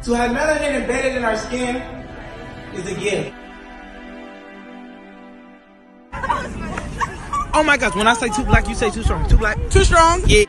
To have melanin embedded in our skin is a gift. Oh my gosh, when I say too black, you say too strong. Too black? Too strong? Yeah.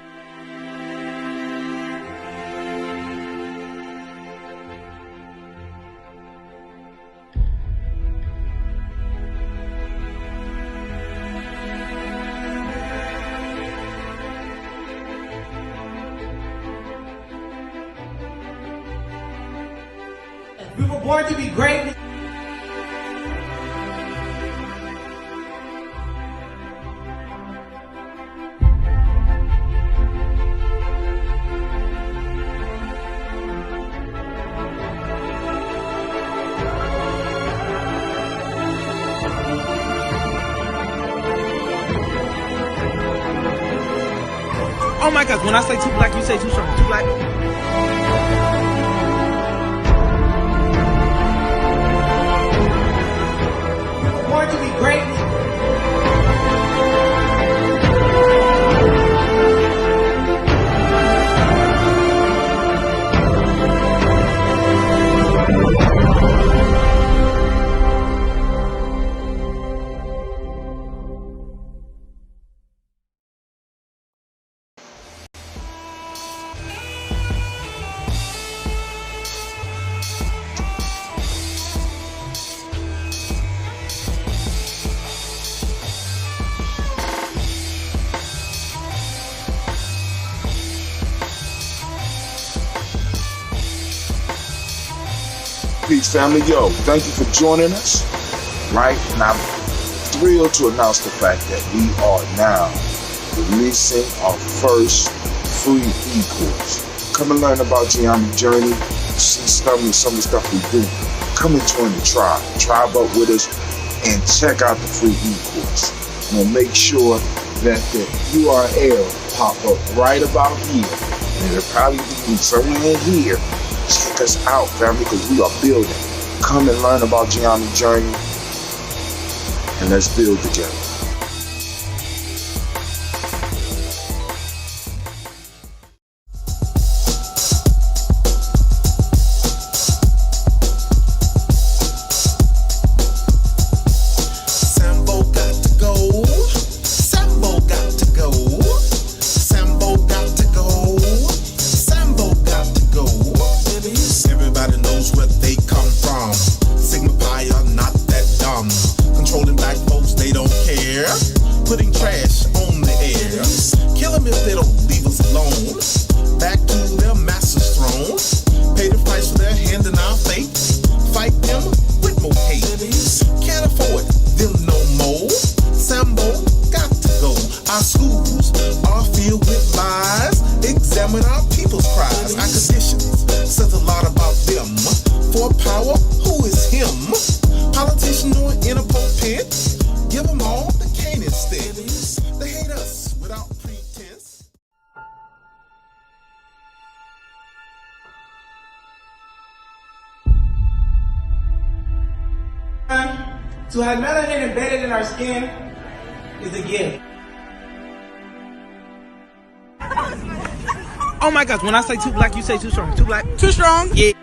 We were born to be great. Oh my gosh, when I say too black, you say too strong. Too black? We were born to be great. Peace, family. Yo, thank you for joining us. Right? And I'm thrilled to announce the fact that we are now releasing our first free e-course. Come and learn about Gye-Nyame journey, see some of the stuff we do. Come and join the tribe. Tribe up with us and check out the free e-course. We'll make sure that the URL pop up right about here. And it'll probably be somewhere in here. Check us out, family, because we are building. Come and learn about Gye-Nyame journey, and let's build together. Sambo got to go. Sambo got to go. Sambo got to go. Sambo got to go. Everybody knows where they come from. Sigma Pi are not that dumb. Controlling black folks, they don't care. Putting trash on the air. Kill them if they don't leave us alone. Back to their master's throne. Pay the price for their hand in our fate. Fight them with more hate. Can't afford them no more. Sambo got to go. Our schools are filled with lies. Examine our people's cries. Our conditions says a lot about them. For power, who is him? Politician or in a pulpit? Give them all the cane instead. They hate us without pretense. To have melanin embedded in our skin is a gift. Oh my gosh, when I say too black, you say too strong. Too black? Too strong? Yeah.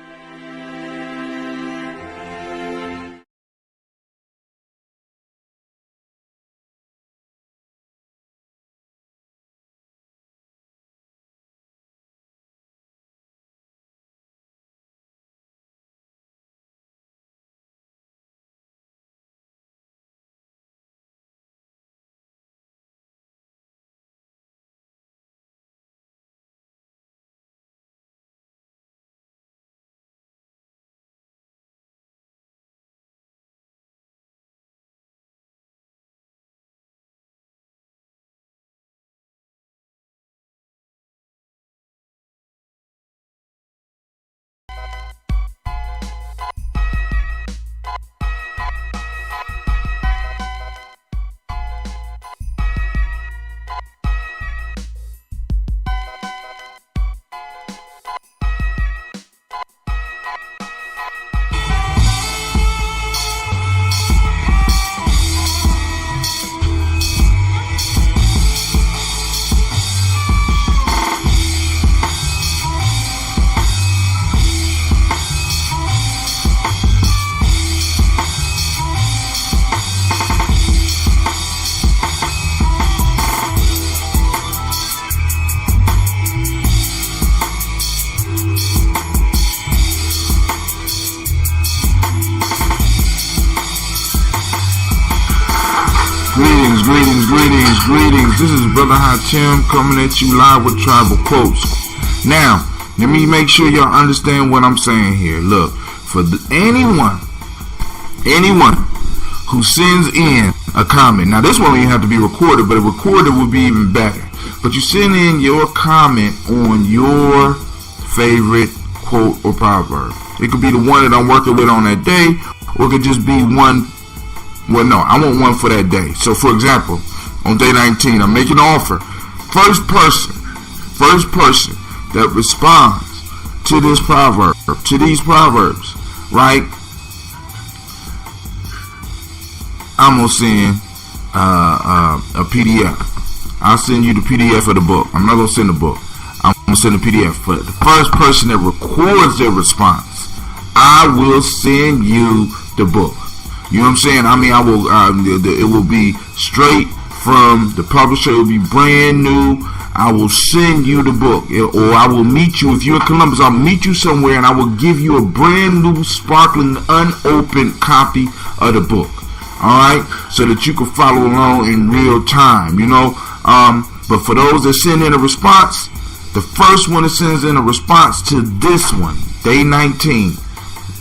Greetings. This is Brother Gye-Nyame coming at you live with tribal quotes. Now, let me make sure y'all understand what I'm saying here. Look, for anyone who sends in a comment. Now, this one you have to be recorded, but a recorded would be even better. But you send in your comment on your favorite quote or proverb. It could be the one that I'm working with on that day, or it could just be one. Well, no, I want one for that day. So, for example, on day 19, I'm making an offer. First person that responds to this proverb, to these proverbs, right? I'm gonna send a PDF. I'll send you the PDF of the book. I'm not gonna send the book. I'm gonna send a PDF. But the first person that records their response, I will send you the book. You know what I'm saying? I mean, I will. It will be straight from the publisher. It will be brand new. I will send you the book, or I will meet you. If you're in Columbus, I'll meet you somewhere, and I will give you a brand new, sparkling, unopened copy of the book. All right, so that you can follow along in real time. You know. But for those that send in a response, the first one that sends in a response to this one, day 19.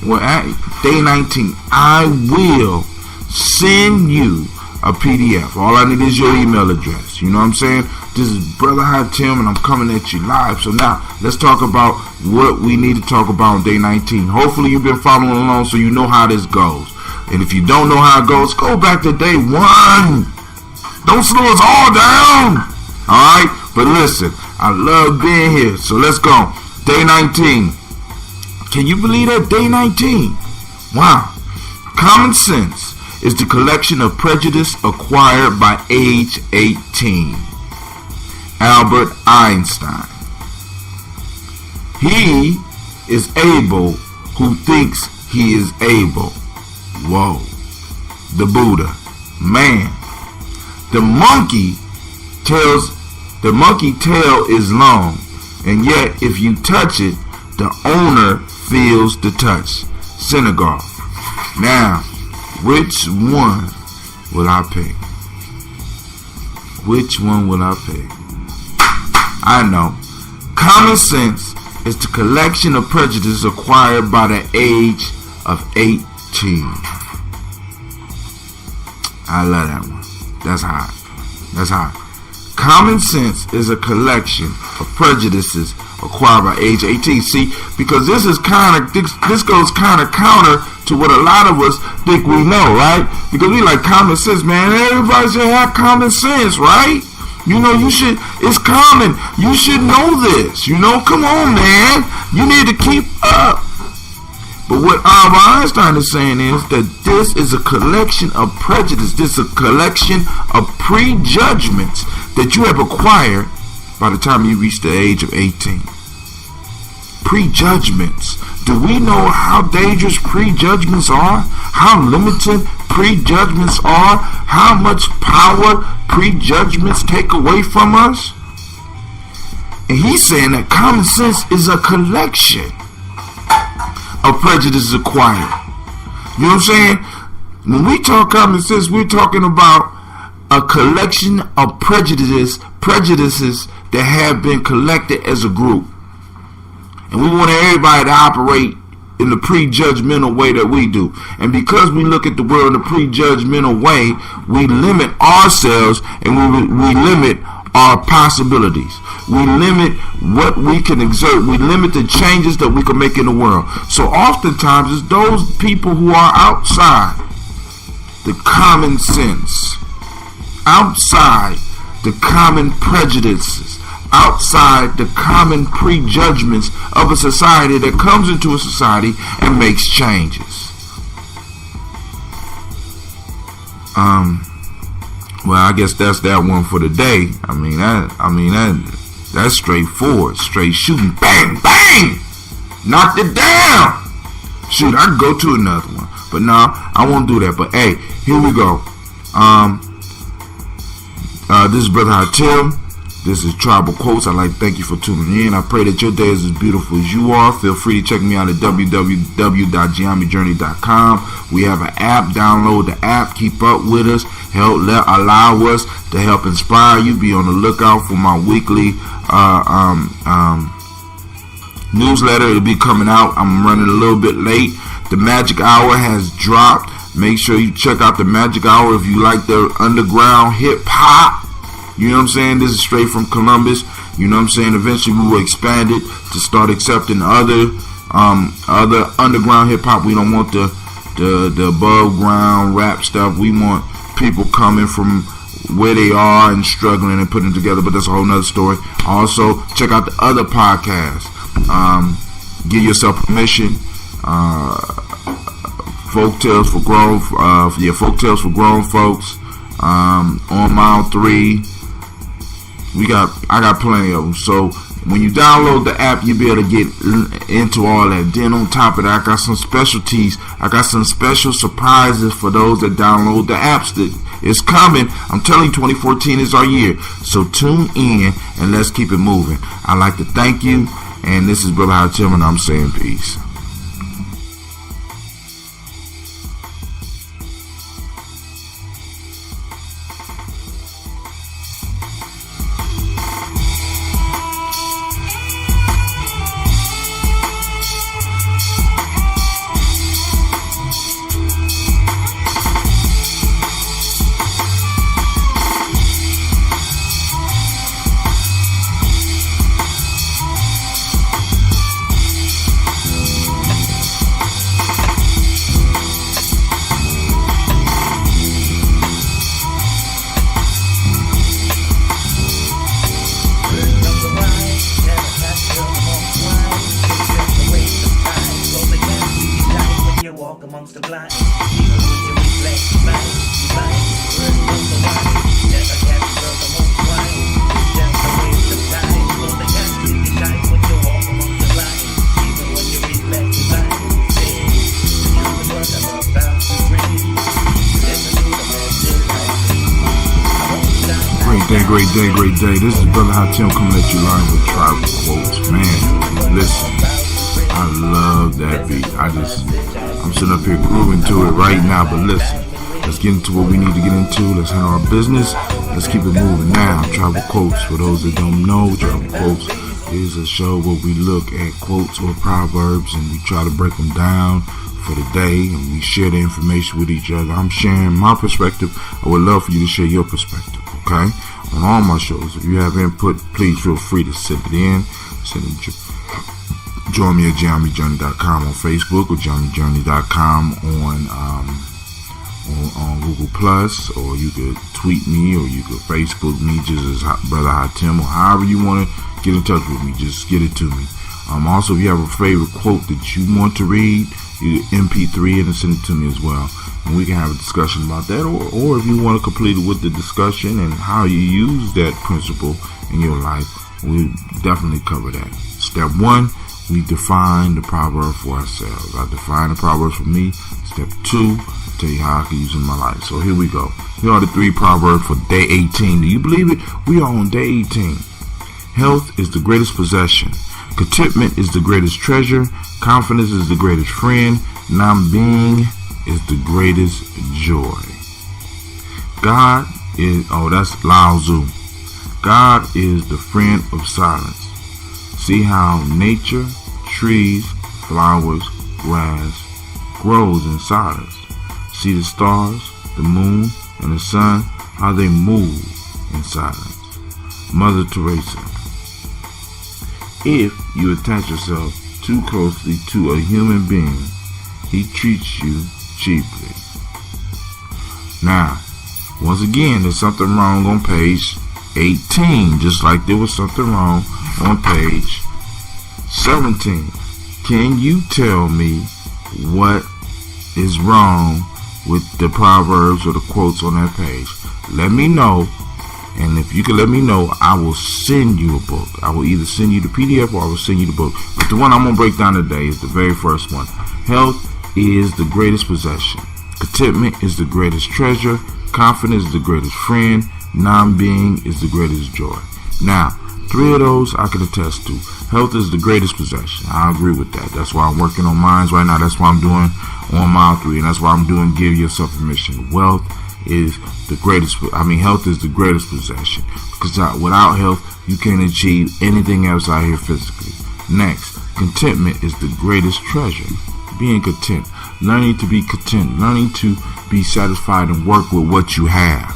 Well, at day 19, I will send you a PDF. All I need is your email address. You know what I'm saying? This is Brother Gye-Nyame, and I'm coming at you live. So now, let's talk about what we need to talk about on day 19. Hopefully, you've been following along so you know how this goes. And if you don't know how it goes, go back to day 1. Don't slow us all down. Alright? But listen, I love being here. So let's go. Day 19. Can you believe that? Day 19. Wow. Common sense is the collection of prejudice acquired by age 18. Albert Einstein. He is able who thinks he is able. Whoa. The Buddha. Man. The monkey tail is long, and yet if you touch it, the owner feels the touch. Senegal. Now, which one will I pick? Which one will I pick? I know. Common sense is the collection of prejudice acquired by the age of 18. I love that one. That's hot. That's hot. Common sense is a collection of prejudices acquired by age 18. See, because this goes kind of counter to what a lot of us think we know, right? Because we like common sense, man. Everybody should have common sense, right? You know, it's common. You should know this. You know, come on, man. You need to keep up. But what Albert Einstein is saying is that this is a collection of prejudice. This is a collection of prejudgments that you have acquired by the time you reach the age of 18. Prejudgments. Do we know how dangerous prejudgments are? How limited prejudgments are? How much power prejudgments take away from us? And he's saying that common sense is a collection of prejudices acquired. You know what I'm saying? When we talk common sense, we're talking about a collection of prejudices that have been collected as a group. And we want everybody to operate in the prejudgmental way that we do. And because we look at the world in a prejudgmental way, we limit ourselves and we limit our possibilities. We limit what we can exert. We limit the changes that we can make in the world. So oftentimes it's those people who are outside the common sense, outside the common prejudices, outside the common prejudgments of a society that comes into a society and makes changes. Well, I guess that's that one for the day. That's straightforward, straight shooting, bang, bang, knocked it down. Shoot, I could go to another one, but no, I won't do that. But hey, here we go. This is Brother Gye-Nyame. This is Tribal Quotes. I'd like to thank you for tuning in. I pray that your day is as beautiful as you are. Feel free to check me out at www.GyeNyameJourney.com. We have an app. Download the app. Keep up with us. allow us to help inspire you. Be on the lookout for my weekly newsletter. It'll be coming out. I'm running a little bit late. The Magic Hour has dropped. Make sure you check out the Magic Hour if you like the underground hip hop. You know what I'm saying? This is straight from Columbus. You know what I'm saying? Eventually we will expand it to start accepting other underground hip hop. We don't want the above ground rap stuff. We want people coming from where they are and struggling and putting it together, but that's a whole nother story. Also, check out the other podcasts. Give yourself permission. Folk Tales for Grown Folks. On Mile 3. I got plenty of them. So when you download the app, you'll be able to get into all that. Then on top of that, I got some specialties. I got some special surprises for those that download the apps. It's coming. I'm telling you, 2014 is our year. So tune in and let's keep it moving. I'd like to thank you. And this is Brother Hatim, and I'm saying peace. Amongst the blind, even when you reflect, you blind. Never catch the most wine. Just a waste of time. So the gas is the shine when you walk amongst the blind, even when you reflect, you blind. Say, you the word I'm about to bring. Listen to the message I sing. Great day. This is Brother Hatim coming at you live with tribal quotes. Man, listen, I love that beat. I'm sitting up here grooving to it right now, but listen, let's get into what we need to get into. Let's handle our business. Let's keep it moving now. Tribal Quotes, for those that don't know, Tribal Quotes is a show where we look at quotes or proverbs and we try to break them down for the day, and we share the information with each other. I'm sharing my perspective. I would love for you to share your perspective, okay? On all my shows, if you have input, please feel free to send it in. Join me at GyeNyameJourney.com on Facebook, or GyeNyameJourney.com on Google Plus, or you could tweet me, or you could Facebook me just as Brother Hatim, or however you want to get in touch with me. Just get it to me. Also, if you have a favorite quote that you want to read, you MP3 it and send it to me as well, and we can have a discussion about that. Or if you want to complete it with the discussion and how you use that principle in your life, we definitely cover that. Step 1. We define the proverb for ourselves. I define the proverbs for me. Step 2, I'll tell you how I can use it in my life. So here we go. Here are the 3 proverbs for day 18. Do you believe it? We are on day 18. Health is the greatest possession. Contentment is the greatest treasure. Confidence is the greatest friend. Non-being is the greatest joy. God is, that's Lao Tzu. God is the friend of silence. See how nature, trees, flowers, grass grows in silence. See the stars, the moon, and the sun, how they move in silence. Mother Teresa. If you attach yourself too closely to a human being, he treats you cheaply. Now, once again, there's something wrong on page 18, just like there was something wrong on page 17. Can you tell me what is wrong with the proverbs or the quotes on that page? Let me know, and if you can let me know, I will send you a book. I will either send you the PDF or I will send you the book. But the one I'm going to break down today is the very first one. Health is the greatest possession. Contentment is the greatest treasure. Confidence is the greatest friend. Non-being is the greatest joy. Now, 3 of those I can attest to. Health is the greatest possession. I agree with that. That's why I'm working on minds right now. That's why I'm doing on Mile 3. And that's why I'm doing Give Yourself Permission. Wealth is the greatest. Health is the greatest possession, because without health, you can't achieve anything else out here physically. Next, contentment is the greatest treasure. Being content, learning to be content, learning to be satisfied and work with what you have.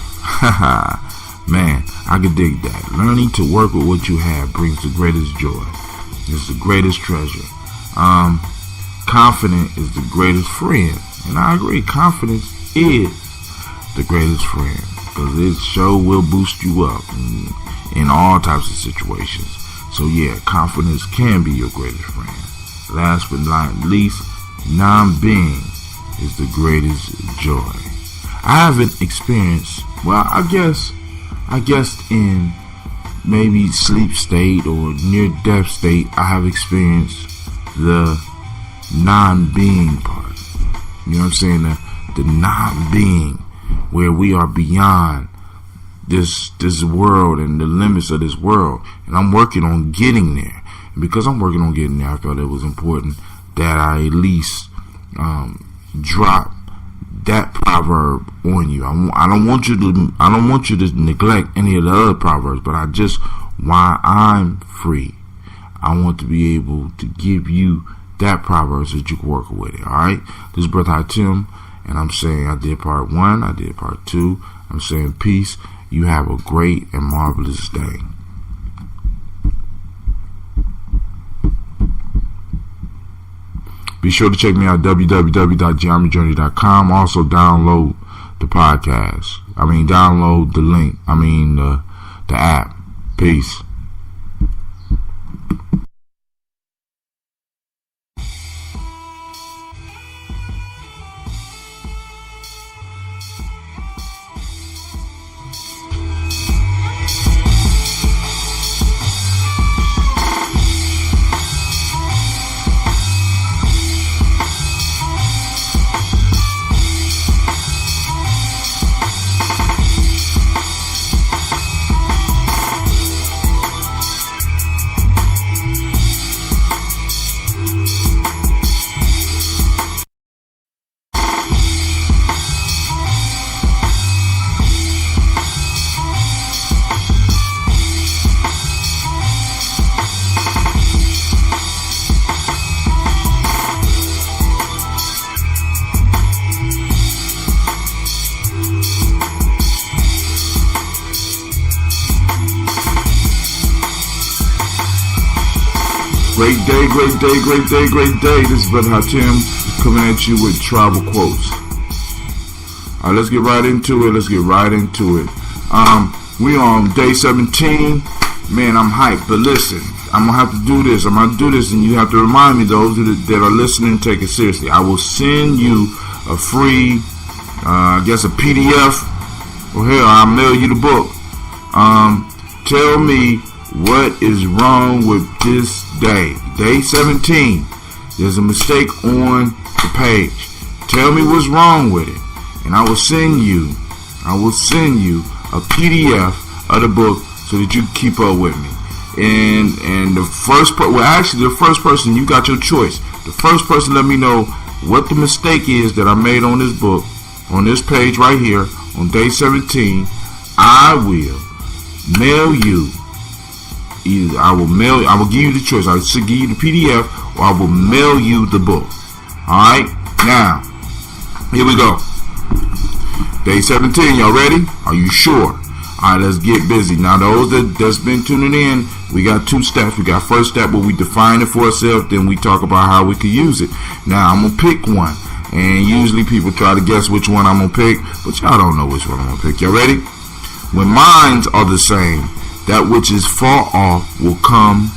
Man, I can dig that. Learning to work with what you have brings the greatest joy. It's the greatest treasure. Confidence is the greatest friend. And I agree, confidence is the greatest friend, because it sure will boost you up in all types of situations. So yeah, confidence can be your greatest friend. Last but not least, non-being is the greatest joy. I haven't experienced, I guess in maybe sleep state or near death state, I have experienced the non-being part. You know what I'm saying? The non-being, where we are beyond this world and the limits of this world. And I'm working on getting there. And because I'm working on getting there, I felt it was important that I at least drop that proverb on you. I don't want you to neglect any of the other proverbs, but while I'm free, I want to be able to give you that proverb so that you can work with it. Alright? This is Brother Tim, and I'm saying I did part 1, I did part 2. I'm saying peace. You have a great and marvelous day. Be sure to check me out, www.GyeNyameJourney.com. Also download the podcast. Download the link. The app. Peace. Great day. This is Brother Tim coming at you with tribal quotes. Alright, let's get right into it. We on day 17. Man, I'm hyped, but listen, I'm gonna have to do this. And you have to remind me, those that are listening, take it seriously. I will send you a free, a PDF, or hell, I'll mail you the book. Tell me what is wrong with this day. Day 17. There's a mistake on the page. Tell me what's wrong with it, and I will send you a PDF of the book so that you can keep up with me. And the first person, you got your choice. The first person, let me know what the mistake is that I made on this book, on this page right here, on day 17. I will mail you. I will give you the choice. I will give you the PDF, or I will mail you the book. Alright? Now, here we go. Day 17, y'all ready? Are you sure? Alright, let's get busy. Now, those that's been tuning in, we got 2 steps. We got first step where we define it for ourselves, then we talk about how we can use it. Now, I'm going to pick one. And usually people try to guess which one I'm going to pick, but y'all don't know which one I'm going to pick. Y'all ready? When minds are the same, that which is far off will come.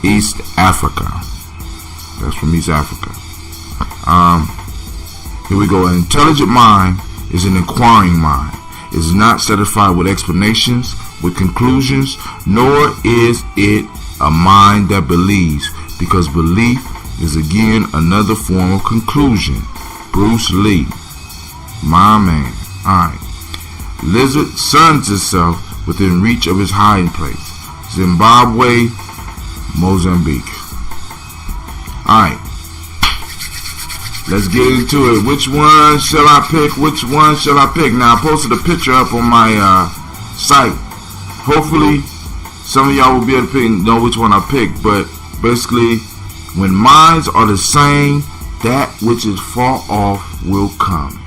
East Africa. That's from East Africa. Here we go. An intelligent mind is an inquiring mind. It is not satisfied with explanations, with conclusions, nor is it a mind that believes, because belief is again another form of conclusion. Bruce Lee. My man. Alright. Lizard suns itself within reach of its hiding place. Zimbabwe, Mozambique. Alright. Let's get into it. Which one shall I pick? Which one shall I pick? Now, I posted a picture up on my site. Hopefully, some of y'all will be able to know which one I picked. But basically, when minds are the same, that which is far off will come.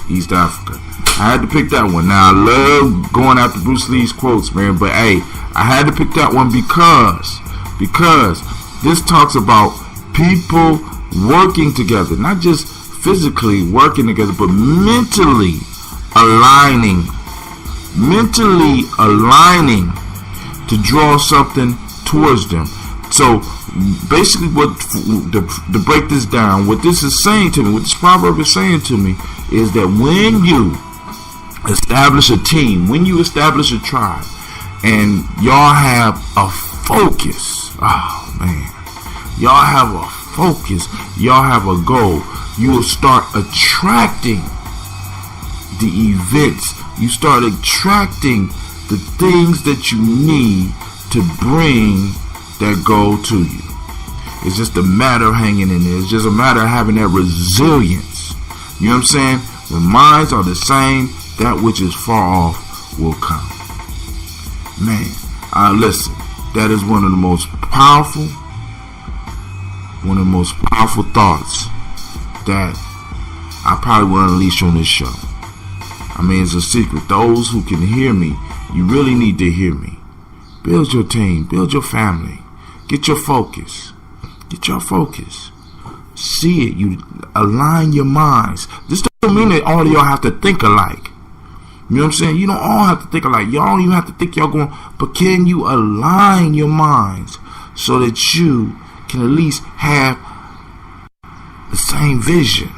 East Africa. I had to pick that one. Now, I love going after Bruce Lee's quotes, man. But hey, I had to pick that one because this talks about people working together, not just physically working together, but mentally aligning to draw something towards them. So basically, to break this down, what this is saying to me, what this proverb is saying to me, is that when you establish a team, when you establish a tribe, and y'all have a focus, oh man, y'all have a focus, y'all have a goal, you will start attracting the events, you start attracting the things that you need to bring that goal to you. It's just a matter of hanging in there. It's just a matter of having that resilience. You know what I'm saying? When minds are the same, that which is far off will come. Man, listen, that is one of the most powerful thoughts that I probably will unleash on this show. I mean, it's a secret. Those who can hear me, you really need to hear me. Build your team, build your family, get your focus. See it. You align your minds. This don't mean that all of y'all have to think alike. You know what I'm saying? You don't all have to think alike. Y'all don't even have to think y'all going, but can you align your minds so that you can at least have the same vision?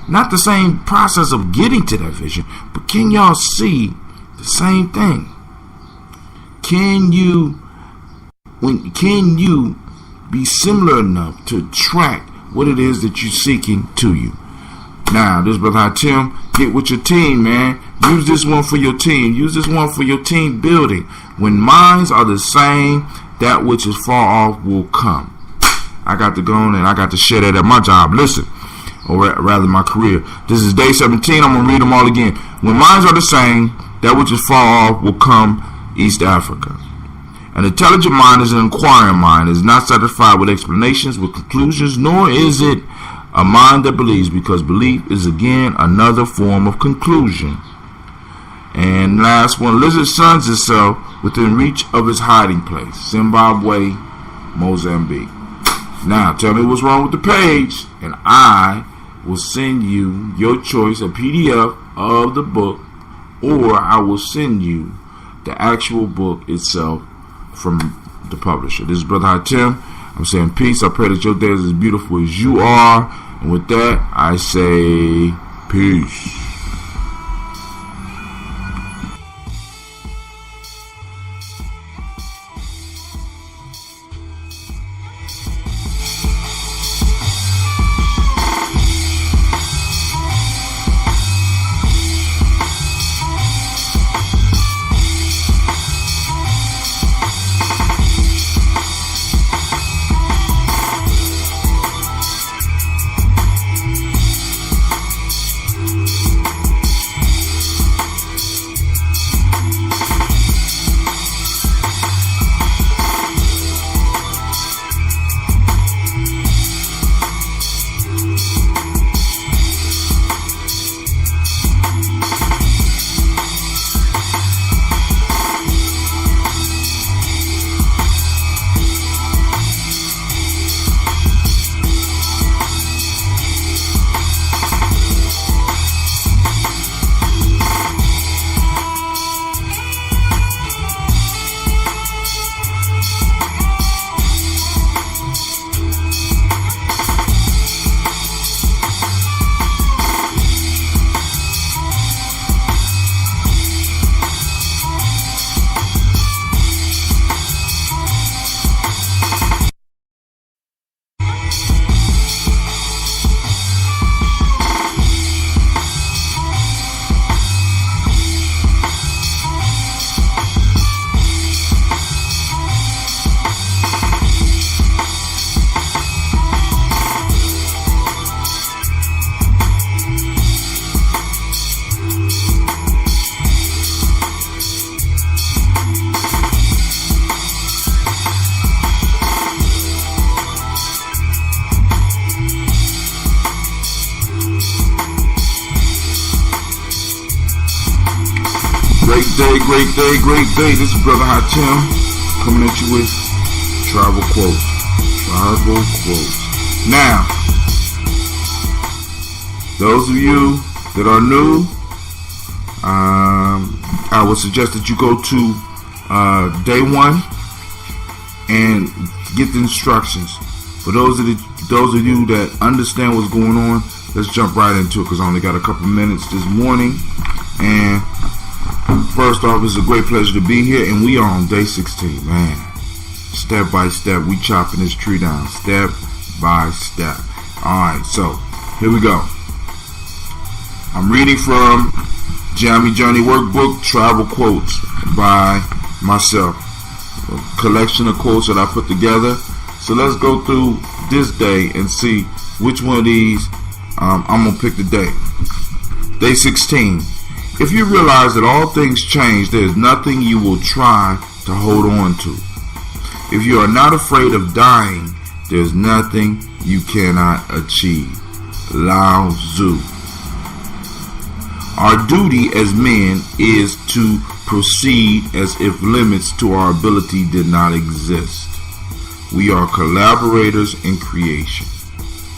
Not the same process of getting to that vision, but can y'all see the same thing? Can you be similar enough to attract what it is that you're seeking to you? Now, this brother Tim, get with your team, man. Use this one for your team. Use this one for your team building. When minds are the same, that which is far off will come. I got to go on and I got to share that at my job. Listen, or rather my career. This is day 17. I'm going to read them all again. When minds are the same, that which is far off will come. East Africa. An intelligent mind is an inquiring mind. It is not satisfied with explanations, with conclusions, nor is it a mind that believes, because belief is again another form of conclusion. And last one, lizard suns itself within reach of its hiding place. Zimbabwe, Mozambique. Now tell me what's wrong with the page, and I will send you your choice, a PDF of the book, or I will send you the actual book itself from the publisher. This is Brother Tim. I'm saying peace. I pray that your day is as beautiful as you are. And with that, I say peace. day, great day, great day. This is Brother Hatim coming at you with Tribal Quotes. Tribal Quotes. Now, those of you that are new, I would suggest that you go to day 1 and get the instructions. For those of you that understand what's going on, let's jump right into it because I only got a couple minutes this morning. And first off, it's a great pleasure to be here, and we are on day 16, man. Step by step, we chopping this tree down, step by step. Alright, so here we go. I'm reading from Gye-Nyame Journey Workbook, Tribal Quotes by myself. A collection of quotes that I put together. So let's go through this day and see which one of these I'm going to pick today. Day 16. If you realize that all things change, there is nothing you will try to hold on to. If you are not afraid of dying, there is nothing you cannot achieve. Lao Tzu. Our duty as men is to proceed as if limits to our ability did not exist. We are collaborators in creation.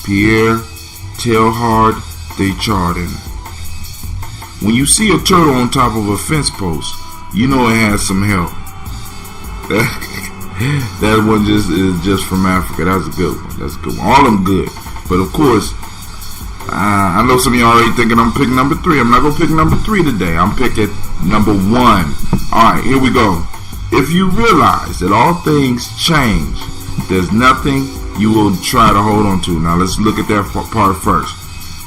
Pierre Teilhard de Chardin. When you see a turtle on top of a fence post, you know it has some help. That one is just from Africa. That's a good one. That's a good one. All of them good. But of course, I know some of you already thinking I'm picking number 3. I'm not going to pick number 3 today. I'm picking number 1. Alright, here we go. If you realize that all things change, there's nothing you will try to hold on to. Now let's look at that part first.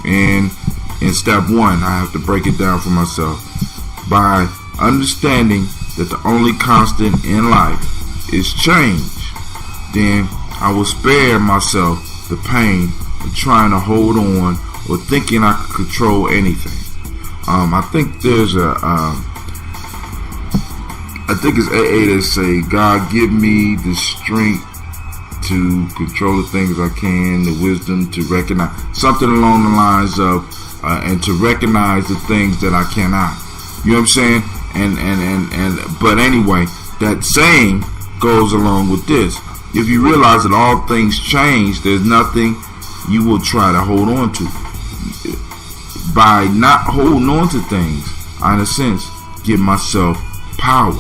And in step 1, I have to break it down for myself. By understanding that the only constant in life is change, then I will spare myself the pain of trying to hold on or thinking I could control anything. I think there's I think it's AA that say, God give me the strength to control the things I can, the wisdom to recognize, something along the lines of and to recognize the things that I cannot. You know what I'm saying? And but anyway, that saying goes along with this. If you realize that all things change, there's nothing you will try to hold on to. By not holding on to things, I in a sense give myself power.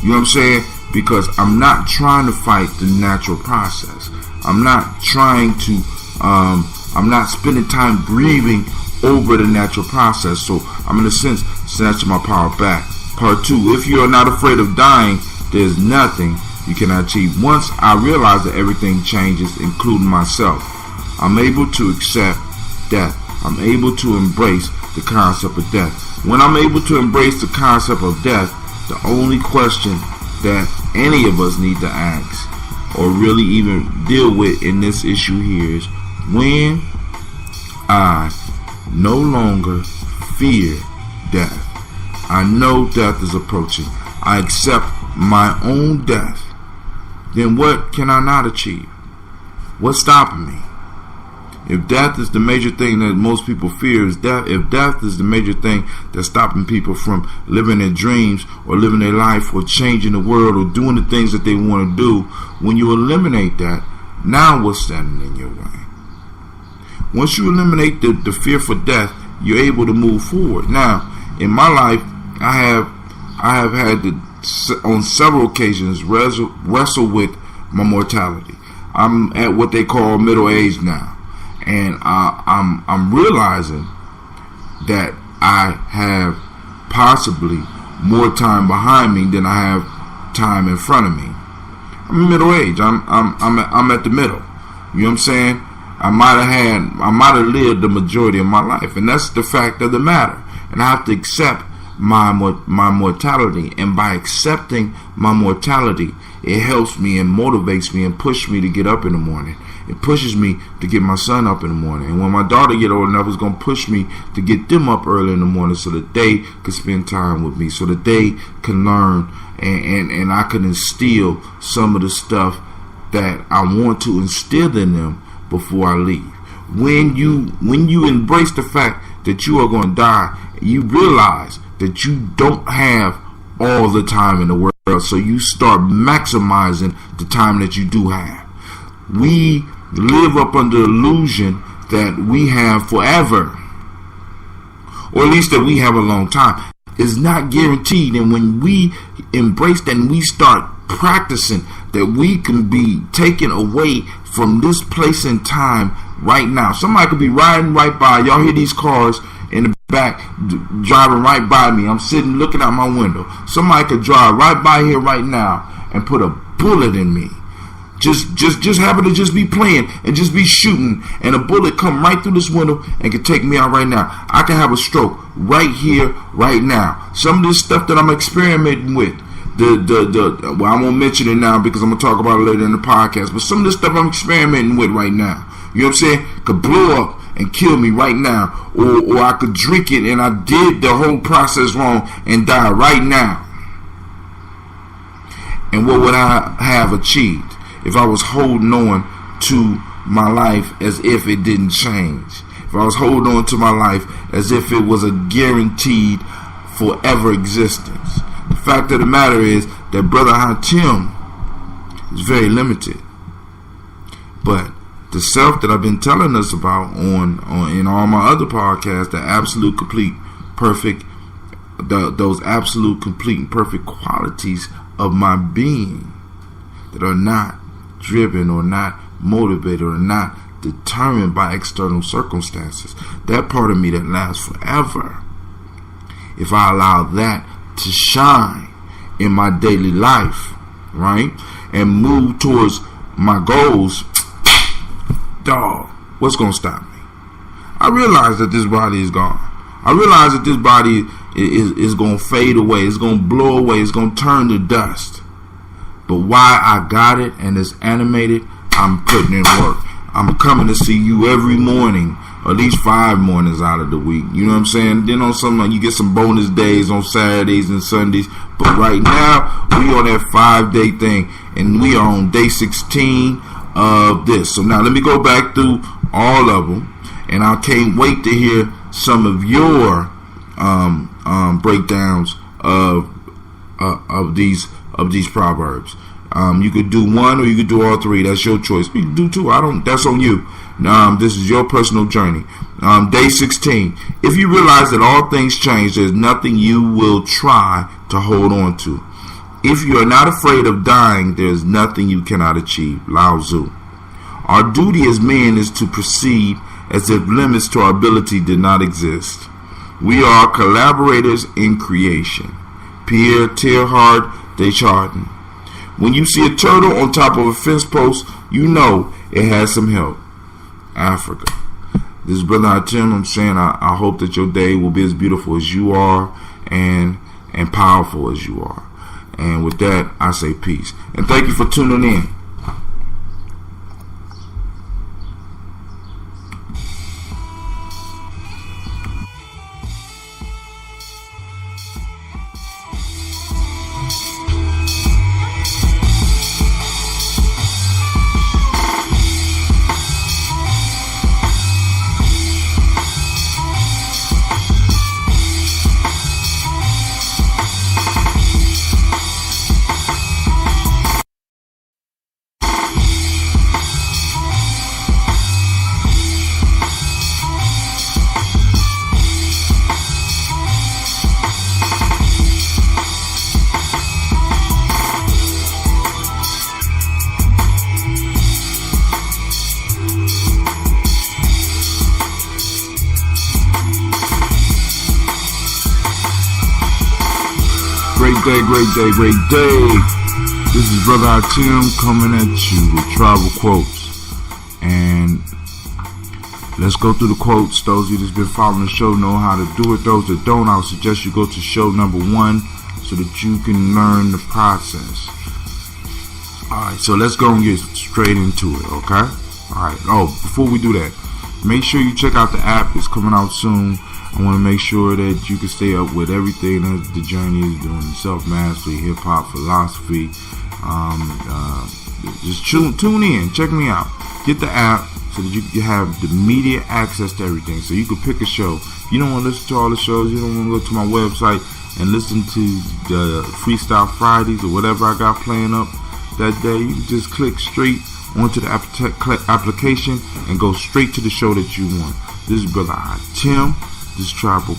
You know what I'm saying? Because I'm not trying to fight the natural process. I'm not trying to I'm not spending time grieving over the natural process. So I'm in a sense snatching my power back. Part 2. If you are not afraid of dying, there's nothing you cannot achieve. Once I realize that everything changes, including myself, I'm able to accept death. I'm able to embrace the concept of death. When I'm able to embrace the concept of death, the only question that any of us need to ask or really even deal with in this issue here is, when I no longer fear death, I know death is approaching, I accept my own death, then what can I not achieve? What's stopping me? If death is the major thing that most people fear, is death. If death is the major thing that's stopping people from living their dreams or living their life or changing the world or doing the things that they want to do, when you eliminate that, now what's standing in your way? Once you eliminate the fear for death, you're able to move forward. Now, in my life, I have had to, on several occasions, wrestle with my mortality. I'm at what they call middle age now. And I'm realizing that I have possibly more time behind me than I have time in front of me. I'm middle age. I'm at the middle. You know what I'm saying? I might have lived the majority of my life, and that's the fact of the matter. And I have to accept my mortality. And by accepting my mortality, it helps me and motivates me and pushes me to get up in the morning. It pushes me to get my son up in the morning. And when my daughter get old enough, it's going to push me to get them up early in the morning so that they can spend time with me, so that they can learn and I can instill some of the stuff that I want to instill in them before I leave. When you embrace the fact that you are going to die, you realize that you don't have all the time in the world, so you start maximizing the time that you do have. We live up under the illusion that we have forever, or at least that we have a long time. It's not guaranteed. And when we embrace that and we start practicing that we can be taken away from this place in time right now. Somebody could be riding right by. Y'all hear these cars in the back driving right by me. I'm sitting looking out my window. Somebody could drive right by here right now and put a bullet in me. Just happen to just be playing and just be shooting, and a bullet come right through this window and can take me out right now. I can have a stroke right here, right now. Some of this stuff that I'm experimenting with, well, I won't mention it now because I'm gonna talk about it later in the podcast. But some of this stuff I'm experimenting with right now, you know what I'm saying, could blow up and kill me right now, or I could drink it and I did the whole process wrong and die right now. And what would I have achieved if I was holding on to my life as if it didn't change? If I was holding on to my life as if it was a guaranteed forever existence? The fact of the matter is that Brother Hatim is very limited. But the self that I've been telling us about on in all my other podcasts, the absolute, complete, perfect, those absolute, complete, and perfect qualities of my being that are not driven or not motivated or not determined by external circumstances. That part of me that lasts forever. If I allow that to shine in my daily life, right, and move towards my goals, dog, what's gonna stop me? I realize that this body is gone. I realize that this body is gonna fade away. It's gonna blow away. It's gonna turn to dust. But why I got it and it's animated, I'm putting in work. I'm coming to see you every morning, at least 5 mornings out of the week. You know what I'm saying? Then on some, you get some bonus days on Saturdays and Sundays. But right now, we on that 5-day thing, and we are on day 16 of this. So now let me go back through all of them, and I can't wait to hear some of your breakdowns of these proverbs. You could do one or you could do all 3. That's your choice. You can do 2. That's on you. This is your personal journey. Day 16. If you realize that all things change, there's nothing you will try to hold on to. If you are not afraid of dying, there's nothing you cannot achieve. Lao Tzu. Our duty as men is to proceed as if limits to our ability did not exist. We are collaborators in creation. Pierre Teilhard de Chardin. When you see a turtle on top of a fence post, you know it has some help. Africa. This is Brother Hatim. I'm saying I hope that your day will be as beautiful as you are and powerful as you are. And with that, I say peace. And thank you for tuning in. Great day. This is Brother Hatim coming at you with Tribal Quotes. And let's go through the quotes. Those of you that's been following the show know how to do it. Those that don't, I would suggest you go to show number 1 so that you can learn the process. Alright, so let's go and get straight into it, okay? Alright, before we do that, make sure you check out the app. It's coming out soon. I want to make sure that you can stay up with everything that the journey is doing. Self-mastery, hip-hop, philosophy. Just tune in. Check me out. Get the app so that you can have the immediate access to everything. So you can pick a show. If you don't want to listen to all the shows, you don't want to go to my website, and listen to the Freestyle Fridays or whatever I got playing up that day, you can just click straight onto the application and go straight to the show that you want. This is Brother Tim, this tribal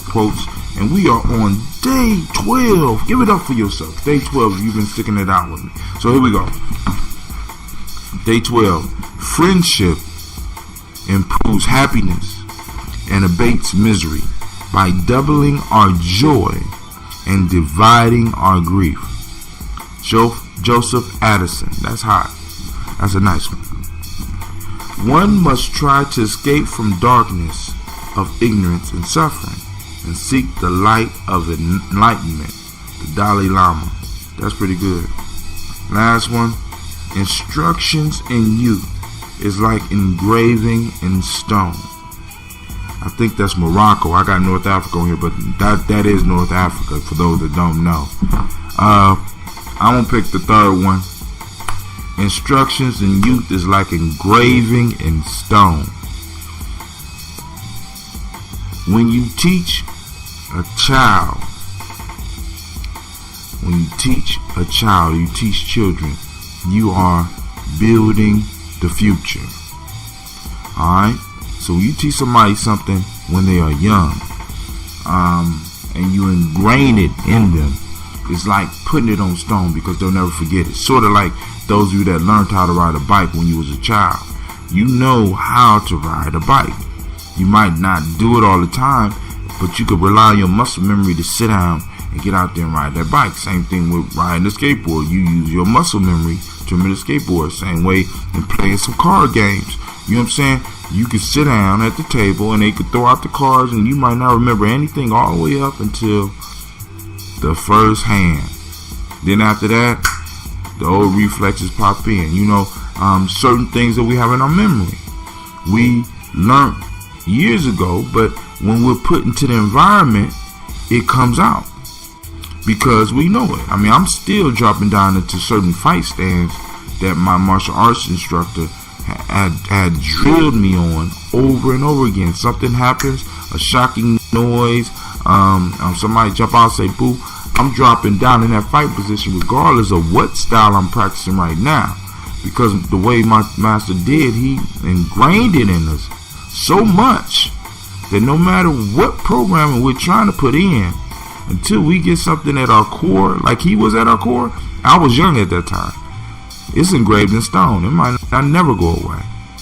quotes, and we are on day 12. Give it up for yourself. Day 12, you've been sticking it out with me. So here we go. Day 12. Friendship improves happiness and abates misery by doubling our joy and dividing our grief. Joseph Addison. That's hot. That's a nice one. One must try to escape from darkness of ignorance and suffering and seek the light of enlightenment. The Dalai Lama. That's pretty good. Last one. Instructions in youth is like engraving in stone. I think that's Morocco. I got North Africa on here, but that is North Africa for those that don't know. I'm gonna pick the third one. Instructions in youth is like engraving in stone. When you teach a child, you teach children, you are building the future. Alright? So you teach somebody something when they are young, and you ingrain it in them, it's like putting it on stone because they'll never forget it. Sort of like those of you that learned how to ride a bike when you was a child. You know how to ride a bike. You might not do it all the time, but you could rely on your muscle memory to sit down and get out there and ride that bike. Same thing with riding a skateboard. You use your muscle memory to remember the skateboard. Same way in playing some card games. You know what I'm saying? You could sit down at the table and they could throw out the cards and you might not remember anything all the way up until the first hand. Then after that, the old reflexes pop in. You know, certain things that we have in our memory. We learned years ago, but when we're put into the environment, it comes out because we know it. I mean, I'm still dropping down into certain fight stands that my martial arts instructor had drilled me on over and over again. Something happens, a shocking noise, somebody jump out and say boo, I'm dropping down in that fight position regardless of what style I'm practicing right now, because the way my master did, he ingrained it in us so much that no matter what programming we're trying to put in, until we get something at our core, like he was at our core, I was young at that time, it's engraved in stone. It might not never go away.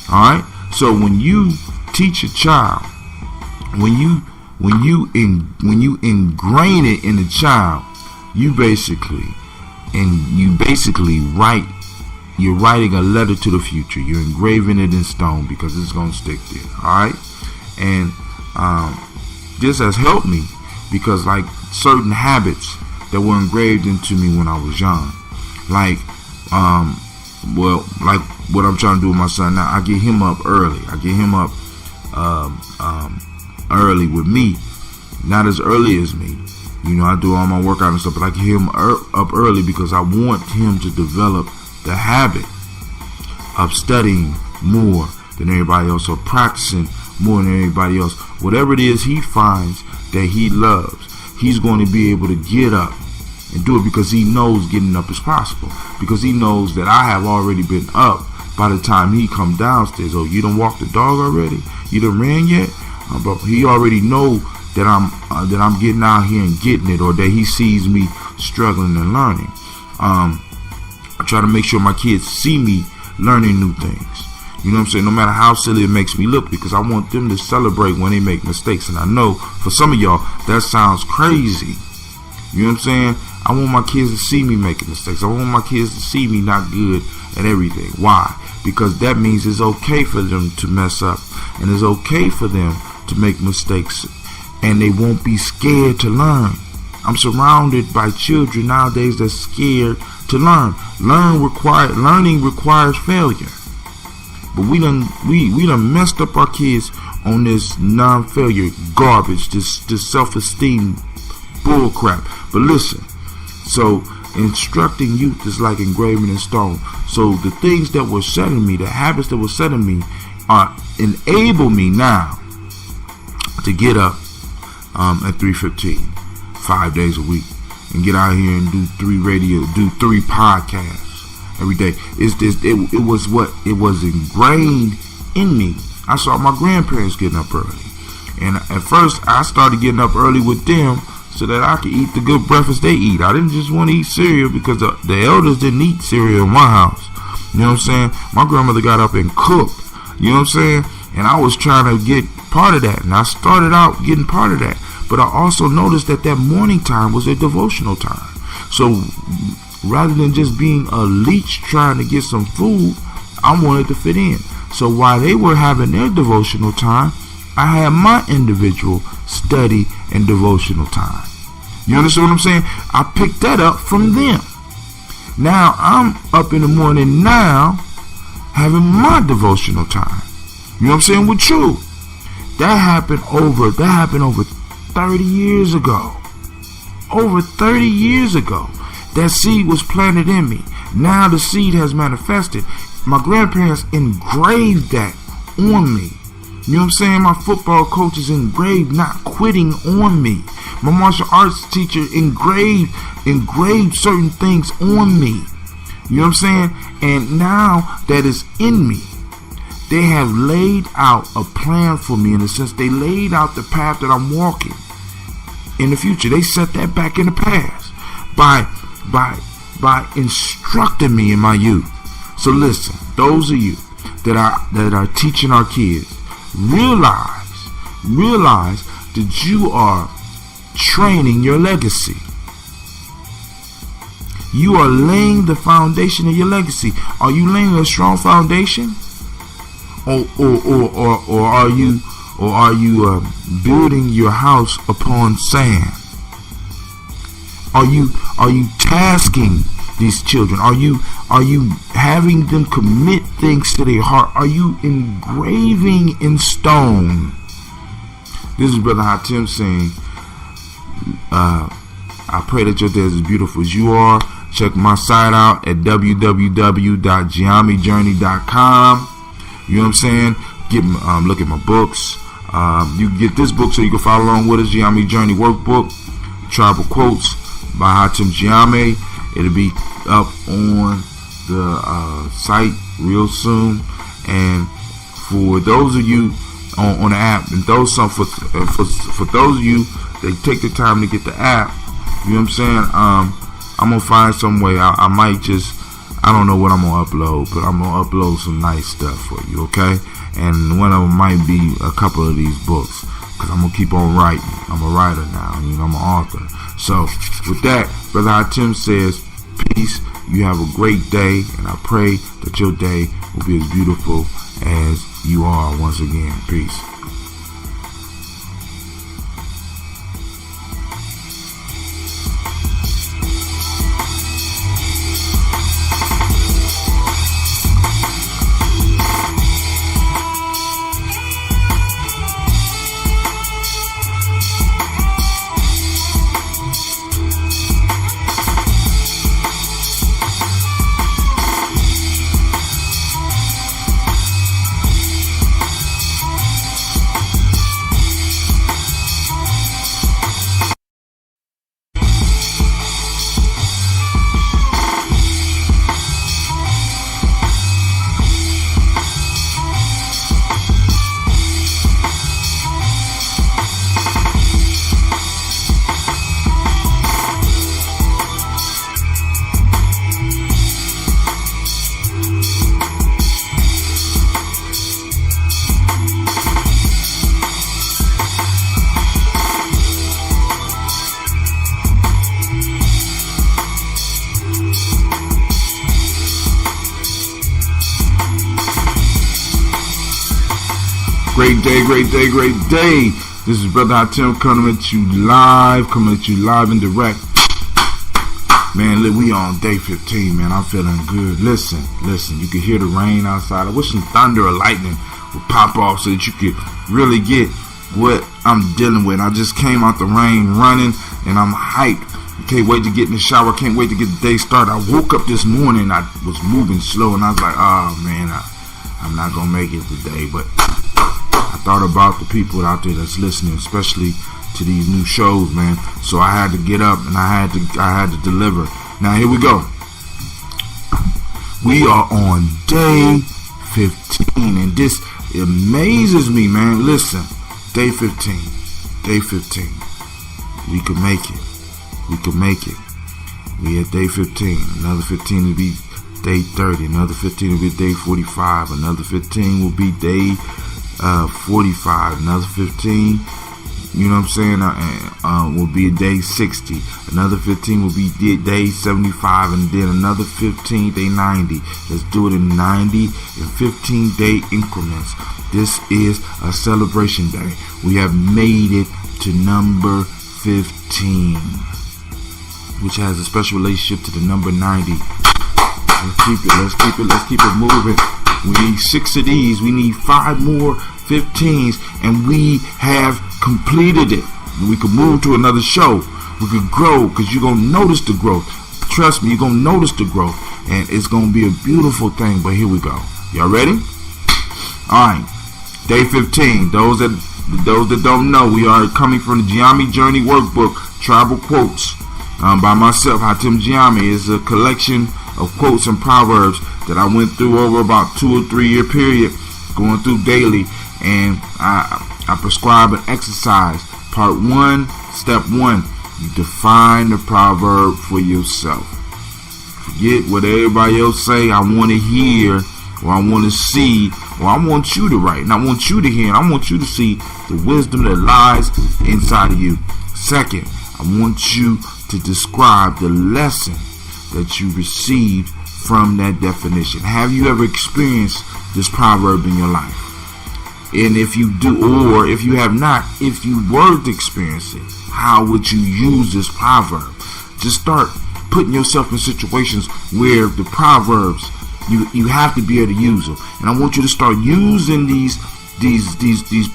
Alright? So when you teach a child, when you ingrain it in the child, you're writing a letter to the future. You're engraving it in stone because it's gonna stick there. Alright? And this has helped me because like certain habits that were engraved into me when I was young, like like what I'm trying to do with my son now, I get him up early. I get him up early with me, not as early as me. You know, I do all my workout and stuff, but I get him up early because I want him to develop the habit of studying more than everybody else, or practicing more than everybody else. Whatever it is he finds that he loves, he's going to be able to get up and do it because he knows getting up is possible. Because he knows that I have already been up by the time he come downstairs. Oh, you done walked the dog already? You done ran yet? But he already know that I'm getting out here and getting it, or that he sees me struggling and learning. I try to make sure my kids see me learning new things. You know what I'm saying? No matter how silly it makes me look, because I want them to celebrate when they make mistakes. And I know for some of y'all that sounds crazy. You know what I'm saying? I want my kids to see me making mistakes. I want my kids to see me not good at everything. Why? Because that means it's okay for them to mess up, and it's okay for them to make mistakes, and they won't be scared to learn. I'm surrounded by children nowadays that's scared to learn. Learning requires failure. But we done messed up our kids on this non-failure garbage, this self-esteem bullcrap. But listen, so instructing youth is like engraving in stone. So the things that were set in me, the habits that were set in me, enable me now to get up at 3:15. 5 days a week and get out here and do 3 podcasts every day. It was ingrained in me. I saw my grandparents getting up early, and at first I started getting up early with them so that I could eat the good breakfast they eat. I didn't just want to eat cereal because the elders didn't eat cereal in my house. You know what I'm saying? My grandmother got up and cooked. You know what I'm saying? And I was trying to get part of that, and I started out getting part of that. But I also noticed that morning time was a devotional time. So rather than just being a leech trying to get some food, I wanted to fit in. So while they were having their devotional time, I had my individual study and devotional time. You understand what I'm saying? I picked that up from them. Now I'm up in the morning now having my devotional time. You know what I'm saying? With you. That happened over 30 years ago. Over 30 years ago. That seed was planted in me. Now the seed has manifested. My grandparents engraved that on me. You know what I'm saying? My football coaches engraved not quitting on me. My martial arts teacher engraved certain things on me. You know what I'm saying? And now that is in me, they have laid out a plan for me, in a sense. They laid out the path that I'm walking in the future. They set that back in the past by instructing me in my youth. So listen, those of you that are teaching our kids, realize that you are training your legacy. You are laying the foundation of your legacy. Are you laying a strong foundation, or are you building your house upon sand? Are you tasking these children? Are you having them commit things to their heart? Are you engraving in stone? This is Brother Hatim saying, I pray that your day is as beautiful as you are. Check my site out at www.GyeNyameJourney.com. You know what I'm saying? Look at my books. You can get this book so you can follow along with us. Gye-Nyame Journey Workbook, Tribal Quotes by Hatim Gye-Nyame. It'll be up on the site real soon. And for those of you on the app, and for those of you that take the time to get the app, you know what I'm saying? I'm gonna find some way. I might just, I don't know what I'm gonna upload, but I'm gonna upload some nice stuff for you, okay? And one of them might be a couple of these books, because I'm gonna keep on writing. I'm a writer now, you know, I'm an author. So with that, Brother Hatim says, peace. You have a great day, and I pray that your day will be as beautiful as you are once again. Peace. Great day. This is Brother Hatim coming at you live and direct. Man, we on day 15, man. I'm feeling good. Listen, you can hear the rain outside. I wish some thunder or lightning would pop off so that you could really get what I'm dealing with. I just came out the rain running, and I'm hyped. Can't wait to get in the shower. Can't wait to get the day started. I woke up this morning. I was moving slow, and I was like, oh, man, I'm not going to make it today, but I thought about the people out there that's listening, especially to these new shows, man. So I had to get up and I had to deliver. Now here we go. We are on day 15, and this amazes me, man. Listen, day 15. We could make it. We at day 15. Another 15 will be day 30. Another 15 will be day 45. Another 15 will be day 45. Another 15, you know what I'm saying, will be day 60. Another 15 will be day 75, and then another 15, day 90. Let's do it in 90 and 15 day increments. This is a celebration day. We have made it to number 15, which has a special relationship to the number 90. Let's keep it moving. We need 6 of these. We need 5 more 15s, and we have completed it. We could move to another show. We could grow, because you're going to notice the growth. Trust me, you're going to notice the growth, and it's going to be a beautiful thing. But here we go. Y'all ready? Alright, day 15. Those that don't know, we are coming from the Gye-Nyame Journey Workbook, Tribal Quotes, by myself. Hatim Gye-Nyame is a collection of quotes and proverbs that I went through over about 2 or 3 year period, going through daily, and I prescribe an exercise. Part 1, step 1, you define the proverb for yourself. Forget what everybody else say. I want to hear, or I want to see, or I want you to write, and I want you to hear, and I want you to see the wisdom that lies inside of you. Second, I want you to describe the lesson that you received from that definition. Have you ever experienced this proverb in your life? And if you do, or if you have not, if you were to experience it, how would you use this proverb? Just start putting yourself in situations where the proverbs, you have to be able to use them. And I want you to start using these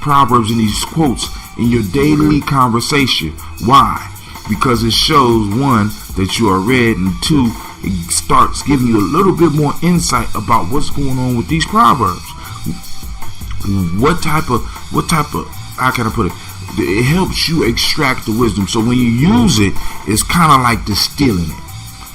proverbs and these quotes in your daily conversation. Why? Because it shows, 1, that you are read, and 2, it starts giving you a little bit more insight about what's going on with these proverbs. What type of, how can I put it? It helps you extract the wisdom. So when you use it, it's kind of like distilling it.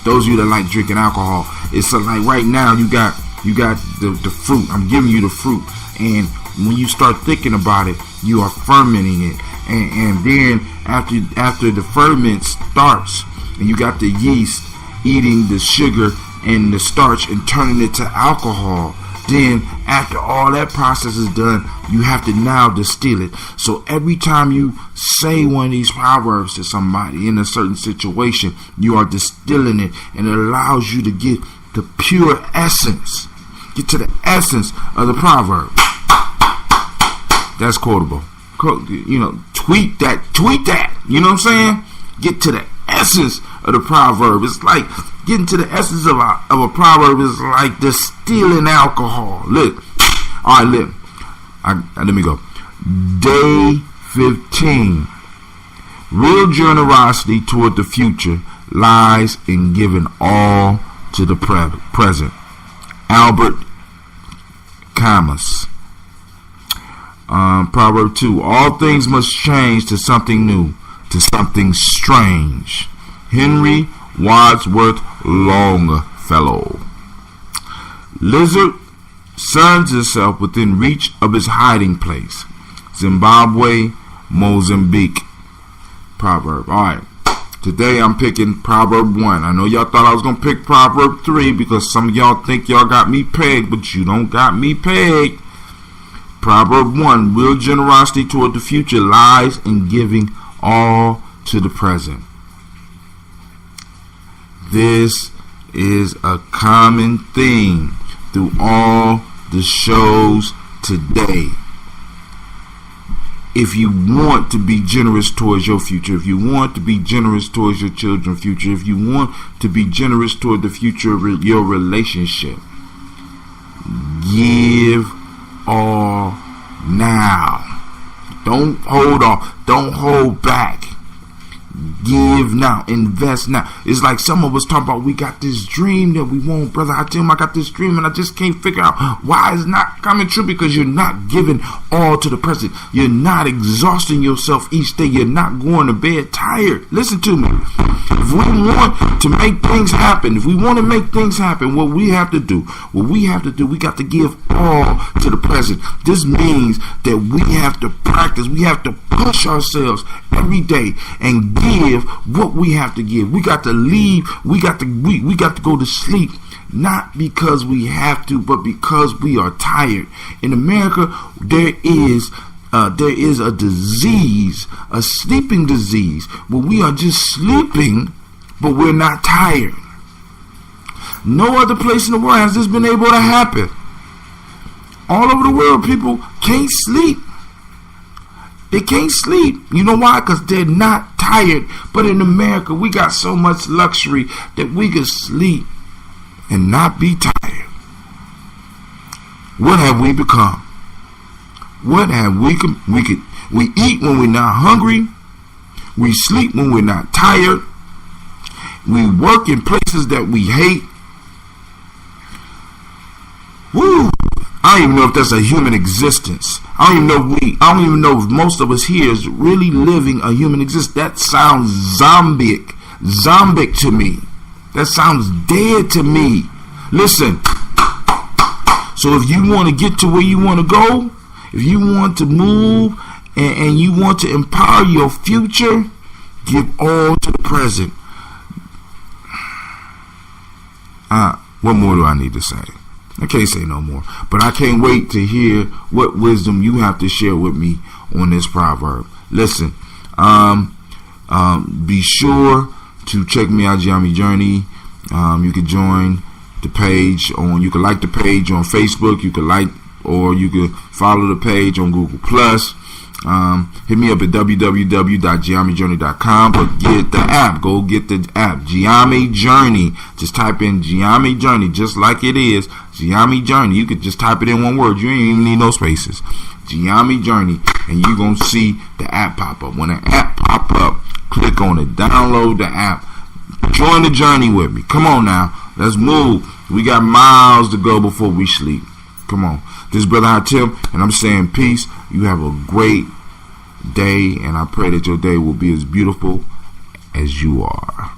Those of you that like drinking alcohol, it's like right now you got the fruit. I'm giving you the fruit, and when you start thinking about it, you are fermenting it, and then after the ferment starts, and you got the yeast eating the sugar and the starch and turning it to alcohol. Then after all that process is done, you have to now distill it. So every time you say one of these proverbs to somebody in a certain situation, you are distilling it, and it allows you to get the pure essence, get to the essence of the proverb. That's quotable. You know, tweet that. You know what I'm saying? Get to the essence of the proverb. It's like getting to the essence of a proverb is like distilling alcohol. Look. Alright, look. Let me go. Day 15. Real generosity toward the future lies in giving all to the present. Albert Camus. Proverb 2. All things must change to something new, to something strange. Henry Wadsworth Longfellow. Lizard suns itself within reach of its hiding place. Zimbabwe, Mozambique. Proverb. Alright. Today I'm picking Proverb 1. I know y'all thought I was going to pick Proverb 3 because some of y'all think y'all got me pegged, but you don't got me pegged. Proverb 1. Real generosity toward the future lies in giving all to the present. This is a common theme through all the shows today. If you want to be generous towards your future, if you want to be generous towards your children's future, if you want to be generous toward the future of your relationship, give all now. Don't hold on. Don't hold back. Give now, invest now. It's like some of us talk about we got this dream that we want, brother. I tell him I got this dream and I just can't figure out why it's not coming true, because you're not giving all to the present. You're not exhausting yourself each day. You're not going to bed tired. Listen to me. If we want to make things happen, what we have to do, we got to give all to the present. This means that we have to practice. We have to push ourselves every day and give what we have to give. We got to leave. We got to go to sleep, not because we have to, but because we are tired. In America, there is a disease, a sleeping disease, where we are just sleeping, but we're not tired. No other place in the world has this been able to happen. All over the world, people can't sleep. They can't sleep. You know why? Because they're not tired. But in America, we got so much luxury that we can sleep and not be tired. What have we become? What have we eat when we're not hungry. We sleep when we're not tired. We work in places that we hate. Woo! I don't even know if that's a human existence. I don't even know if most of us here is really living a human existence. That sounds zombic to me. That sounds dead to me. Listen. So if you want to get to where you want to go, if you want to move and you want to empower your future, give all to the present. What more do I need to say? I can't say no more, but I can't wait to hear what wisdom you have to share with me on this proverb. Listen, be sure to check me out, Gye-Nyame Journey. You can join the page you can like the page on Facebook. You can you can follow the page on Google+. Hit me up at www.GyeNyameJourney.com, but get the app. Go get the app, Gye-Nyame Journey. Just type in Gye-Nyame Journey, just like it is, Gye-Nyame Journey. You could just type it in one word. You ain't even need no spaces. Gye-Nyame Journey, and you're going to see the app pop up. When the app pop up, click on it. Download the app. Join the journey with me. Come on now. Let's move. We got miles to go before we sleep. Come on. This is Brother Hatim, and I'm saying peace. You have a great day, and I pray that your day will be as beautiful as you are.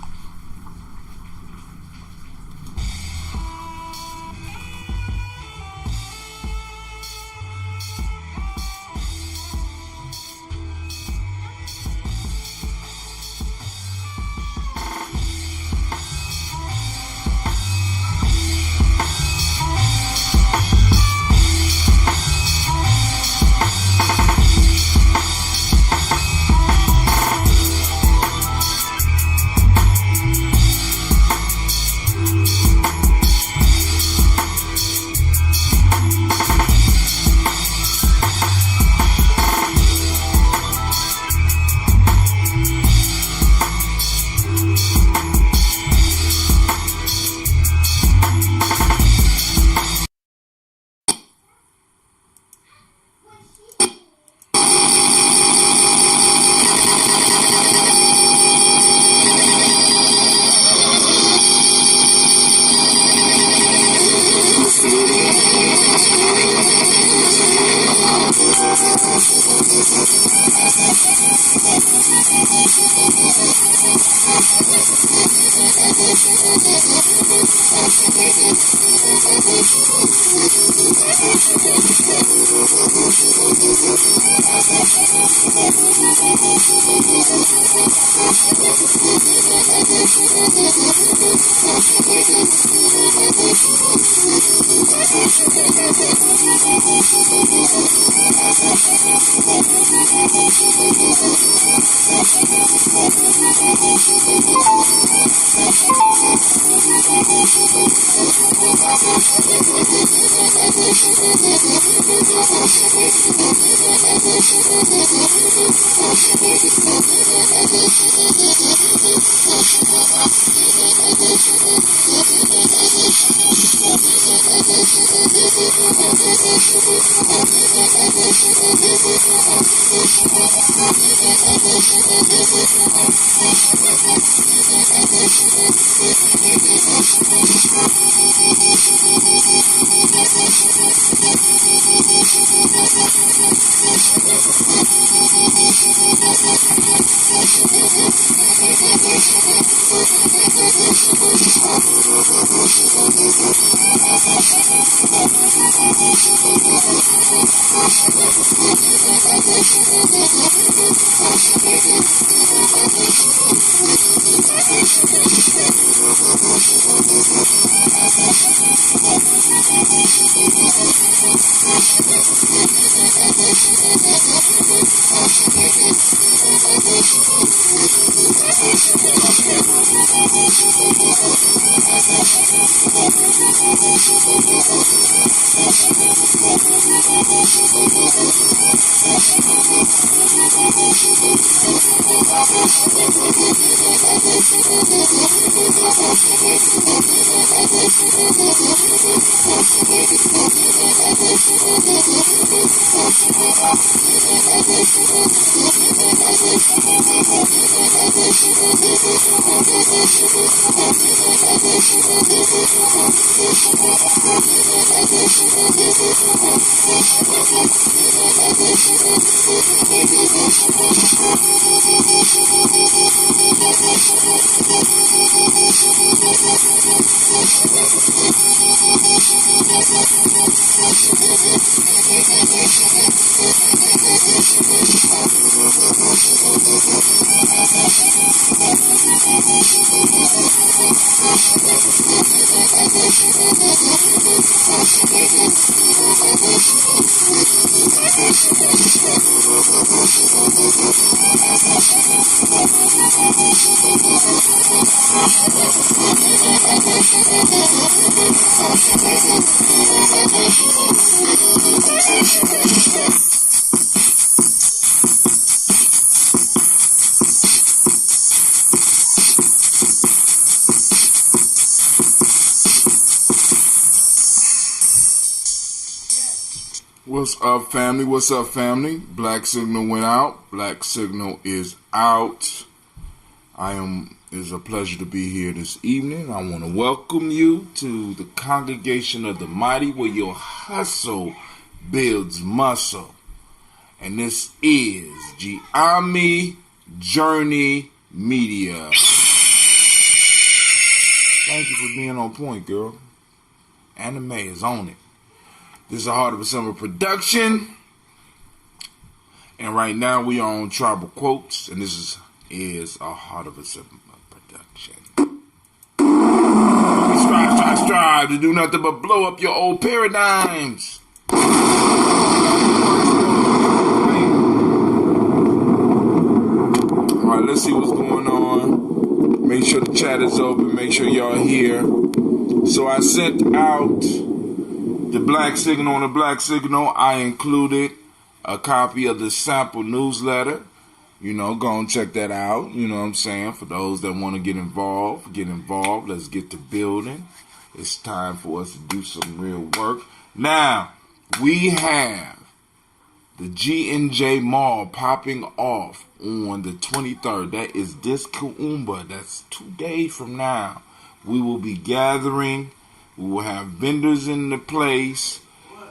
What's up, family? What's up, family? Black Signal went out. Black Signal is out. It's a pleasure to be here this evening. I want to welcome you to the congregation of the mighty, where your hustle builds muscle. And this is Gye-Nyame Journey Media. Thank you for being on point, girl. Anime is on it. This is a Heart of a Summer production. And right now we are on Tribal Quotes. And this is a Heart of a Summer production. Strive to do nothing but blow up your old paradigms. Alright, let's see what's going on. Make sure the chat is open. Make sure y'all here. So I sent out the Black Signal. On the Black Signal, I included a copy of the sample newsletter. You know, go and check that out. You know what I'm saying? For those that want to get involved. Let's get to building. It's time for us to do some real work. Now, we have the G&J Mall popping off on the 23rd. That is this Kuumba. That's 2 days from now. We will be gathering. We will have vendors in the place,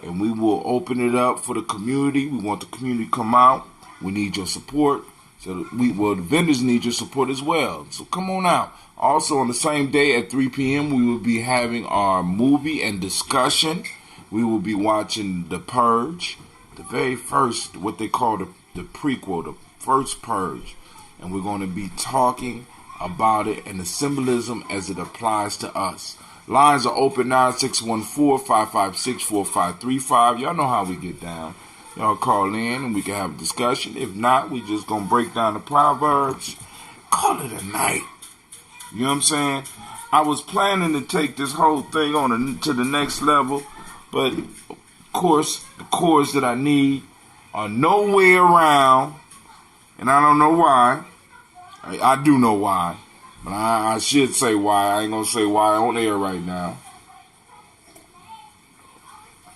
and we will open it up for the community. We want the community to come out. We need your support. So the vendors need your support as well. So come on out. Also, on the same day at 3 p.m., we will be having our movie and discussion. We will be watching The Purge, the very first, what they call the prequel, the first Purge. And we're going to be talking about it and the symbolism as it applies to us. Lines are open now, 614-556-4535. Y'all know how we get down. Y'all call in and we can have a discussion. If not, we just going to break down the Proverbs. Call it a night. You know what I'm saying? I was planning to take this whole thing on to the next level, but of course, the chords that I need are nowhere around, and I don't know why. I do know why. But I should say why. I ain't going to say why on air right now.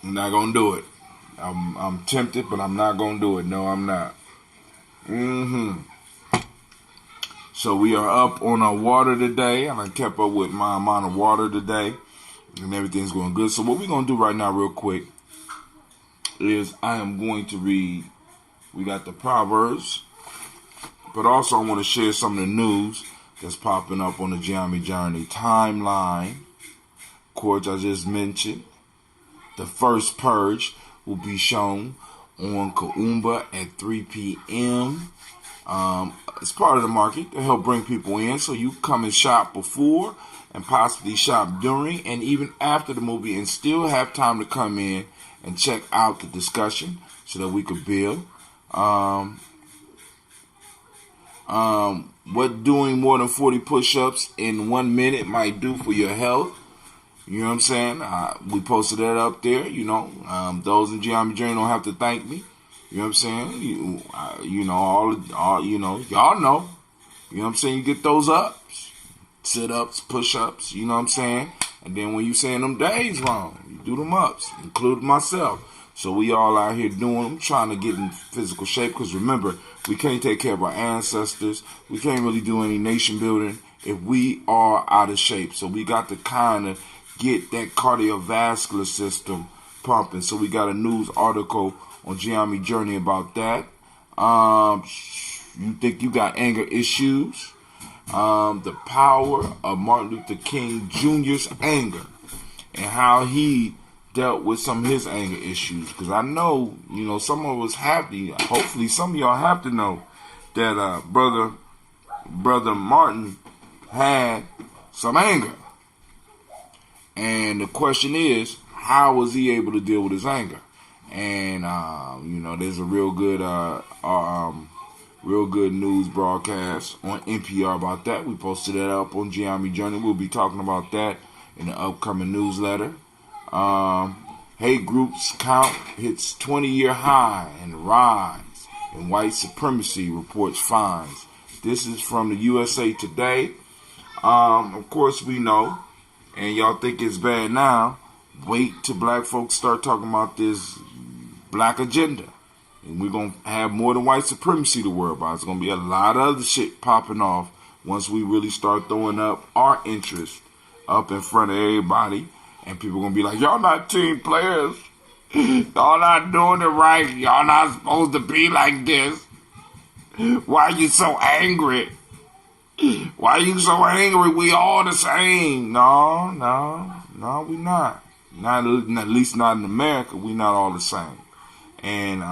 I'm not gonna do it. I'm tempted, but I'm not gonna do it. No, I'm not. So we are up on our water today. I kept up with my amount of water today, and everything's going good. So what we're gonna do right now, real quick, is I am going to read. We got the Proverbs, but also I want to share some of the news that's popping up on the Gye-Nyame Journey timeline. Of course, I just mentioned the first purge will be shown on Kaumba at 3 p.m. It's part of the market to help bring people in, so you come and shop before and possibly shop during and even after the movie and still have time to come in and check out the discussion so that we could build. What doing more than 40 push-ups in 1 minute might do for your health. You know what I'm saying? We posted that up there. You know, those in Gye-Nyame Journey don't have to thank me. You know what I'm saying? You know, all you know, y'all know. You know what I'm saying? You get those ups, sit-ups, push-ups. You know what I'm saying? And then when you saying them days wrong, you do them ups, including myself. So we all out here doing them, trying to get in physical shape. Because remember, we can't take care of our ancestors. We can't really do any nation building if we are out of shape. So we got to kind of get that cardiovascular system pumping. So we got a news article on Gye-Nyame Journey about that. You think you got anger issues? The power of Martin Luther King Jr.'s anger and how he dealt with some of his anger issues. Because I know, you know, some of us have to, hopefully some of y'all have to know that brother Martin had some anger. And the question is, how was he able to deal with his anger? And you know, there's a real good news broadcast on NPR about that. We posted that up on Gye-Nyame Journey. We'll be talking about that in the upcoming newsletter. Hate groups count hits 20-year high and rise in white supremacy, reports finds. This is from the USA Today. Of course, we know, and y'all think it's bad now. Wait till black folks start talking about this black agenda. And we're going to have more than white supremacy to worry about. It's going to be a lot of other shit popping off once we really start throwing up our interest up in front of everybody. And people are going to be like, y'all not team players. Y'all not doing it right. Y'all not supposed to be like this. Why are you so angry? Why are you so angry? We all the same. No, we not. Not at least not in America. We not all the same. And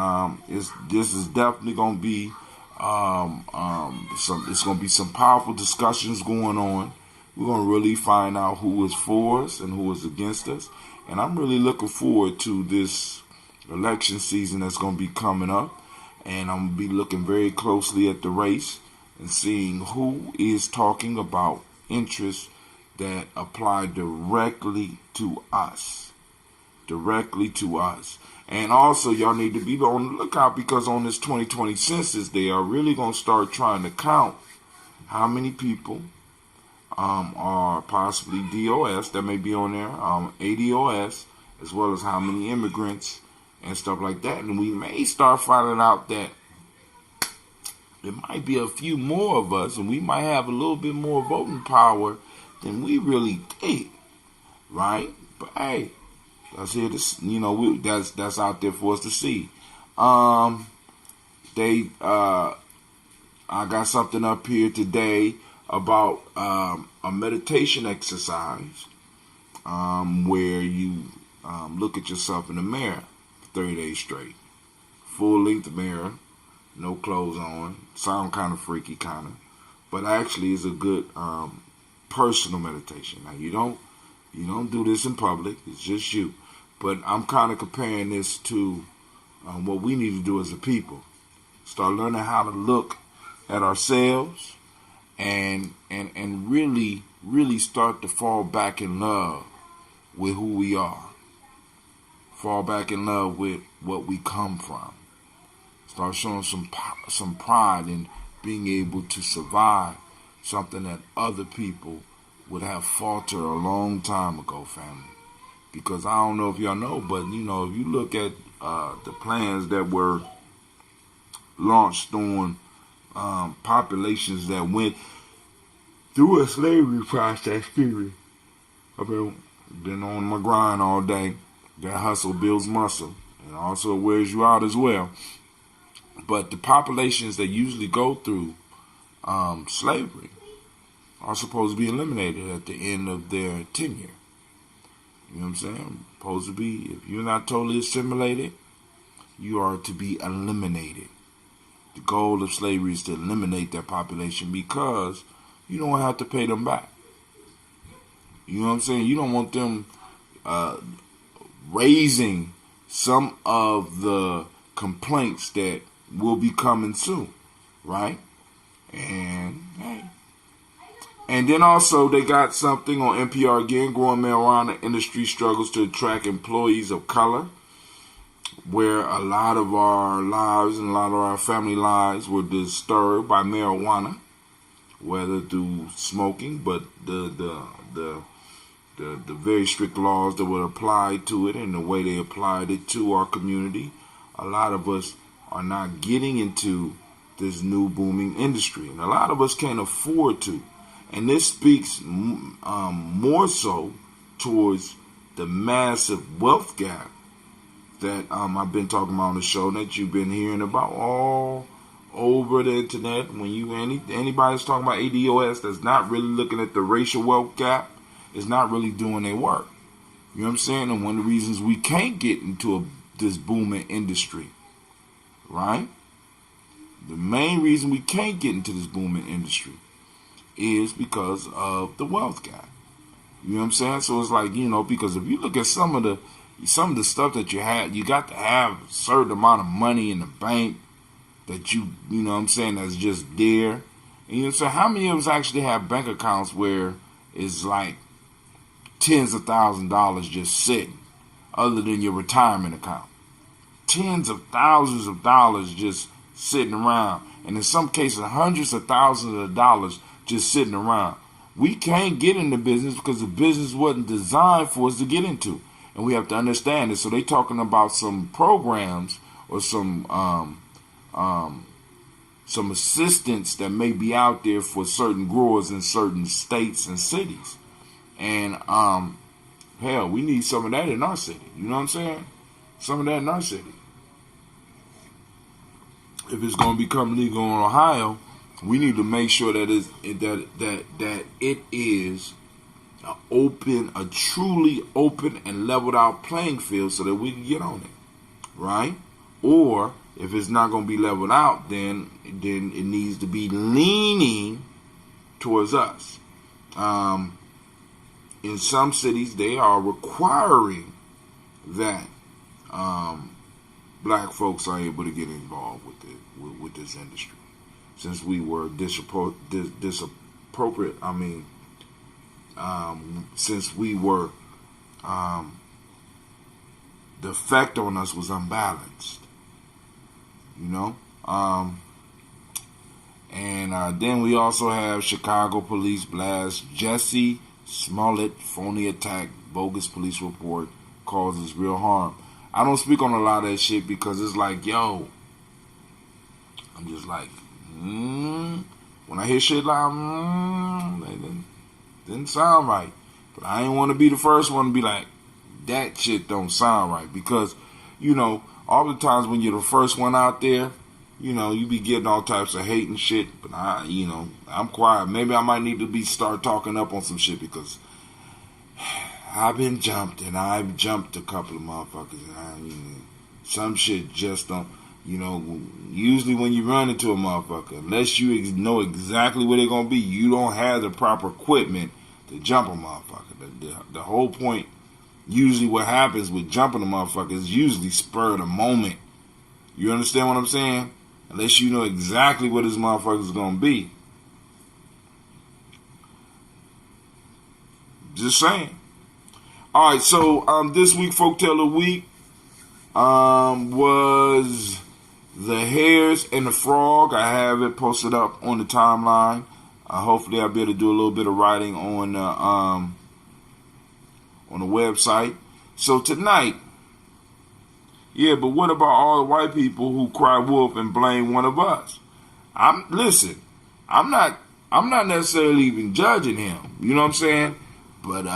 this is definitely going to be it's going to be some powerful discussions going on. We're going to really find out who is for us and who is against us. And I'm really looking forward to this election season that's going to be coming up. And I'm going to be looking very closely at the race and seeing who is talking about interests that apply directly to us. Directly to us. And also, y'all need to be on the lookout because on this 2020 census, they are really going to start trying to count how many people are possibly DOS that may be on there, ADOS, as well as how many immigrants and stuff like that. And we may start finding out that there might be a few more of us, and we might have a little bit more voting power than we really think, right? But hey, that's here to, you know, that's out there for us to see. I got something up here today about a meditation exercise where you look at yourself in the mirror for 30 days straight. Full length mirror, no clothes on. Sound kind of freaky, kind of, but actually is a good personal meditation. Now you don't do this in public. It's just you. But I'm kind of comparing this to what we need to do as a people. Start learning how to look at ourselves and really start to fall back in love with who we are. Fall back in love with what we come from. Start showing some pride in being able to survive something that other people would have faltered a long time ago, family. Because I don't know if y'all know, but if you look at the plans that were launched on populations that went through a slavery process, I've been on my grind all day. That hustle builds muscle, and also wears you out as well. But the populations that usually go through slavery are supposed to be eliminated at the end of their tenure. You know what I'm saying? Supposed to be, if you're not totally assimilated, you are to be eliminated. The goal of slavery is to eliminate that population because you don't have to pay them back. You know what I'm saying? You don't want them raising some of the complaints that will be coming soon, right? And hey. And then also they got something on NPR again, growing marijuana industry struggles to attract employees of color, where a lot of our lives and a lot of our family lives were disturbed by marijuana, whether through smoking, but the very strict laws that were applied to it and the way they applied it to our community. A lot of us are not getting into this new booming industry, and a lot of us can't afford to. And this speaks more so towards the massive wealth gap that I've been talking about on the show, that you've been hearing about all over the internet. When anybody's talking about ADOS that's not really looking at the racial wealth gap, is not really doing their work. You know what I'm saying? And one of the reasons we can't get into this booming industry, right? The main reason we can't get into this booming industry is because of the wealth gap. You know what I'm saying? So it's like, because if you look at some of the stuff that you have, you got to have a certain amount of money in the bank that you know what I'm saying, that's just there. And so how many of us actually have bank accounts where it's like tens of thousands of dollars just sitting, other than your retirement account? Tens of thousands of dollars just sitting around, and in some cases hundreds of thousands of dollars just sitting around. We can't get into business because the business wasn't designed for us to get into, and we have to understand it. So they talking about some programs or some assistance that may be out there for certain growers in certain states and cities. And hell, we need some of that in our city. You know what I'm saying? Some of that in our city. If it's going to become legal in Ohio, we need to make sure that it is a truly open and leveled out playing field so that we can get on it, right? Or if it's not going to be leveled out, then it needs to be leaning towards us. In some cities, they are requiring that black folks are able to get involved with this industry. Since we were disappropriate, since we were, the effect on us was unbalanced, and then we also have Chicago police blast Jesse Smollett phony attack, bogus police report causes real harm. I don't speak on a lot of that shit because it's like, yo, I'm just like, when I hear shit like, didn't sound right. But I ain't want to be the first one to be like, that shit don't sound right. Because, all the times when you're the first one out there, you be getting all types of hate and shit. But I'm quiet. Maybe I might need to start talking up on some shit because I've been jumped and I've jumped a couple of motherfuckers. And some shit just don't. Usually when you run into a motherfucker, unless you know exactly where they're going to be, you don't have the proper equipment to jump a motherfucker. The whole point, usually what happens with jumping a motherfucker is usually spur of the moment. You understand what I'm saying? Unless you know exactly where this motherfucker is going to be. Just saying. Alright, so this week, Folktale of the Week was The Hares and the Frog. I have it posted up on the timeline. Hopefully I'll be able to do a little bit of writing on the website. So tonight, yeah, but what about all the white people who cry wolf and blame one of us? I'm not necessarily even judging him. You know what I'm saying? But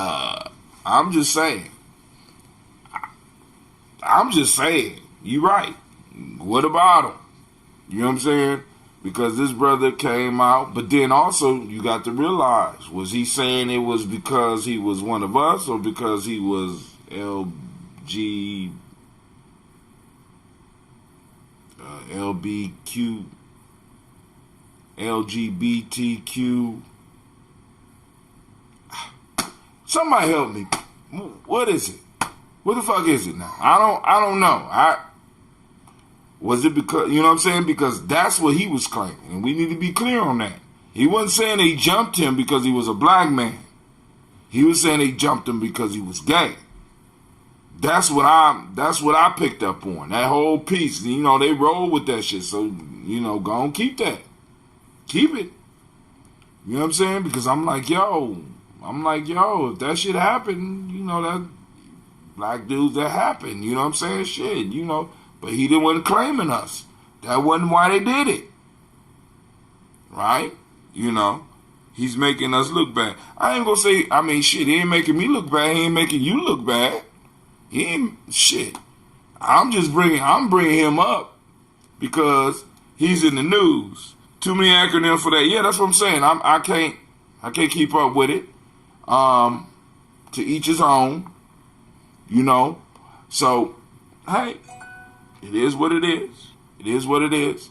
I'm just saying. You're right. What about him? You know what I'm saying? Because this brother came out, but then also you got to realize, was he saying it was because he was one of us or because he was LGBTQ? Somebody help me. What is it? What the fuck is it now? I don't know. Was it because, you know what I'm saying? Because that's what he was claiming, and we need to be clear on that. He wasn't saying they jumped him because he was a black man. He was saying they jumped him because he was gay. That's what I picked up on. That whole piece. You know, they roll with that shit. So, you know, go on, keep that. Keep it. You know what I'm saying? Because I'm like, yo, if that shit happened, you know, that black dudes that happened, you know what I'm saying? Shit, you know. But he didn't want claiming us. That wasn't why they did it. Right? You know. He's making us look bad. I ain't gonna say, I mean, shit, he ain't making me look bad. He ain't making you look bad. He ain't, shit. I'm bringing him up because he's in the news. Too many acronyms for that. Yeah, that's what I'm saying. I can't keep up with it. To each his own. You know. So, hey, it is what it is. It is what it is.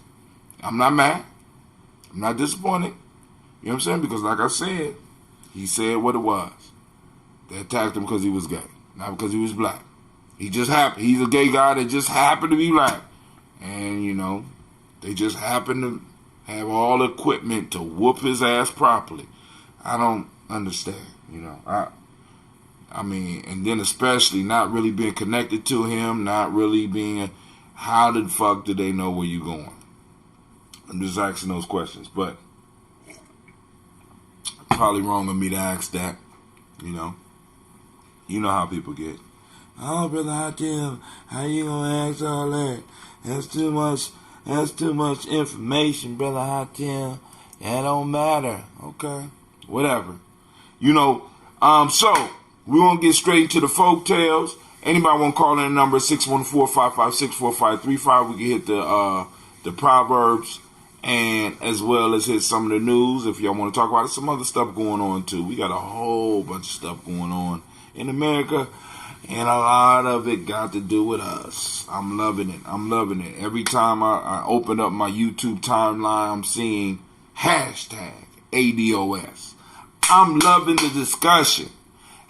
I'm not mad. I'm not disappointed. You know what I'm saying? Because like I said, he said what it was. They attacked him because he was gay, not because he was black. He just happened. He's a gay guy that just happened to be black. And, you know, they just happened to have all the equipment to whoop his ass properly. I don't understand, you know. I mean, and then especially not really being connected to him, not really being, how the fuck do they know where you're going? I'm just asking those questions, but probably wrong of me to ask that, you know. You know how people get. Oh, Brother Hatim, how you gonna ask all that? That's too much information, Brother Hatim. That don't matter. Okay. Whatever. You know, so we won't get straight into the folk tales. Anybody want to call in the number 614-556-4535? We can hit the Proverbs and as well as hit some of the news. If y'all want to talk about it, some other stuff going on too. We got a whole bunch of stuff going on in America, and a lot of it got to do with us. I'm loving it. Every time I open up my YouTube timeline, I'm seeing hashtag ADOS. I'm loving the discussion.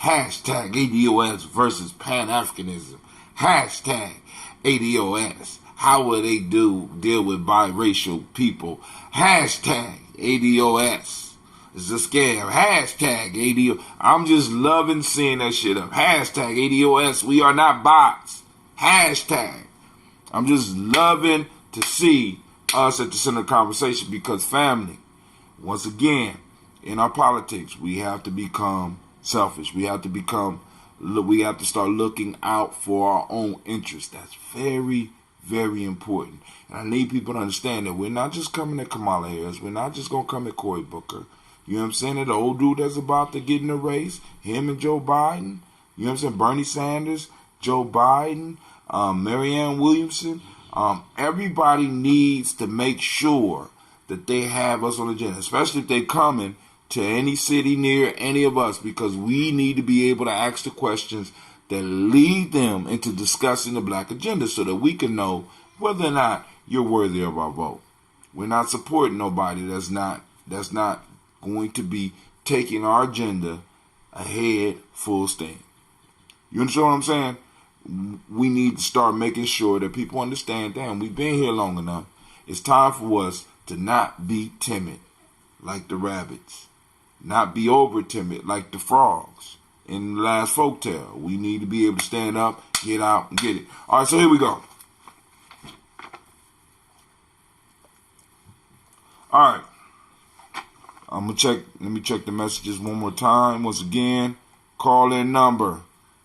Hashtag ADOS versus Pan-Africanism. Hashtag ADOS. How will they deal with biracial people? Hashtag ADOS. It's a scam. Hashtag ADOS. I'm just loving seeing that shit up. Hashtag ADOS. We are not bots. Hashtag. I'm just loving to see us at the center of the conversation because family, once again, in our politics, we have to become selfish. We have to start looking out for our own interests. That's very, very important. And I need people to understand that we're not just coming at Kamala Harris. We're not just going to come at Cory Booker. You know what I'm saying? That the old dude that's about to get in the race, him and Joe Biden. You know what I'm saying? Bernie Sanders, Joe Biden, Marianne Williamson. Everybody needs to make sure that they have us on the agenda, especially if they're coming to any city near any of us, because we need to be able to ask the questions that lead them into discussing the black agenda so that we can know whether or not you're worthy of our vote. We're not supporting nobody that's not going to be taking our agenda ahead full steam. You understand what I'm saying? We need to start making sure that people understand, damn, we've been here long enough. It's time for us to not be timid like the rabbits. Not be over timid like the frogs in the last folktale. We need to be able to stand up, get out, and get it. All right, so here we go. All right. Let me check the messages one more time. Once again, call in number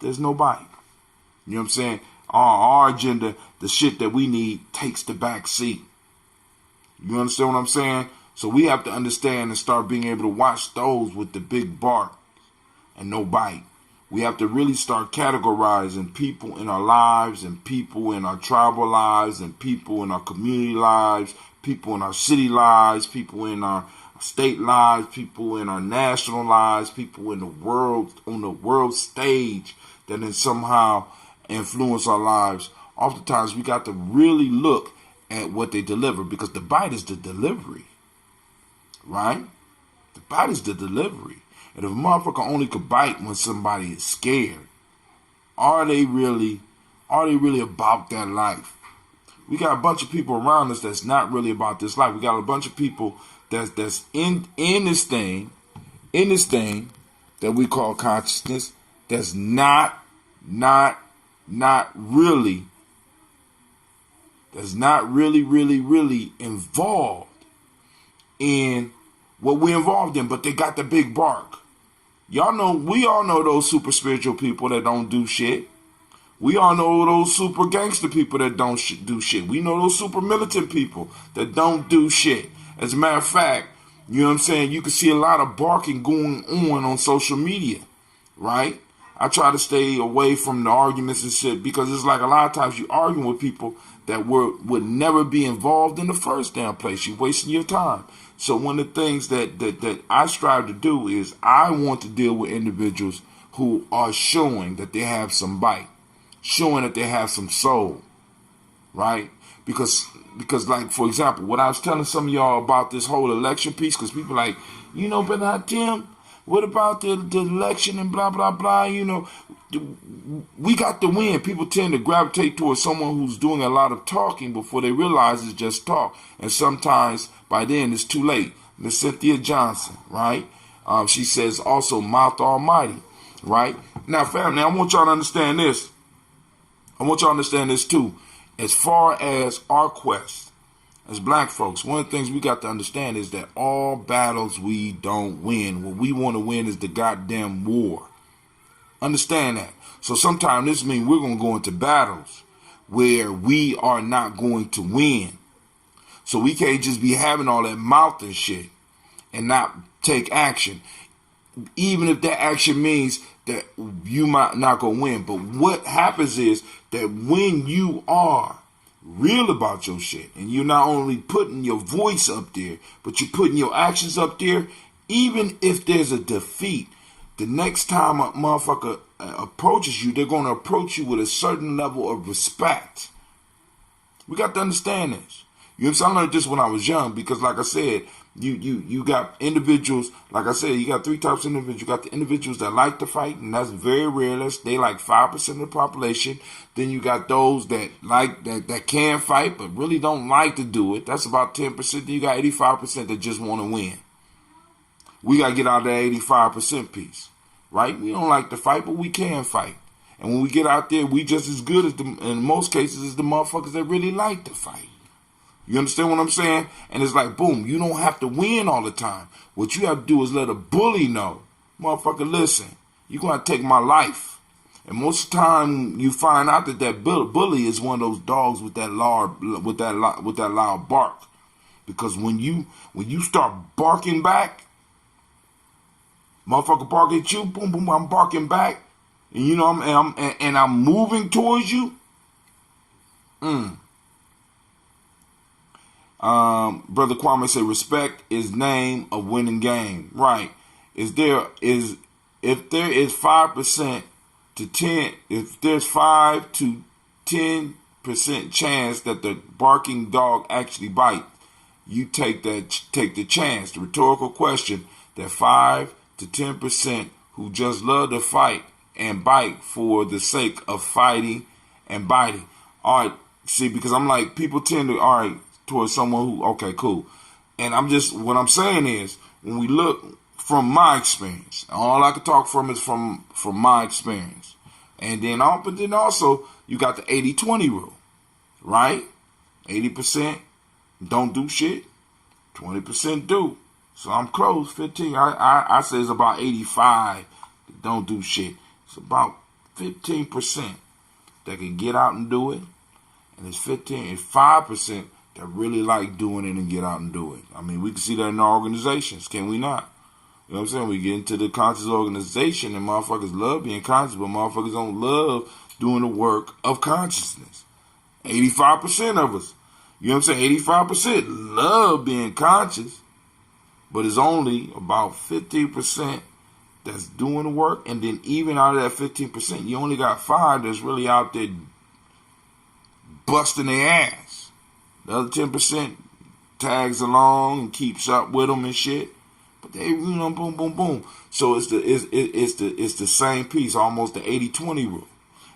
there's no bite. You know what I'm saying? Our agenda, the shit that we need, takes the back seat. You understand what I'm saying? So we have to understand and start being able to watch those with the big bark and no bite. We have to really start categorizing people in our lives and people in our tribal lives and people in our community lives, people in our city lives, people in our state lives, people in our national lives, people in the world, on the world stage that then somehow influence our lives. Oftentimes we got to really look at what they deliver, because the bite is the delivery, right? The bite is the delivery. And if a motherfucker only could bite when somebody is scared, are they really about that life? We got a bunch of people around us that's not really about this life. We got a bunch of people that's in this thing that we call consciousness, that's not really involved in what we're involved in, but they got the big bark. Y'all know, we all know those super spiritual people that don't do shit. We all know those super gangster people that don't do shit. We know those super militant people that don't do shit. As a matter of fact, you know what I'm saying, you can see a lot of barking going on social media, right? I try to stay away from the arguments and shit, because it's like a lot of times you arguing with people that would never be involved in the first damn place. You're wasting your time. So one of the things that I strive to do is I want to deal with individuals who are showing that they have some bite, showing that they have some soul, right? Because like, for example, what I was telling some of y'all about this whole election piece, because people like, you know, but not Tim, what about the election and blah, blah, blah, you know, we got to win. People tend to gravitate towards someone who's doing a lot of talking before they realize it's just talk. And sometimes by then it's too late. Miss Cynthia Johnson, right? She says also mouth almighty, right? Now, family, I want y'all to understand this. I want y'all to understand this too. As far as our quest as black folks, one of the things we got to understand is that all battles we don't win. What we want to win is the goddamn war. Understand that. So sometimes this means we're going to go into battles where we are not going to win. So we can't just be having all that mouth and shit and not take action. Even if that action means that you might not go win. But what happens is that when you are real about your shit, and you're not only putting your voice up there, but you're putting your actions up there, even if there's a defeat, the next time a motherfucker approaches you, they're going to approach you with a certain level of respect. We got to understand this. You know what I'm saying? I learned this when I was young, because like I said, you got individuals, like I said, you got three types of individuals. You got the individuals that like to fight, and that's very rare. They like 5% of the population. Then you got those that like that can fight but really don't like to do it. That's about 10%. Then you got 85% that just want to win. We got to get out of that 85% piece, right? We don't like to fight, but we can fight. And when we get out there, we just as good as in most cases, as the motherfuckers that really like to fight. You understand what I'm saying? And it's like, boom, you don't have to win all the time. What you have to do is let a bully know, motherfucker, listen, you're going to take my life. And most of the time you find out that bully is one of those dogs with that loud bark. Because when you start barking back, motherfucker bark at you, boom, boom, I'm barking back. And you know, I'm moving towards you. Brother Kwame said, respect is name of winning game. Right. If there is 5% to 10, if there's 5 to 10% chance that the barking dog actually bites, you take the chance. The rhetorical question, that 5 to 10% who just love to fight and bite for the sake of fighting and biting. All right. See, because I'm like, people tend to, all right, towards someone who, okay, cool. And what I'm saying is, when we look from my experience, all I can talk from is from my experience. And then also, you got the 80-20 rule, right? 80% don't do shit, 20% do. So I'm close, 15. I say it's about 85 that don't do shit. It's about 15% that can get out and do it, and it's 5% that really like doing it and get out and do it. I mean, we can see that in our organizations, can we not? You know what I'm saying? We get into the conscious organization and motherfuckers love being conscious, but motherfuckers don't love doing the work of consciousness. 85% of us, you know what I'm saying? 85% love being conscious, but it's only about 15% that's doing the work. And then even out of that 15%, you only got 5 that's really out there busting their ass. The other 10% tags along and keeps up with them and shit. But they, you know, boom, boom, boom. So it's the same piece, almost the 80-20 rule.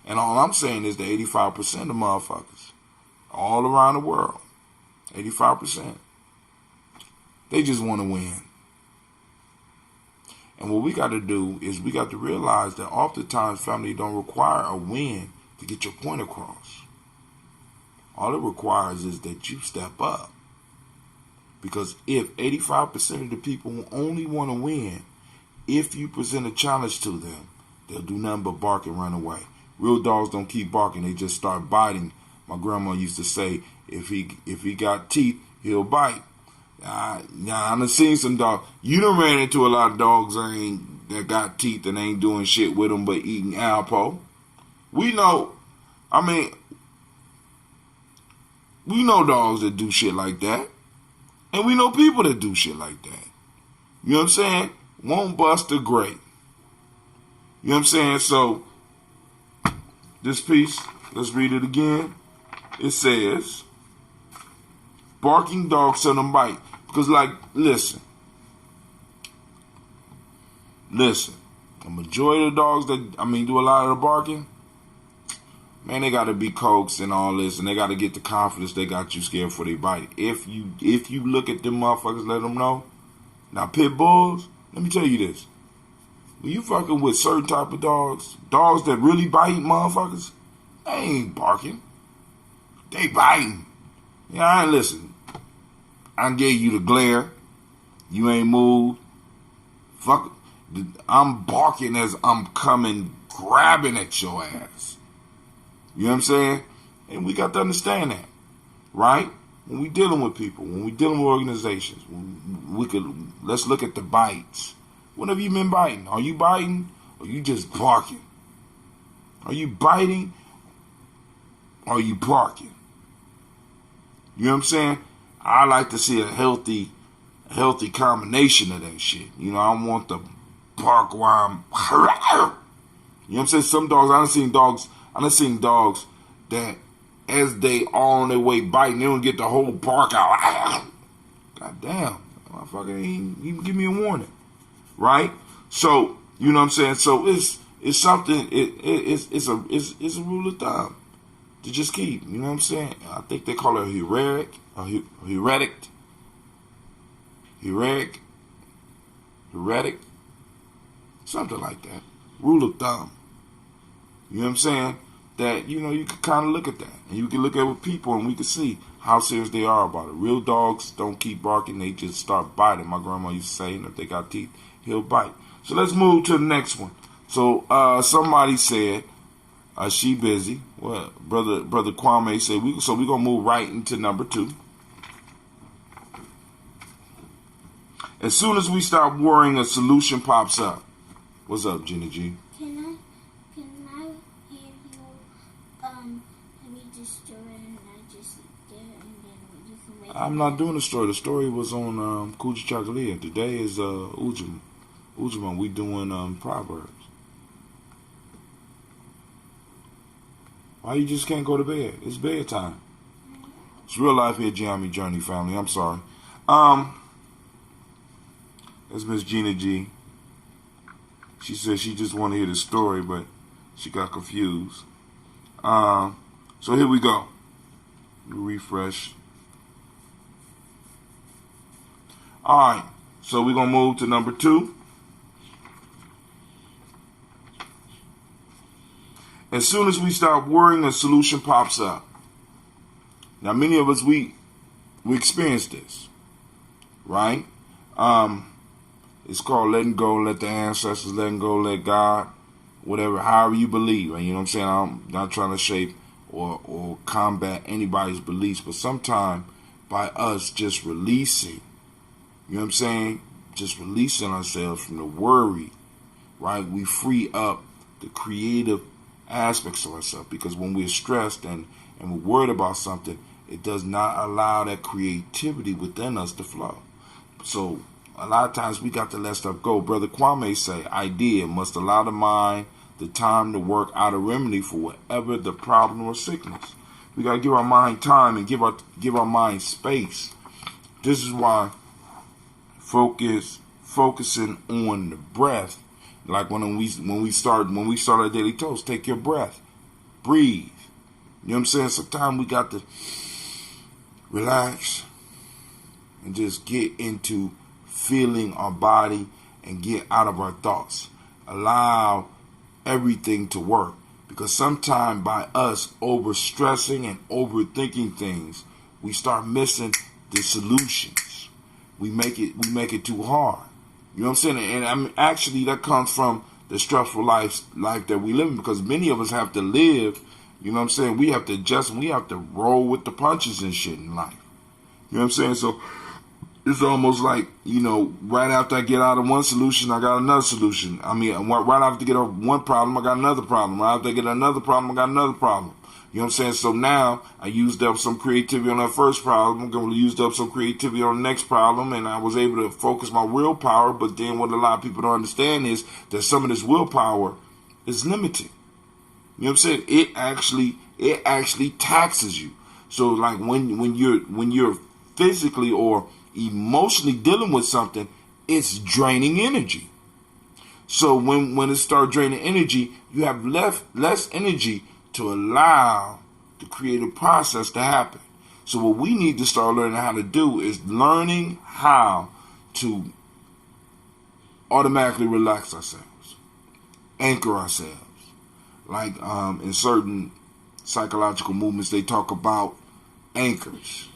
And all I'm saying is the 85% of motherfuckers all around the world, 85%, they just want to win. And what we got to do is we got to realize that oftentimes family don't require a win to get your point across. All it requires is that you step up. Because if 85% of the people only want to win, if you present a challenge to them, they'll do nothing but bark and run away. Real dogs don't keep barking, they just start biting. My grandma used to say, if he got teeth, he'll bite. I done seen some dogs. You done ran into a lot of dogs that got teeth and ain't doing shit with them but eating Alpo. We know dogs that do shit like that. And we know people that do shit like that. You know what I'm saying? Won't bust a great. You know what I'm saying? So, this piece, let's read it again. It says, barking dogs seldom bite. Because, like, listen. The majority of the dogs that, do a lot of the barking, man, they got to be coaxed and all this, and they got to get the confidence they got you scared before they bite. If you look at them motherfuckers, let them know. Now, pit bulls, let me tell you this. When you fucking with certain type of dogs that really bite motherfuckers, they ain't barking. They biting. Yeah, listen. I gave you the glare. You ain't moved. Fuck. I'm barking as I'm coming, grabbing at your ass. You know what I'm saying? And we got to understand that, right? When we dealing with people, when we dealing with organizations, let's look at the bites. When have you been biting? Are you biting or you just barking? Are you biting or are you barking? You know what I'm saying? I like to see a healthy combination of that shit. You know, I don't want the bark while I'm, you know what I'm saying? Some dogs, I done seen dogs that as they are on their way biting, they don't get the whole bark out. God damn, motherfucker ain't even give me a warning, right? So you know what I'm saying. So it's something. It's a rule of thumb to just keep. You know what I'm saying. I think they call it heretic, something like that. Rule of thumb. You know what I'm saying? That, you know, you can kind of look at that. And you can look at it with people and we can see how serious they are about it. Real dogs don't keep barking. They just start biting. My grandma used to say, and if they got teeth, he'll bite. So let's move to the next one. So somebody said, she busy. Well, Brother Kwame said, we're going to move right into number 2. As soon as we stop worrying, a solution pops up. What's up, Gina G? Can I hear you read the story and I just sit there and then you can make I'm not doing the story. The story was on Kuja Chakalia. Today is Ujima. We doing Proverbs. Why you just can't go to bed? It's bedtime. It's real life here, Gye-Nyame Journey family. I'm sorry. That's Miss Gina G. She said she just wanted to hear the story, but she got confused. So here we go. Refresh. All right. So we're going to move to number 2. As soon as we start worrying, a solution pops up. Now, many of us, we experience this, right? It's called letting go, let the ancestors, letting go, let God. whatever, however you believe. And you know what I'm saying? I'm not trying to shape or combat anybody's beliefs, but sometimes by us just releasing, you know what I'm saying? Just releasing ourselves from the worry, right? We free up the creative aspects of ourselves, because when we're stressed and we're worried about something, it does not allow that creativity within us to flow. So a lot of times we got to let stuff go. Brother Kwame say, idea must allow the mind the time to work out a remedy for whatever the problem or sickness. We got to give our mind time and give our mind space. This is why focusing on the breath, like when we start our daily toast, take your breath, breathe. You know what I'm saying? Sometimes we got to relax and just get into feeling our body and get out of our thoughts. Allow everything to work, because sometimes by us overstressing and overthinking things, we start missing the solutions. We make it too hard. You know what I'm saying? And I mean, actually, that comes from the stressful life that we live in, because many of us have to live. You know what I'm saying? We have to adjust. We have to roll with the punches and shit in life. You know what I'm saying? So it's almost like, you know, right after I get out of one solution, I got another solution. I mean, right after I get off one problem, I got another problem. Right after I get another problem, I got another problem. You know what I'm saying? So now I used up some creativity on that first problem. I'm going to use up some creativity on the next problem, and I was able to focus my willpower. But then what a lot of people don't understand is that some of this willpower is limited. You know what I'm saying? It actually taxes you. So like when you're physically or emotionally dealing with something, it's draining energy. So when it starts draining energy, you have less energy to allow the creative process to happen. So what we need to start learning how to do is learning how to automatically relax ourselves, anchor ourselves. Like in certain psychological movements, they talk about anchors.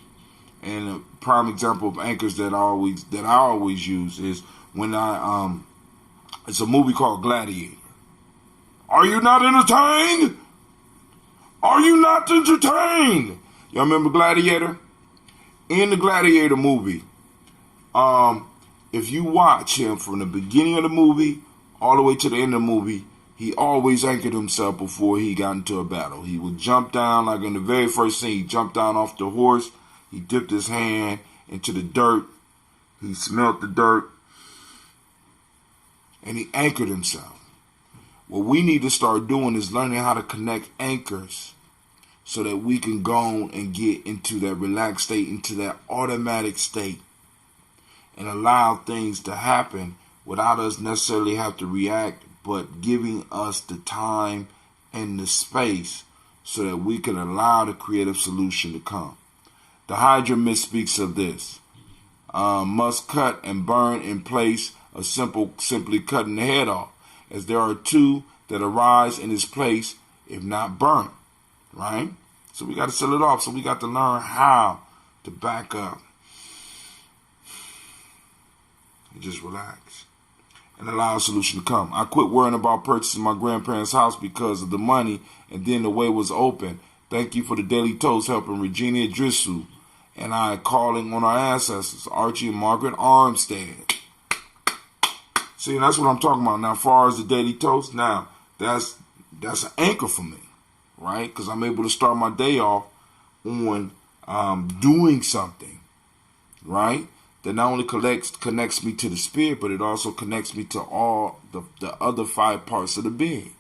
And a prime example of anchors that I always use is when it's a movie called Gladiator. Are you not entertained? Are you not entertained? Y'all remember Gladiator? In the Gladiator movie, if you watch him from the beginning of the movie all the way to the end of the movie, he always anchored himself before he got into a battle. He would jump down, like in the very first scene, he jumped down off the horse. He dipped his hand into the dirt. He smelt the dirt. And he anchored himself. What we need to start doing is learning how to connect anchors so that we can go and get into that relaxed state, into that automatic state, and allow things to happen without us necessarily have to react, but giving us the time and the space so that we can allow the creative solution to come. The Hydra myth speaks of this. Must cut and burn in place of simply cutting the head off, as there are two that arise in its place if not burnt. Right? So we got to sell it off. So we got to learn how to back up and just relax and allow a solution to come. I quit worrying about purchasing my grandparents' house because of the money, and then the way was open. Thank you for the Daily Toast helping Regina Drisu and I calling on our ancestors, Archie and Margaret Armstead. See, that's what I'm talking about. Now, as far as the Daily Toast, now, that's an anchor for me, right? Because I'm able to start my day off on doing something, right? That not only connects me to the spirit, but it also connects me to all the other 5 parts of the being.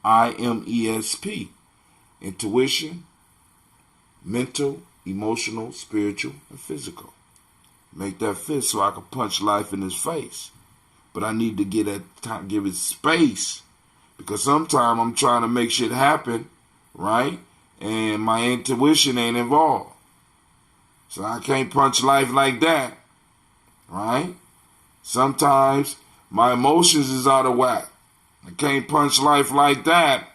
IMESP. Intuition, mental, emotional, spiritual, and physical. Make that fit so I can punch life in his face. But I need to give it space, because sometimes I'm trying to make shit happen, right? And my intuition ain't involved. So I can't punch life like that, right? Sometimes my emotions is out of whack. I can't punch life like that,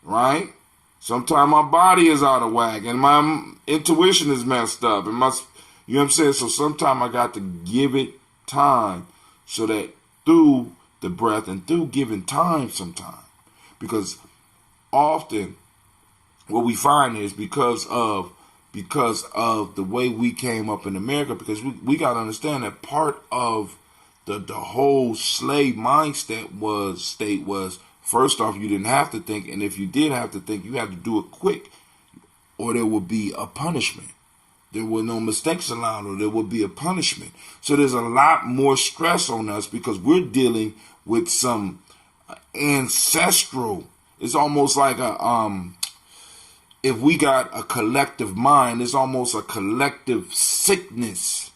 right? Sometimes my body is out of whack and my intuition is messed up. And you know what I'm saying? So sometimes I got to give it time so that through the breath and through giving time sometimes. Because often what we find is because of the way we came up in America, because we got to understand that part of the whole slave mindset was first off, you didn't have to think, and if you did have to think, you had to do it quick, or there would be a punishment. There were no mistakes allowed, or there would be a punishment. So there's a lot more stress on us because we're dealing with some ancestral. It's almost like if we got a collective mind, it's almost a collective sickness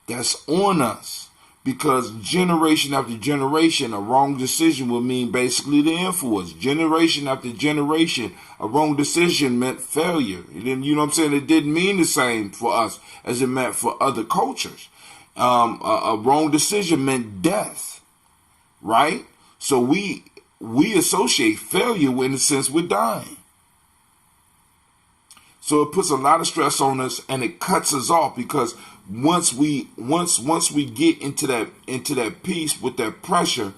that's on us. Because generation after generation, a wrong decision would mean basically the end for us. Generation after generation, a wrong decision meant failure. You know what I'm saying? It didn't mean the same for us as it meant for other cultures. A wrong decision meant death, right? So we associate failure in the sense we're dying. So it puts a lot of stress on us, and it cuts us off because once we get into that peace with that pressure,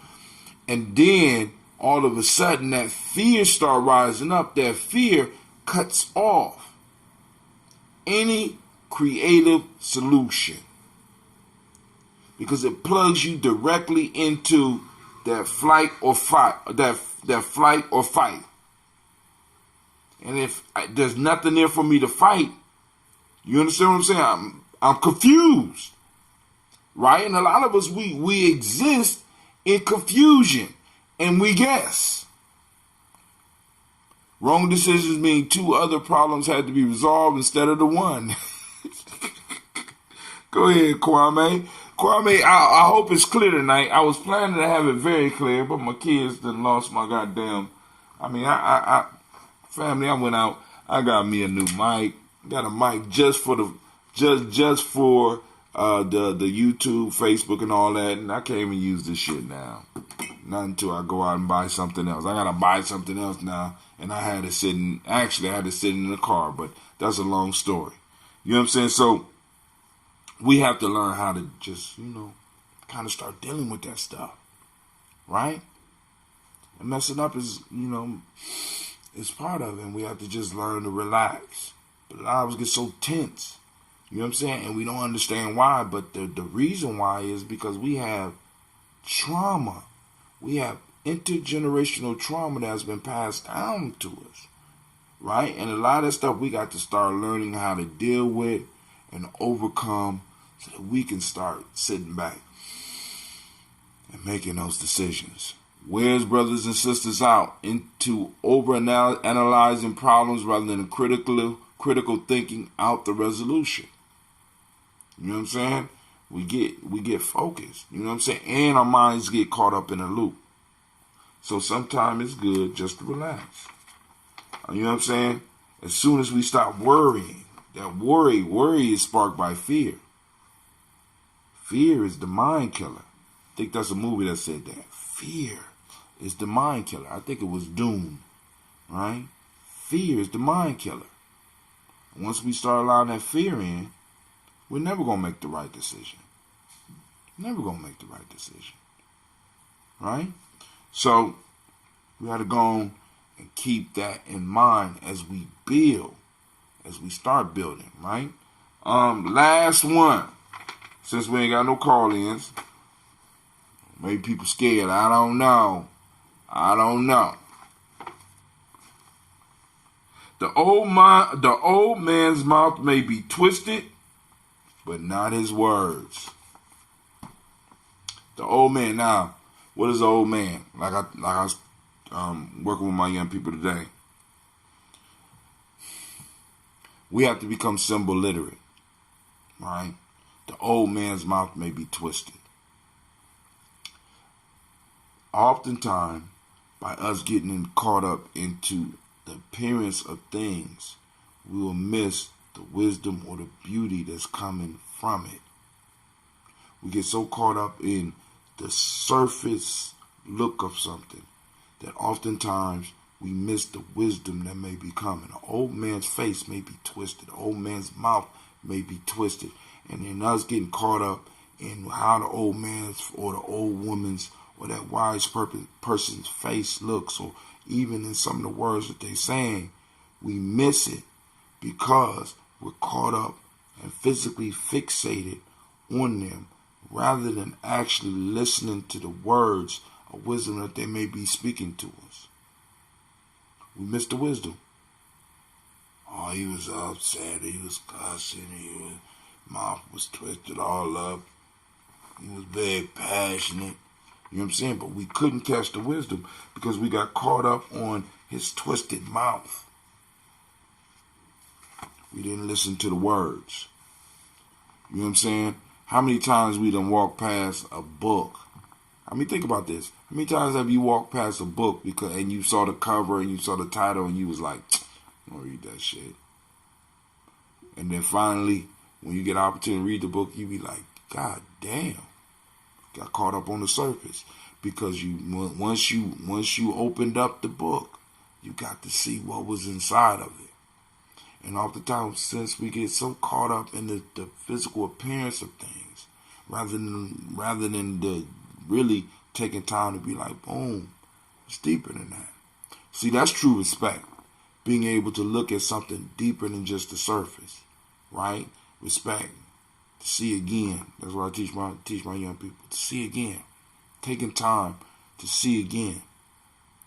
and then all of a sudden that fear start rising up, that fear cuts off any creative solution because it plugs you directly into that flight or fight, that flight or fight. And if there's nothing there for me to fight, you understand what I'm saying? I'm confused, right? And a lot of us, we exist in confusion, and we guess. Wrong decisions mean two other problems had to be resolved instead of the one. Go ahead, Kwame. Kwame, I hope it's clear tonight. I was planning to have it very clear, but my kids done lost my goddamn. Family, I went out. I got me a new mic. Got a mic just for the YouTube, Facebook, and all that. And I can't even use this shit now. Not until I go out and buy something else. I gotta buy something else now, and I had it sitting. Actually, I had it sitting in the car, but that's a long story. You know what I'm saying? So we have to learn how to just, kind of start dealing with that stuff, right? And messing up is, it's part of it, and we have to just learn to relax. But a lot of us get so tense, you know what I'm saying? And we don't understand why, but the reason why is because we have trauma. We have intergenerational trauma that has been passed down to us, right? And a lot of stuff we got to start learning how to deal with and overcome so that we can start sitting back and making those decisions. Wears brothers and sisters out into over-analyzing problems rather than critical thinking out the resolution. You know what I'm saying? We get focused. You know what I'm saying? And our minds get caught up in a loop. So sometimes it's good just to relax. You know what I'm saying? As soon as we stop worrying, that worry is sparked by fear. Fear is the mind killer. I think that's a movie that said that. Fear is the mind killer. I think it was Doom, right? Fear is the mind killer. Once we start allowing that fear in, we're never going to make the right decision. Never going to make the right decision. Right? So, we got to go on and keep that in mind as we build, as we start building, right? Last one. Since we ain't got no call-ins, maybe people scared. I don't know. The old man's mouth may be twisted, but not his words. The old man. Now, what is the old man? Like I was working with my young people today. We have to become symbol literate, right? The old man's mouth may be twisted. Oftentimes, by us getting caught up into the appearance of things, we will miss the wisdom or the beauty that's coming from it. We get so caught up in the surface look of something that oftentimes we miss the wisdom that may be coming. The old man's face may be twisted. The old man's mouth may be twisted. And then us getting caught up in how the old man's or the old woman's or that wise person's face looks, or even in some of the words that they're saying, we miss it because we're caught up and physically fixated on them rather than actually listening to the words of wisdom that they may be speaking to us. We miss the wisdom. Oh, he was upset, he was cussing, his mouth was twisted all up, he was very passionate, you know what I'm saying? But we couldn't catch the wisdom because we got caught up on his twisted mouth. We didn't listen to the words. You know what I'm saying? How many times we done walked past a book? I mean, think about this. How many times have you walked past a book and you saw the cover and you saw the title and you was like, I don't read that shit. And then finally, when you get an opportunity to read the book, you be like, God damn, got caught up on the surface. Because once you opened up the book, you got to see what was inside of it. And oftentimes, since we get so caught up in the physical appearance of things, rather than the really taking time to be like, boom, it's deeper than that. See, that's true respect. Being able to look at something deeper than just the surface, right? Respect. To see again. That's what I teach my young people. To see again. Taking time to see again.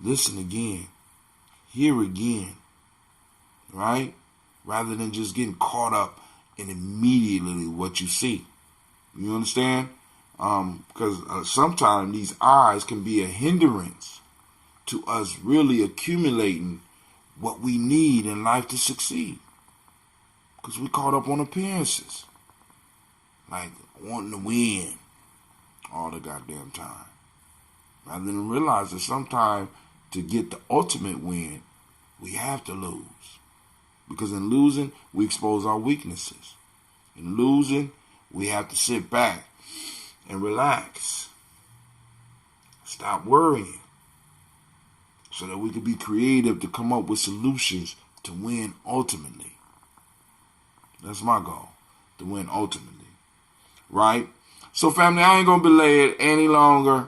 Listen again. Hear again. Right? Rather than just getting caught up in immediately what you see. You understand? Because sometimes these eyes can be a hindrance to us really accumulating what we need in life to succeed. Because we caught up on appearances. Like wanting to win all the goddamn time. Rather than realize that sometimes to get the ultimate win, we have to lose. Because in losing, we expose our weaknesses. In losing, we have to sit back and relax. Stop worrying. So that we can be creative to come up with solutions to win ultimately. That's my goal, to win ultimately. Right? So family, I ain't going to belay it any longer.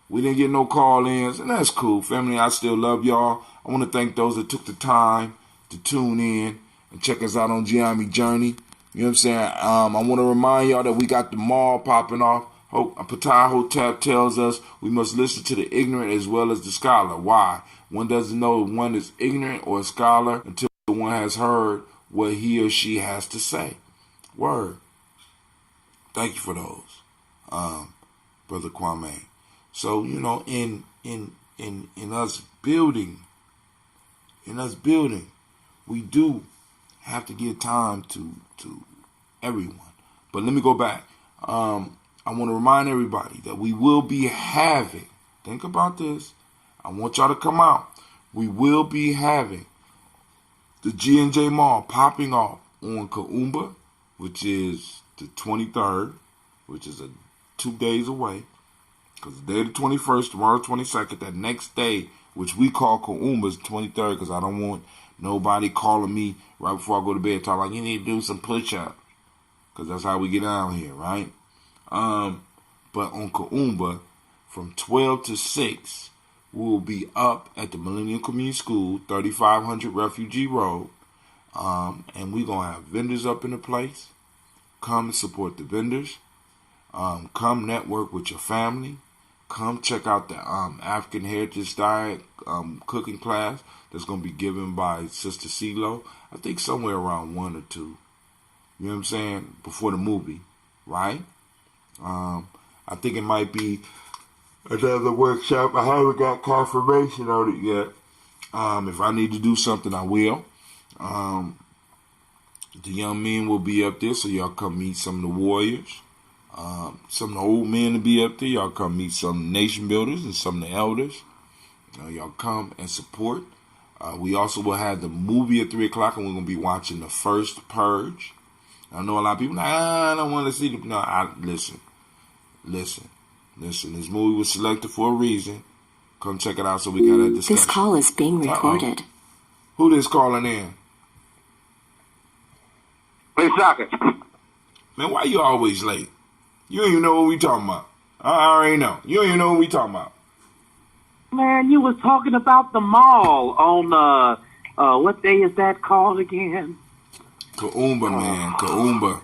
We didn't get no call-ins, and that's cool. Family, I still love y'all. I want to thank those that took the time to tune in and check us out on Gye-Nyame Journey. You know what I'm saying? I want to remind y'all that we got the mall popping off. Patai Hotep tells us we must listen to the ignorant as well as the scholar. Why? One doesn't know if one is ignorant or a scholar until one has heard what he or she has to say. Word. Thank you for those, Brother Kwame. So, you know, in us building, we do have to give time to everyone. But let me go back. I want to remind everybody that we will be having, think about this, I want y'all to come out. We will be having the G&J Mall popping off on Kaumba, which is the 23rd, which is 2 days away. Because the day the 21st, tomorrow the 22nd, that next day, which we call Kaumba, is the 23rd, because I don't want nobody calling me right before I go to bed talking like, you need to do some push-ups. Because that's how we get down here, right? But on Kaumba, from 12 to 6, we will be up at the Millennium Community School, 3500 Refugee Road. And we're going to have vendors up in the place. Come and support the vendors. Come network with your family. Come check out the African Heritage Diet cooking class that's going to be given by Sister CeeLo. I think somewhere around 1 or 2. You know what I'm saying? Before the movie, right? I think it might be another workshop. I haven't got confirmation on it yet. If I need to do something, I will. The young men will be up there, so y'all come meet some of the warriors. Some of the old men will be up there. Y'all come meet some nation builders and some of the elders. Y'all come and support. We also will have the movie at 3 o'clock, and we're going to be watching The First Purge. I know a lot of people, I don't want to see them. No, listen. This movie was selected for a reason. Come check it out so we can have that discussion. This call is being recorded. Who this calling in? Play soccer. Man, why you always late? You don't even know what we talking about. I already know. You don't even know what we talking about. Man, you was talking about the mall on, what day is that called again? Kaumba, man. Kaumba.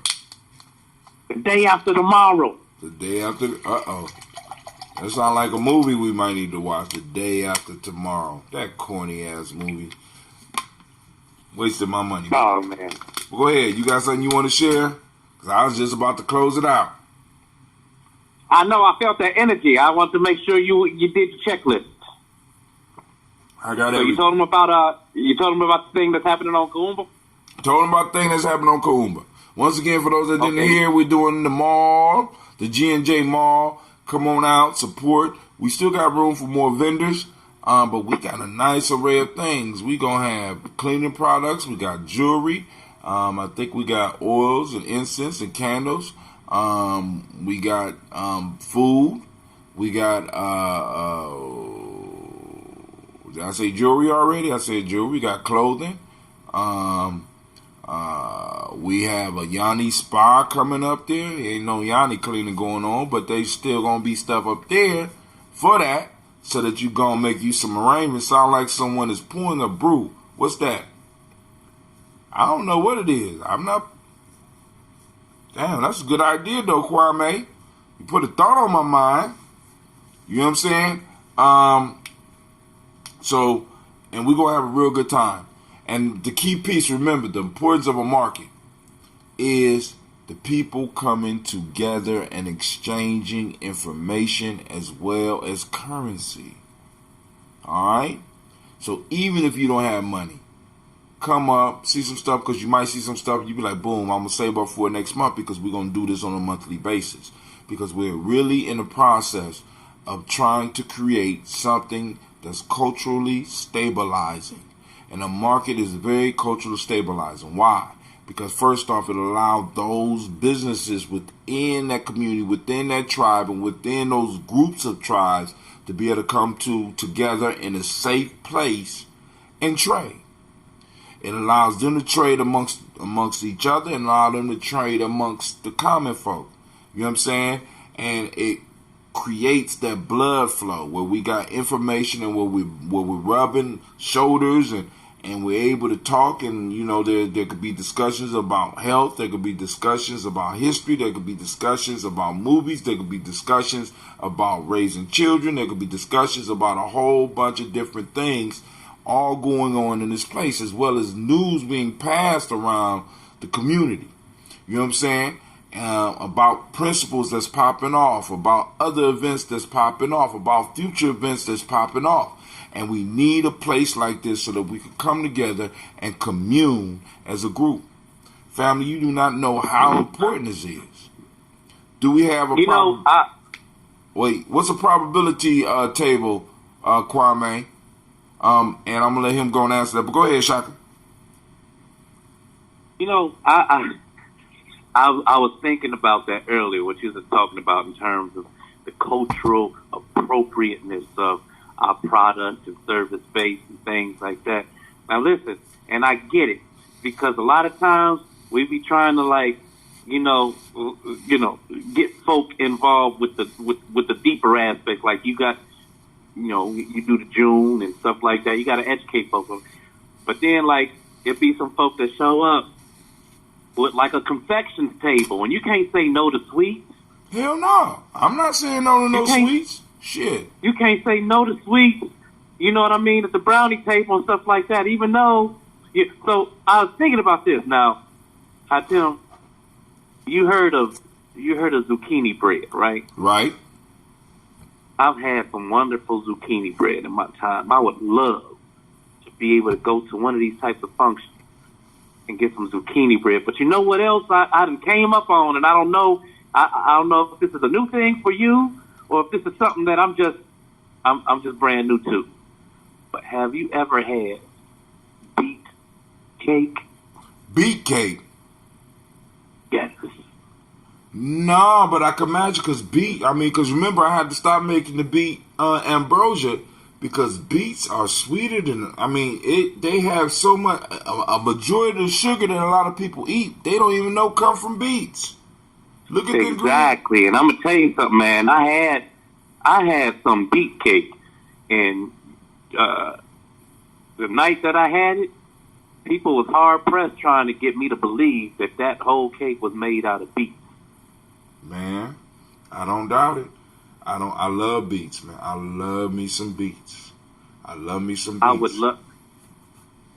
The day after tomorrow. The day after. Uh-oh. That sounds like a movie we might need to watch. The day after tomorrow. That corny-ass movie. Wasted my money. Oh, man. Well, go ahead. You got something you want to share? Because I was just about to close it out. I know. I felt that energy. I want to make sure you did the checklist. I got So everything. you told him about the thing that's happening on Kaumba? Told him about the thing that's happening on Kaumba. Once again, for those that didn't Okay. hear, we're doing the mall, the G&J Mall. Come on out, support. We still got room for more vendors, but we got a nice array of things. We gonna have cleaning products. We got jewelry. I think we got oils and incense and candles. We got food. We got did I say jewelry already? I said jewelry. We got clothing. We have a Yanni spa coming up there. Ain't no Yanni cleaning going on, but they still gonna be stuff up there for that, so that you gonna make you some arrangements. Sound like someone is pouring a brew. What's that? I don't know what it is. I'm not. Damn, that's a good idea though, Kwame. You put a thought on my mind. You know what I'm saying? So, and we're gonna have a real good time. And the key piece, remember, the importance of a market is the people coming together and exchanging information as well as currency. All right? So even if you don't have money, come up, see some stuff, because you might see some stuff, you be like, boom, I'm going to save up for it next month, because we're going to do this on a monthly basis. Because we're really in the process of trying to create something that's culturally stabilizing. And the market is very culturally stabilizing. Why? Because first off, it allows those businesses within that community, within that tribe, and within those groups of tribes to be able to come together in a safe place and trade. It allows them to trade amongst each other and allow them to trade amongst the common folk. You know what I'm saying? And it creates that blood flow where we got information and where we're rubbing shoulders and we're able to talk, and you know there could be discussions about health, there could be discussions about history, there could be discussions about movies, there could be discussions about raising children, there could be discussions about a whole bunch of different things all going on in this place, as well as news being passed around the community. You know what I'm saying? About principles that's popping off, about other events that's popping off, about future events that's popping off. And we need a place like this so that we can come together and commune as a group. Family, you do not know how important this is. Do we have a Wait, what's the probability table, Kwame? And I'm going to let him go and answer that. But go ahead, Shaka. You know, I was thinking about that earlier, what you were talking about in terms of the cultural appropriateness of our product and service base and things like that. Now listen, and I get it, because a lot of times we be trying to get folk involved with the deeper aspects. Like you got, you do the June and stuff like that. You got to educate folks. But then like it be some folk that show up with like a confections table, and you can't say no to sweets. Hell no. I'm not saying no to no sweets. Shit. You can't say no to sweets. You know what I mean? At the brownie table and stuff like that, even though. So I was thinking about this. Now, Tim, you heard of zucchini bread, right? Right. I've had some wonderful zucchini bread in my time. I would love to be able to go to one of these types of functions and get some zucchini bread. But you know what else I done came up on, and I don't know. I don't know if this is a new thing for you, or if this is something that I'm just brand new to. But have you ever had beet cake? Beet cake? Yes. No, but I can imagine, because remember I had to stop making the beet ambrosia because beets are sweeter than, they have so much, a majority of the sugar that a lot of people eat, they don't even know come from beets. Look at the ingredients. Exactly. And I'm gonna tell you something, man. I had some beet cake, and the night that I had it, people was hard pressed trying to get me to believe that whole cake was made out of beets. Man, I don't doubt it. I love beets, man. I love me some beets. I love me some beets. I would love.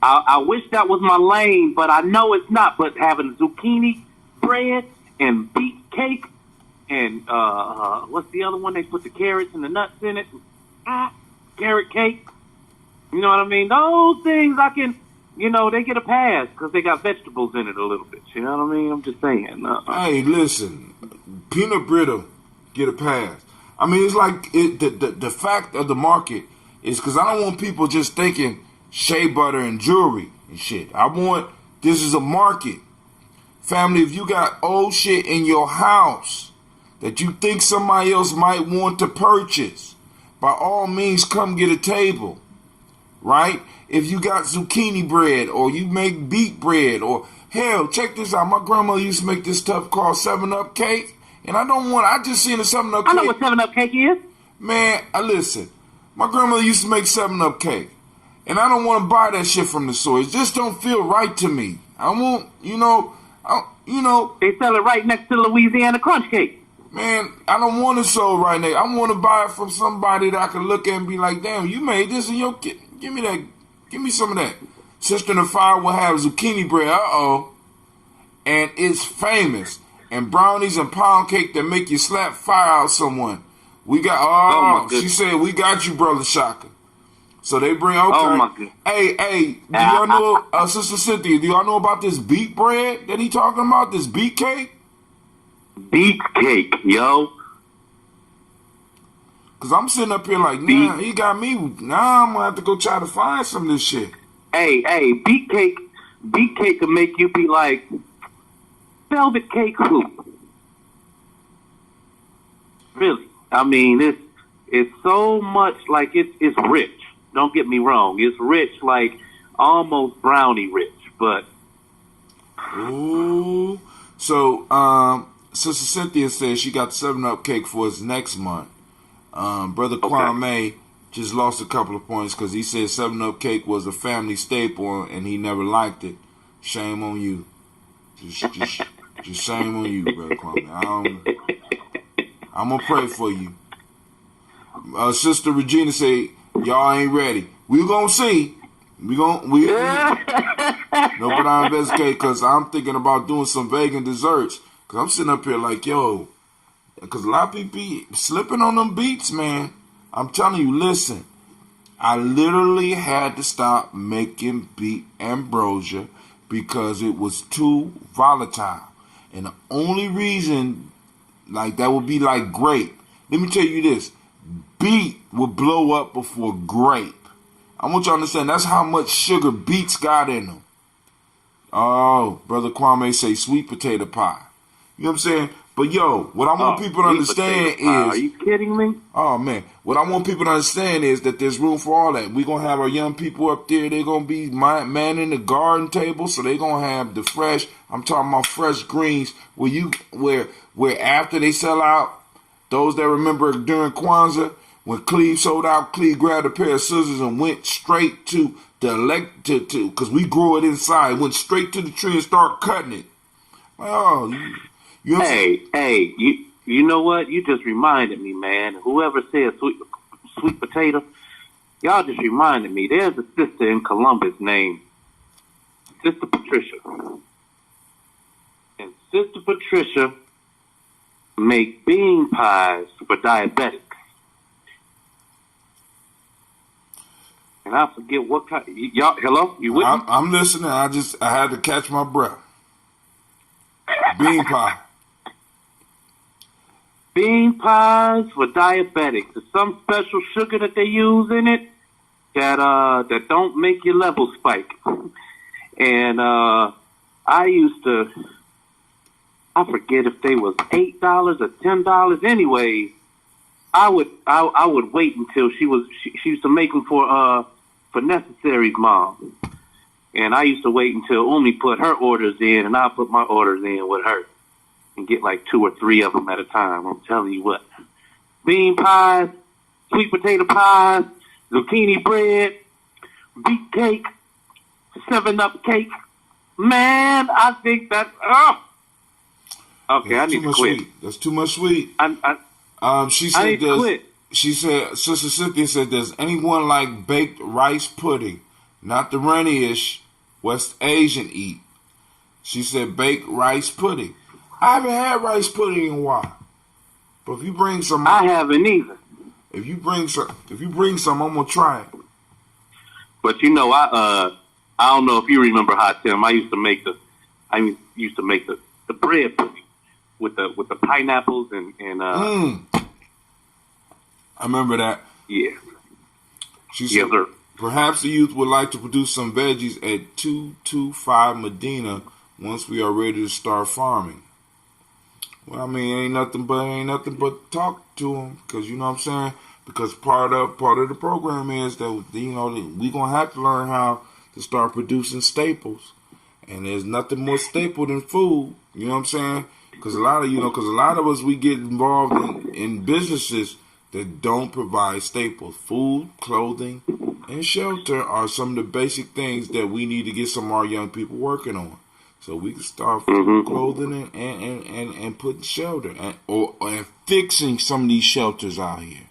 I wish that was my lane, but I know it's not. But having zucchini bread and beet cake and what's the other one? They put the carrots and the nuts in it. Carrot cake. You know what I mean? Those things I can, they get a pass because they got vegetables in it a little bit. You know what I mean? I'm just saying. Hey, listen, peanut brittle get a pass. I mean, it's like the fact of the market is because I don't want people just thinking shea butter and jewelry and shit. This is a market. Family, if you got old shit in your house that you think somebody else might want to purchase, by all means, come get a table, right? If you got zucchini bread or you make beet bread or, hell, check this out. My grandmother used to make this stuff called 7-Up cake, and I just seen a 7-Up cake. I know what 7-Up cake is. Man, listen, my grandmother used to make 7-Up cake, and I don't want to buy that shit from the store. It just don't feel right to me. I want, They sell it right next to Louisiana Crunch Cake. Man, I don't want it sold right now. I want to buy it from somebody that I can look at and be like, damn, you made this in your kid. Give me that. Give me some of that. Sister in the Fire will have zucchini bread. And it's famous. And brownies and pound cake that make you slap fire out someone. We got, she said, we got you, Brother Shaka. So they bring, okay. Oh, my goodness. Hey, do y'all know, Sister Cynthia, do y'all know about this beet bread that he talking about? This beet cake? Beet cake, yo. Because I'm sitting up here like, nah, he got me. Nah, I'm going to have to go try to find some of this shit. Hey, beet cake will make you be like, velvet cake who? Really? I mean, it's so much like it's rich. Don't get me wrong. It's rich, like almost brownie rich, but. Ooh. So, Sister Cynthia says she got the 7-Up cake for us next month. Brother Kwame just lost a couple of points because he said 7-Up cake was a family staple and he never liked it. Shame on you. Just shame on you, Brother Kwame. I'm going to pray for you. Sister Regina say, y'all ain't ready. We gonna see. No, but I investigate because I'm thinking about doing some vegan desserts. Because I'm sitting up here like, yo, because a lot of people be slipping on them beats, man. I'm telling you, listen, I literally had to stop making beet ambrosia because it was too volatile. And the only reason, like, that would be like grape. Let me tell you this. Beet would blow up before grape. I want you to understand that's how much sugar beets got in them. Oh, Brother Kwame say sweet potato pie. You know what I'm saying? But yo, what I want people to understand is... Are you kidding me? Oh, man. What I want people to understand is that there's room for all that. We're going to have our young people up there. They're going to be manning the garden table. So they're going to have the fresh... I'm talking about fresh greens where after they sell out, those that remember during Kwanzaa, when Cleve sold out, Cleve grabbed a pair of scissors and went straight to because we grew it inside, went straight to the tree and started cutting it. Oh, you know hey, you know what? You just reminded me, man. Whoever said sweet potato, y'all just reminded me. There's a sister in Columbus named Sister Patricia. And Sister Patricia make bean pies for diabetics. And I forget what kind. Y'all, hello? You with me? I'm listening. I had to catch my breath. Bean pie. Bean pies for diabetics. There's some special sugar that they use in it that don't make your level spike. And I forget if they was $8 or $10. Anyway, I would wait until she used to make them for Necessary's mom, and I used to wait until Umi put her orders in, and I put my orders in with her. and get like 2 or 3 of them at a time. I'm telling you what. Bean pies, sweet potato pies, zucchini bread, beet cake, 7-Up cake. Man, I think that's, okay, I need to quit. Sweet. That's too much sweet. She I said need to quit. She said, Sister Cynthia said, does anyone like baked rice pudding? Not the runny-ish West Asian eat. She said baked rice pudding. I haven't had rice pudding in a while. But if you bring some, I haven't either. If you bring some, I'm gonna try it. But you know, I don't know if you remember, Hot Tim. I used to make the bread pudding with the pineapples and I remember that. Yeah. She said, yes, sir. Perhaps the youth would like to produce some veggies at 225 Medina once we are ready to start farming. Well, I mean, ain't nothing but talk to them, because you know what I'm saying. Because part of the program is that we gonna have to learn how to start producing staples, and there's nothing more staple than food. You know what I'm saying? Because a lot of us we get involved in businesses that don't provide staples. Food, clothing, and shelter are some of the basic things that we need to get some of our young people working on. So we can start food, clothing, and putting shelter and fixing some of these shelters out here.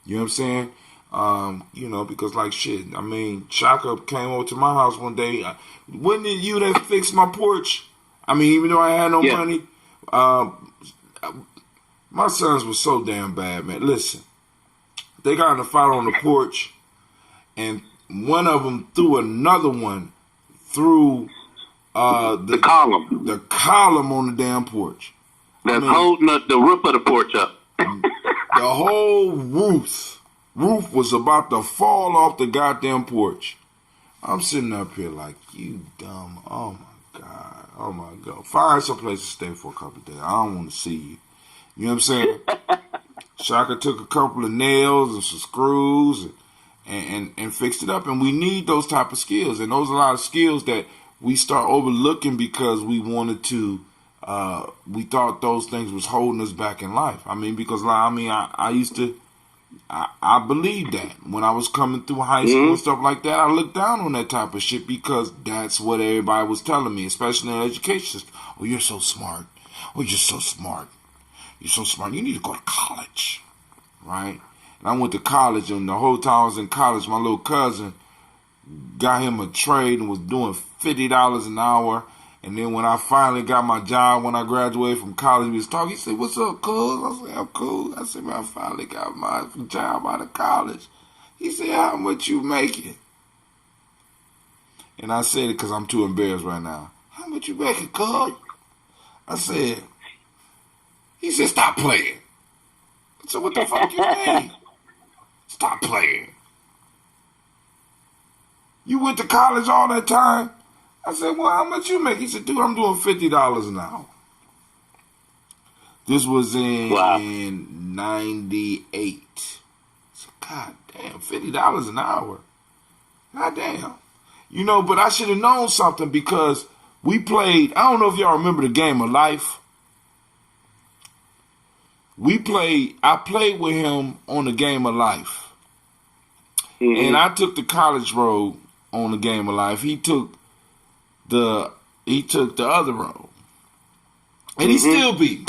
You know what I'm saying? Because like shit, I mean, Shaka came over to my house one day. Wasn't it you that fixed my porch? I mean, even though I had no money, my sons were so damn bad, man. Listen, they got in a fight on the porch, and one of them threw another one through the column on the damn porch. That's holding the roof of the porch up. The whole roof was about to fall off the goddamn porch. I'm sitting up here like, you dumb. Oh my God. Find some place to stay for a couple of days. I don't want to see you. You know what I'm saying? Shaka took a couple of nails and some screws and fixed it up. And we need those type of skills. And those are a lot of skills that we start overlooking because we wanted to, we thought those things was holding us back in life. I mean, because I used to, I believed that when I was coming through high school and stuff like that. I looked down on that type of shit because that's what everybody was telling me, especially in the education system. Oh, you're so smart. Oh, you're so smart. You're so smart. You need to go to college, right? And I went to college, and the whole time I was in college, my little cousin got him a trade and was doing $50 an hour. And then when I finally got my job, when I graduated from college, we was talking. He said, "What's up, cuz?" I said, "I'm cool." I said, "Man, I finally got my job out of college." He said, "How much you making?" And I said it because I'm too embarrassed right now. "How much you making, cuz?" I said. He said, "Stop playing." I said, "What the fuck you mean? Stop playing. You went to college all that time?" I said, "Well, how much you make?" He said, "Dude, I'm doing $50 an hour." This was in 98. I said, "God damn, $50 an hour. God damn." But I should have known something because we played, I don't know if y'all remember the game of life. I played with him on the game of life. And I took the college road on the game of life. He took the other road. And he still beat me.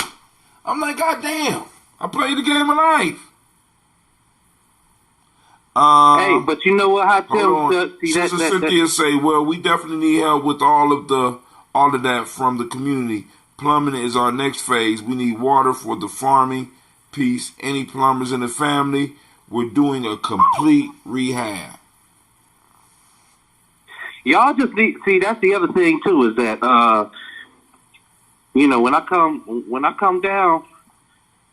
I'm like, God damn, I played the game of life. Hey, but you know what? How Sister Cynthia say, well, we definitely need help with all of that from the community. Plumbing is our next phase. We need water for the farming piece. Any plumbers in the family, we're doing a complete rehab. Y'all just see. That's the other thing too. Is that when I come down,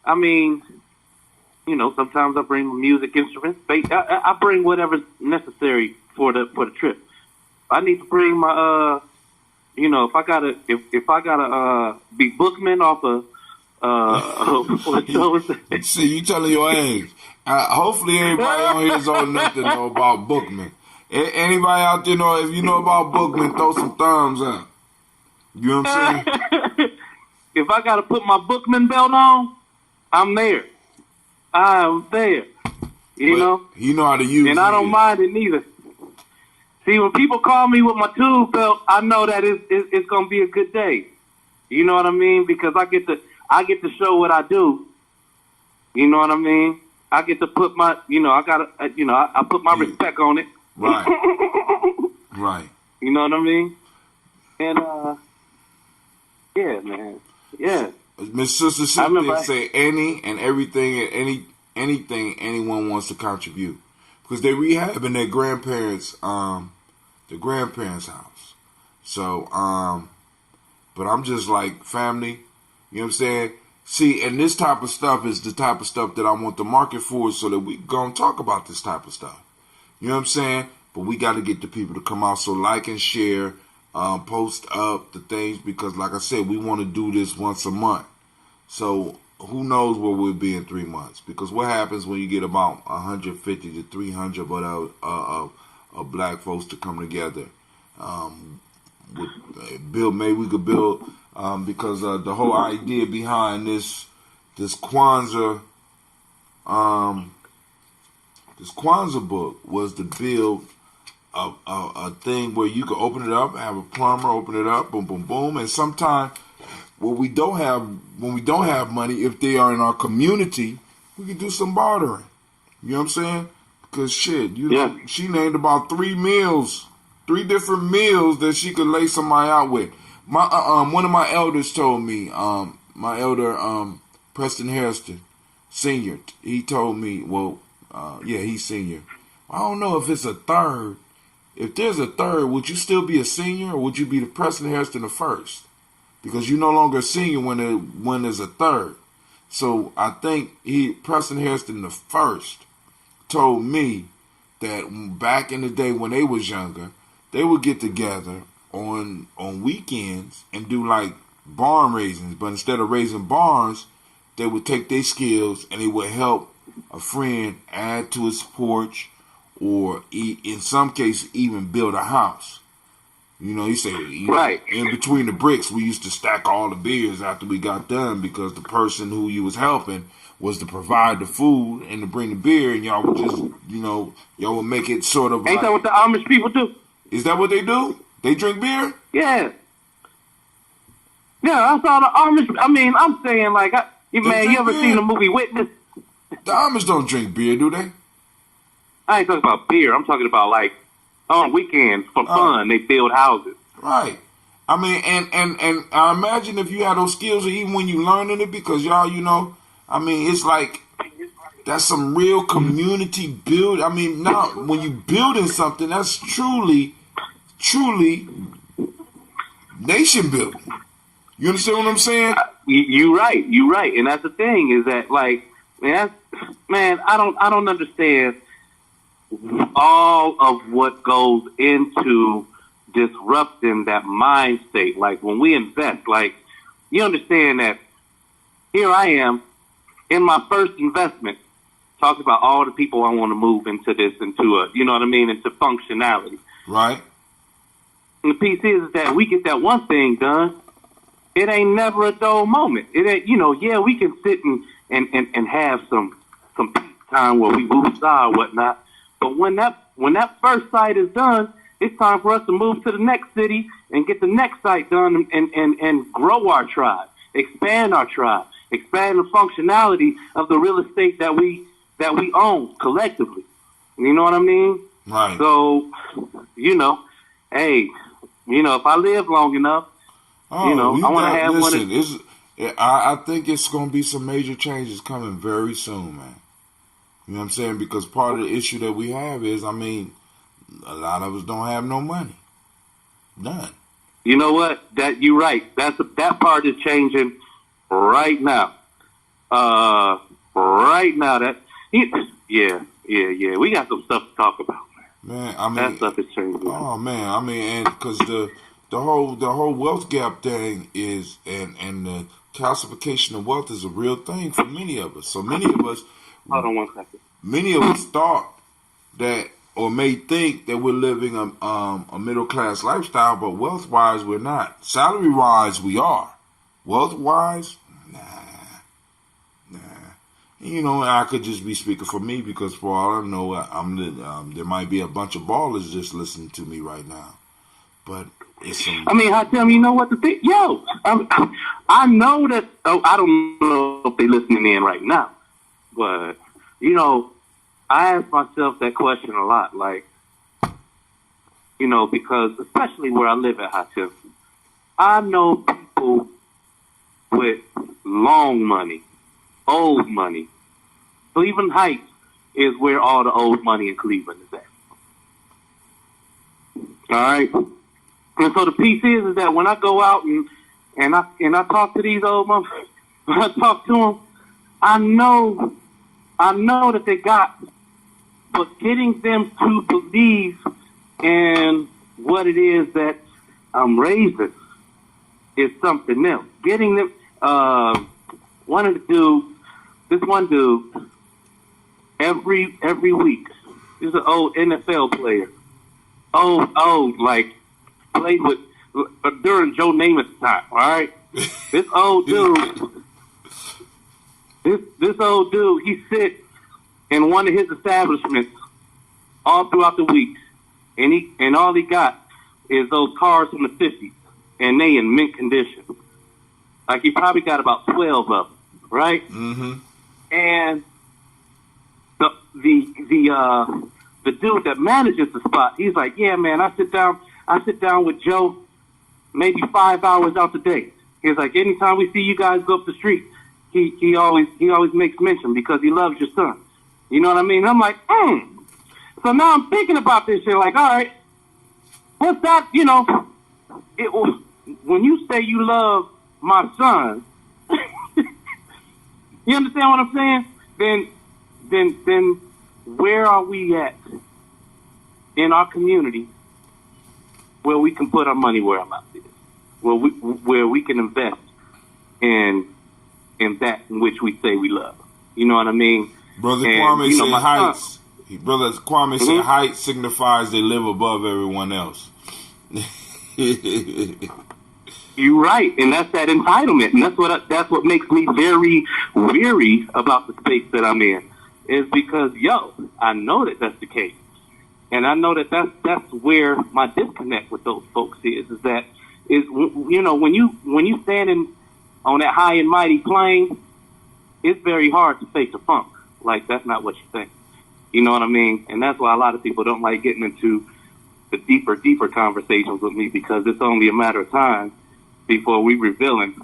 I mean, sometimes I bring music instruments. I bring whatever's necessary for the trip. I need to bring my if I gotta be bookman off of See, you telling your age. Hopefully everybody on here is old enough to know about bookman. Anybody out there know, if you know about bookman, throw some thumbs up. You know what I'm saying? if I got to put my bookman belt on, I'm there. I'm there. You know? You know how to use it. And I don't mind it neither. See, when people call me with my tool belt, I know that it's going to be a good day. You know what I mean? Because I get to show what I do. You know what I mean? I get to put my, I put my respect on it. Right. Right. You know what I mean? And, yeah, man. Yeah. Miss Sister Cynthia say any and everything and anything anyone wants to contribute. Because they rehabbing their grandparents' house. So, but I'm just like, family, you know what I'm saying? See, and this type of stuff is the type of stuff that I want the market for, so that we gonna talk about this type of stuff. You know what I'm saying? But we got to get the people to come out. So like and share, post up the things, because like I said, we want to do this once a month. So who knows where we'll be in 3 months? Because what happens when you get about 150 to 300 of black folks to come together? Maybe we could build, because the whole idea behind this Kwanzaa book was to build a thing where you could open it up, have a plumber open it up, boom, boom, boom, and sometimes when we don't have money, if they are in our community, we can do some bartering. You know what I'm saying? Because shit, know, she named about 3 different meals that she could lay somebody out with. My one of my elders told me, my elder Preston Harrison, senior, he told me, he's senior. I don't know if it's a third. If there's a third, would you still be a senior, or would you be the Preston Harrison the first? Because you're no longer a senior when there's a third. So I think Preston Harrison the first told me that back in the day when they was younger, they would get together on weekends and do like barn raisins. But instead of raising barns, they would take their skills and they would help a friend add to his porch, or in some cases even build a house. You know, he said, right. In between the bricks, we used to stack all the beers after we got done, because the person who you was helping was to provide the food and to bring the beer, and y'all would just, y'all would make it sort of. Ain't that what the Amish people do? Is that what they do? They drink beer? Yeah. Yeah, I saw the Amish. I mean, I'm saying, like, man, you ever seen the movie Witness? The Amish don't drink beer, do they? I ain't talking about beer. I'm talking about, like, on weekends for fun, they build houses. Right. I mean, and I imagine if you had those skills, or even when you learning it, because y'all, I mean, it's like, that's some real community build. I mean, now when you building something, that's truly nation building. You understand what I'm saying? You're right. And that's the thing, is that, like, man, I don't understand all of what goes into disrupting that mind state. Like, when we invest, like, you understand that here I am in my first investment, talking about all the people I want to move into this, into functionality. Right. And the piece is that we get that one thing done, it ain't never a dull moment. It ain't, we can sit and have some peace time where we woosah or whatnot. But when that first site is done, it's time for us to move to the next city and get the next site done and grow our tribe, expand our tribe, expand the functionality of the real estate that we own collectively. You know what I mean? Right. So, hey, if I live long enough, I want to have one. I think it's going to be some major changes coming very soon, man. You know what I'm saying? Because part of the issue that we have is, I mean, a lot of us don't have no money. None. You know what? You're right. That part is changing right now. Right now, we got some stuff to talk about, man. I mean, that stuff is changing. Oh man, I mean, and because the whole wealth gap thing is, and the calcification of wealth is a real thing for many of us. So many of us. Hold on 1 second. Many of us thought that, or may think that we're living a middle class lifestyle, but wealth wise we're not. Salary wise we are. Wealth-wise, nah. You know, I could just be speaking for me because for all I know, there might be a bunch of ballers just listening to me right now. But it's some... I mean, I tell me, you know what to think? Yo, I know that... Oh, I don't know if they're listening in right now. But, you know, I ask myself that question a lot. Like, you know, because especially where I live at Hatem, I know people with long money, old money. Cleveland Heights is where all the old money in Cleveland is at. All right? And so the piece is that when I go out and I talk to these old motherfuckers, when I talk to them, I know that they got, but getting them to believe in what it is that I'm raising is something else. Getting them, this one dude, every week, he's an old NFL player. Old, like, played with, during Joe Namath's time, all right? This old dude, he sits in one of his establishments all throughout the week, and all he got is those cars from the 50s, and they in mint condition. Like, he probably got about 12 of them, right? Mm-hmm. And the dude that manages the spot, he's like, yeah, man, I sit down with Joe maybe 5 hours out the day. He's like, anytime we see you guys go up the street, he always makes mention because he loves your son. You know what I mean? I'm like, So now I'm thinking about this shit, like, all right, what's that, you know, when you say you love my son, you understand what I'm saying? Then where are we at in our community where we can put our money where our mouth is, where we can invest in that in which we say we love. You know what I mean? Brother Kwame said heights. Brother Kwame said height signifies they live above everyone else. You're right, and that's that entitlement, and that's what makes me very weary about the space that I'm in, is because I know that that's the case, and I know that that's where my disconnect with those folks is that you know when you standing on that high and mighty plane, it's very hard to fake the funk. Like, that's not what you think. You know what I mean? And that's why a lot of people don't like getting into the deeper conversations with me, because it's only a matter of time before we revealing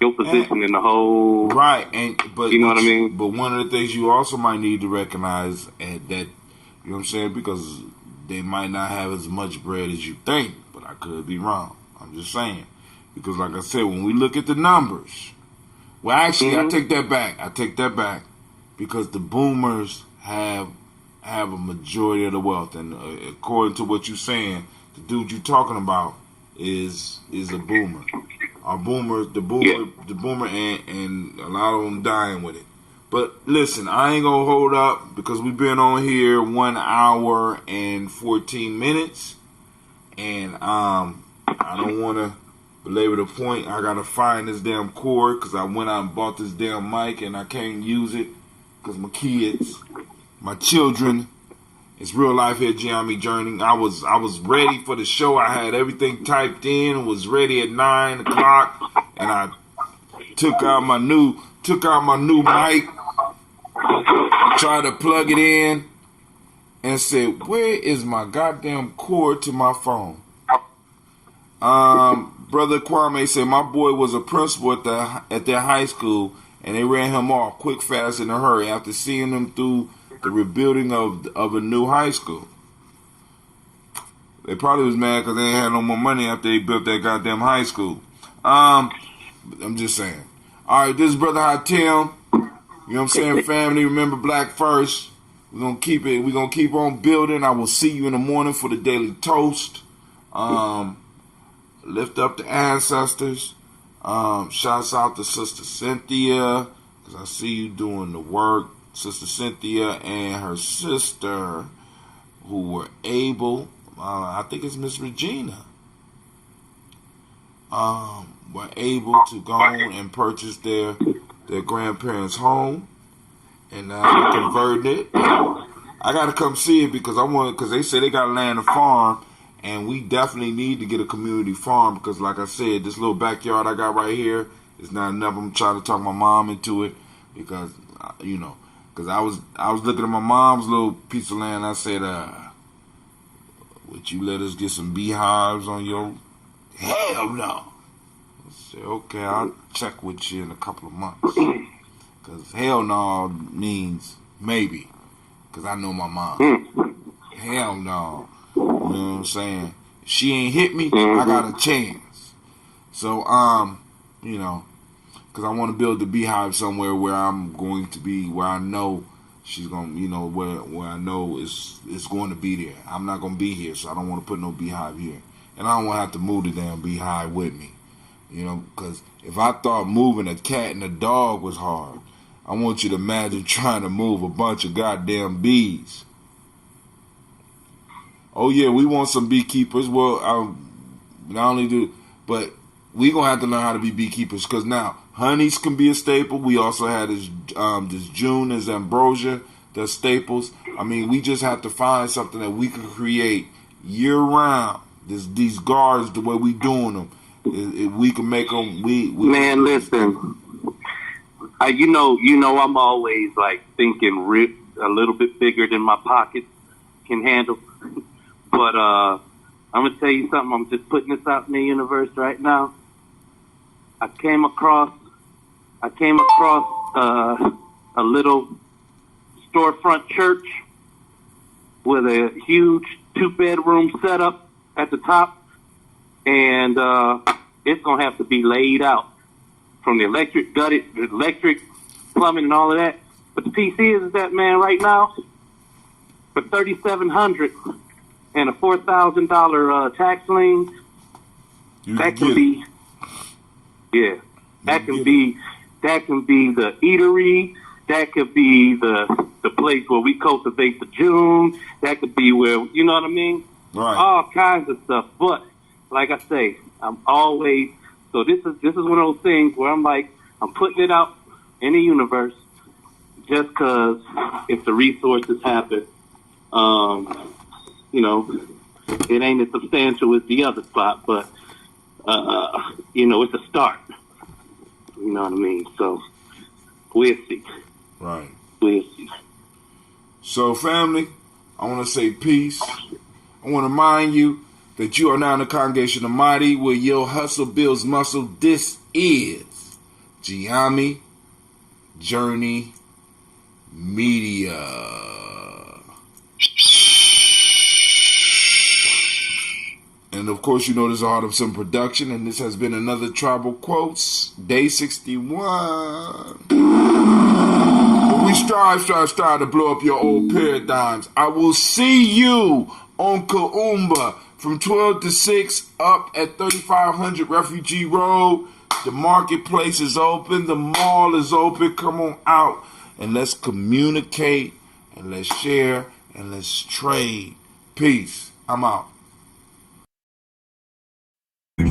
your position in the whole... Right, but you know what I mean? But one of the things you also might need to recognize, and that, you know what I'm saying, because they might not have as much bread as you think, but I could be wrong. I'm just saying. Because like I said, when we look at the numbers... Well, actually, I take that back. Because the boomers have a majority of the wealth, and according to what you're saying, the dude you're talking about is a boomer. The boomer, and a lot of them dying with it. But listen, I ain't gonna hold up because we've been on here 1 hour and 14 minutes, and I don't want to belabor the point. I gotta find this damn cord because I went out and bought this damn mic and I can't use it. Because my kids, my children, it's real life here, Gye-Nyame Journey. I was ready for the show. I had everything typed in, was ready at 9 o'clock, and I took out my new mic, tried to plug it in, and said, where is my goddamn cord to my phone? Brother Kwame said, my boy was a principal at their high school, and they ran him off quick, fast, in a hurry after seeing him through the rebuilding of a new high school. They probably was mad because they ain't had no more money after they built that goddamn high school. I'm just saying. All right, this is Brother Hatem. You know what I'm saying, family? Remember Black first. We're gonna keep it. We're gonna keep on building. I will see you in the morning for the Daily Toast. Lift up the ancestors. Shouts out to Sister Cynthia, because I see you doing the work. Sister Cynthia and her sister, who were able, I think it's Miss Regina. were able to go on and purchase their grandparents' home, and converted it. I got to come see it because they say they got land to farm, and we definitely need to get a community farm because, like I said, this little backyard I got right here is not enough. I'm trying to talk my mom into it because, because I was looking at my mom's little piece of land. I said, would you let us get some beehives on your? Hell no. I said, okay, I'll check with you in a couple of months. Because hell no means maybe. Because I know my mom. Hell no. You know what I'm saying? If she ain't hit me, I got a chance. So, because I want to build the beehive somewhere where I'm going to be, where I know she's going to, where I know it's going to be there. I'm not going to be here, so I don't want to put no beehive here. And I don't want to have to move the damn beehive with me. Because if I thought moving a cat and a dog was hard, I want you to imagine trying to move a bunch of goddamn bees. Oh, yeah, we want some beekeepers. Well, not only do, but we going to have to learn how to be beekeepers because now honeys can be a staple. We also had this June, this ambrosia, the staples. I mean, we just have to find something that we can create year-round. These guards, the way we doing them, if we can make them. Man, listen. You know, I'm always like thinking a little bit bigger than my pockets can handle. But I'm gonna tell you something. I'm just putting this out in the universe right now. I came across a little storefront church with a huge 2-bedroom setup at the top, and it's gonna have to be laid out from the electric plumbing and all of that. But the piece is that, man, right now for $3,700 and a $4,000 tax lien, that can be the eatery. That could be the place where we cultivate the June. That could be where, you know what I mean? Right. All kinds of stuff. But like I say, I'm always, so this is one of those things where I'm like, I'm putting it out in the universe just because if the resources happen, it ain't as substantial as the other spot, but it's a start. You know what I mean? So we'll see. Right. We'll see. So, family, I want to say peace. I want to remind you that you are now in the congregation of Mighty, where your hustle builds muscle. This is Gye-Nyame Journey Media. And of course, this is a Heart of Some production, and this has been another Tribal Quotes, Day 61. We strive to blow up your old paradigms. I will see you on Kaumba from 12 to 6 up at 3500 Refugee Road. The marketplace is open. The mall is open. Come on out and let's communicate and let's share and let's trade. Peace. I'm out.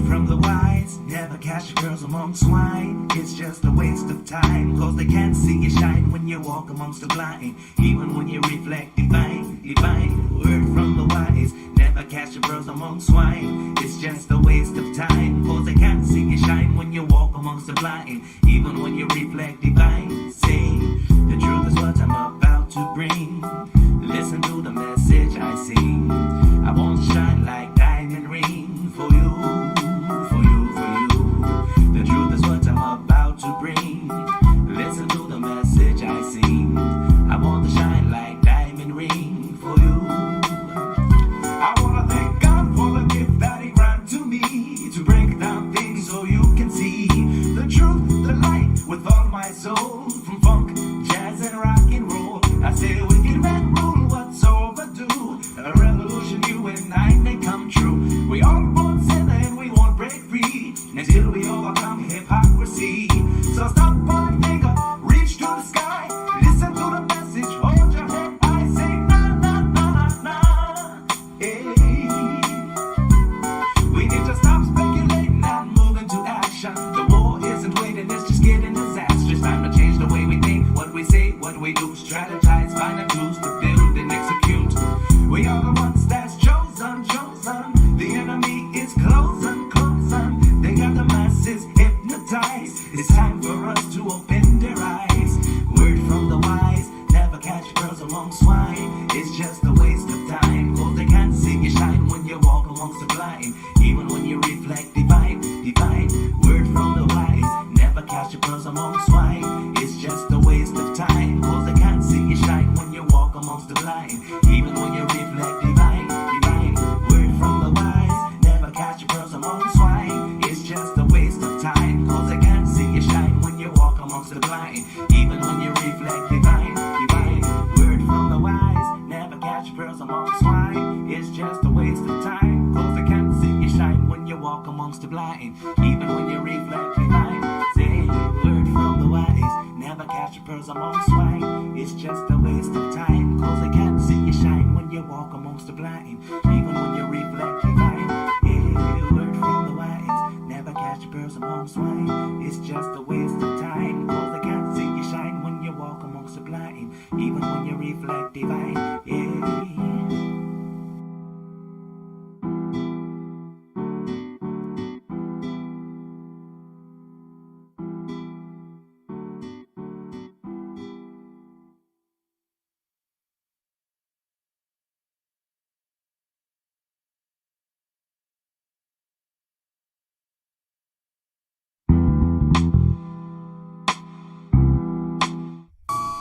From the wise, never catch girls among swine. It's just a waste of time, cause they can't see you shine when you walk amongst the blind. Even when you reflect divine word from the wise. Never catch your girls among swine. It's just a waste of time, cause they can't see you shine when you walk amongst the blind. Even when you reflect divine. Say, the truth is what I'm about to bring. Listen to the message I sing. I won't shine like diamond ring for you. The truth is what I'm about to bring. Listen to the message I sing. I want to shine like diamond ring for you. I want to thank God for the gift that He granted to me, to break down things so you can see the truth, the light, with all my soul. From funk, jazz, and rock and roll, I say we can rule what's overdue. A revolution you and I may come true. We all born sinner and we won't break free until we overcome hypocrisy. So stop one finger, reach to the sky, listen to the message, hold your head high, say na na na na na. Hey, we need to stop speculating and move into action. among swine. It's just a waste of time, cause they can't see you shine when you walk amongst the blind. Even when you reflect divine, divine word from the wise. Never catch a pearls among swine. It's just a waste of time, cause they can't see you shine when you walk amongst the blind. Even when you reflect divine, divine word from the wise. Never catch pearls among swine. It's just a waste of time, cause they can't see you shine when you walk amongst the blind. Even when you reflect divine, say word from the wise. Never catch your pearls among swine. It's just a waste of time, cause they can't see you shine when you walk amongst the blind. Even when you reflect divine, yeah, word from the wise. Never catch your pearls among swine. It's just a waste of time, cause they can't see you shine when you walk amongst the blind. Even when you reflect divine, yeah.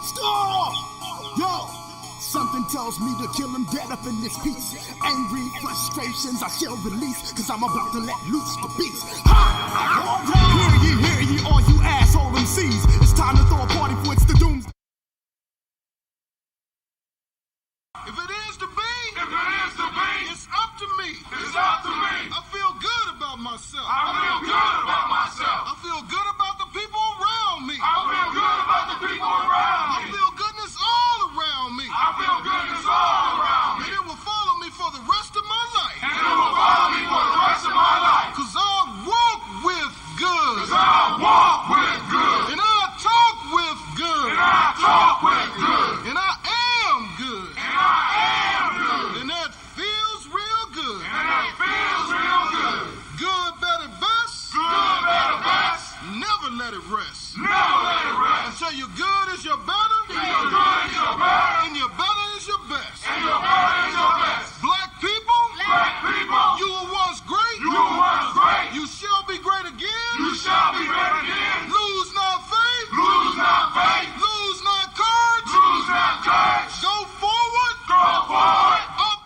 Stop! Yo! Something tells me to kill him dead up in this piece. Angry frustrations I shall release, cause I'm about to let loose the beast. Ha! Hear ye, all you asshole MCs. It's time to throw a party for it's the dooms. If it is to be, it's up to me. I feel good about myself. I feel good about the people around me. I feel goodness all around me. And it will follow me for the rest of my life. Cause I walk with good. And I talk with good. And I am good. And that feels real good. Good, better, best. Never let it rest. Until your good is your better. And your better is your best. Black people. You were once great. You shall be great again. Lose not faith. Lose not courage. Go forward. Up.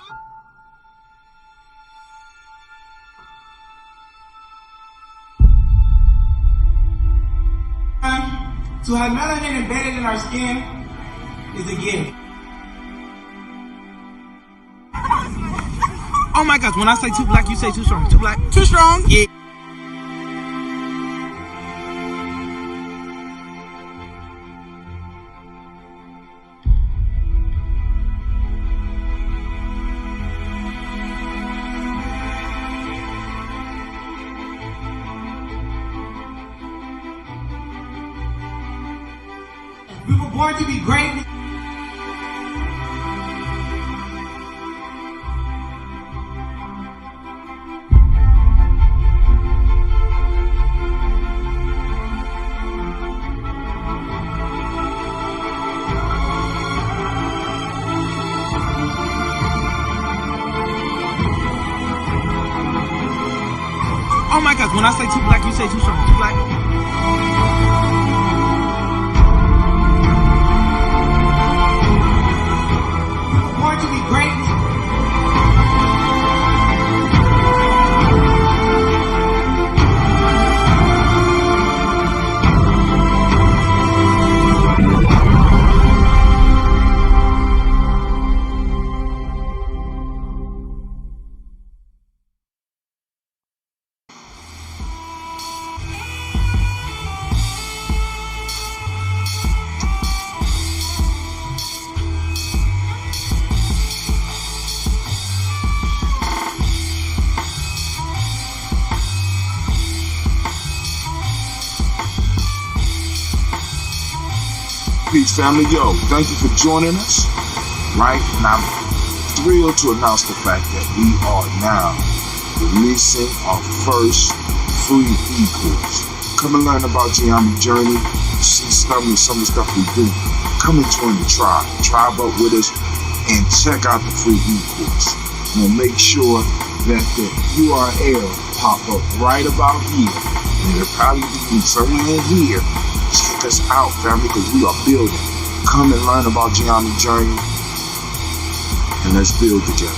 To have melanin embedded in our skin is a gift. Oh my gosh, when I say too black, you say too strong. Too black. Too strong? Yeah. We were born to be great. Oh my gosh, when I say too black, you say too strong. Too black. Born to be great. Peace, family. Yo, thank you for joining us. Right? And I'm thrilled to announce the fact that we are now releasing our first free e-course. Come and learn about Gye-Nyame journey. See some of the stuff we do. Come and join the tribe. Tribe up with us and check out the free e-course. We'll make sure that the URL pop up right about here. And it'll probably be somewhere in here. Check us out, family, because we are building. Come and learn about Gye-Nyame journey, and let's build together.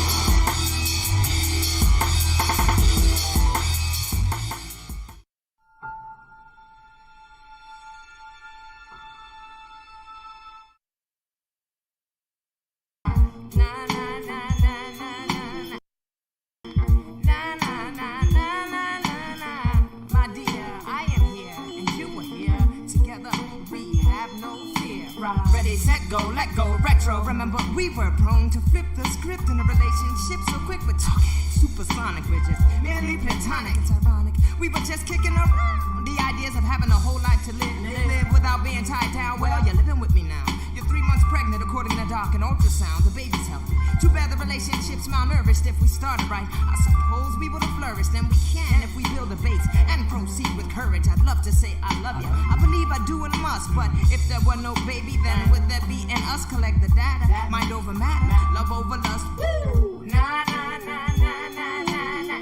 Ready, set, go, let go, retro. Remember, we were prone to flip the script in a relationship so quick with talking. Supersonic, we're just merely platonic. It's ironic. We were just kicking around the ideas of having a whole life to live without being tied down. Well, you're living with me now. You're 3 months pregnant, according to Doc, and ultrasound. The baby's healthy. Too bad the relationship's malnourished. If we started right, I suppose we would have flourished. And we can if we build a base and proceed with courage. I'd love to say I love you. I believe I do and must. But if there were no baby, then would there be an us? Collect the data. Mind over matter. Love over lust. Woo! Na na na na na na na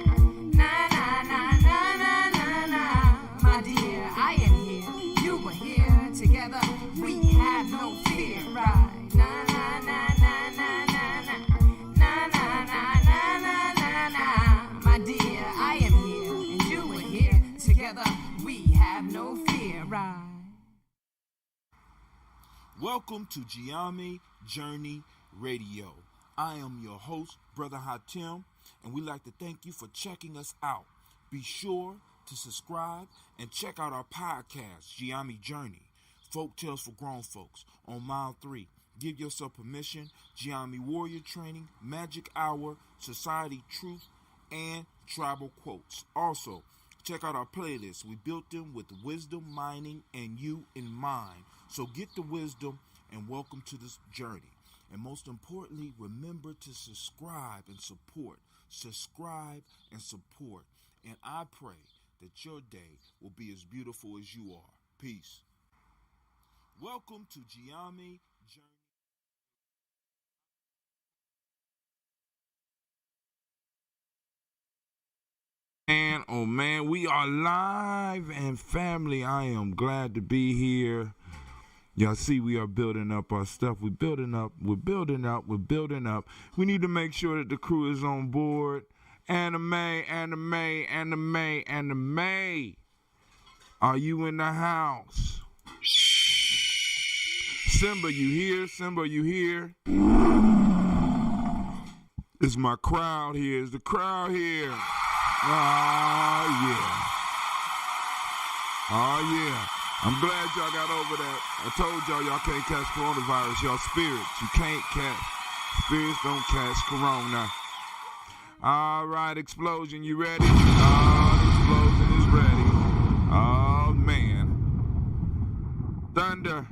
na na na na na. My dear, I am here. You were here. Together we have no fear. Right? Na na na na na na na. Na na na na na na na. My dear, I am here and you were here. Together we have no fear. Right? Welcome to Gye-Nyame Journey Radio. I am your host, Brother Hatim, and we'd like to thank you for checking us out. Be sure to subscribe and check out our podcast, Gye-Nyame Journey, Folk Tales for Grown Folks, on Mile 3. Give yourself permission, Gye-Nyame Warrior Training, Magic Hour, Society Truth, and Tribal Quotes. Also, check out our playlists. We built them with wisdom, mining, and you in mind. So get the wisdom and welcome to this journey. And most importantly, remember to subscribe and support. Subscribe and support. And I pray that your day will be as beautiful as you are. Peace. Welcome to Gye-Nyame Journey. Man, oh man, we are live and family. I am glad to be here. Y'all see we are building up our stuff. We're building up. We need to make sure that the crew is on board. Anime. Are you in the house? Simba, you here? Is my crowd here? Is the crowd here? Oh yeah. I'm glad y'all got over that. I told y'all can't catch coronavirus. Y'all spirits. You can't catch. Spirits don't catch corona. All right, Explosion, you ready? Explosion is ready. Oh, man. Thunder.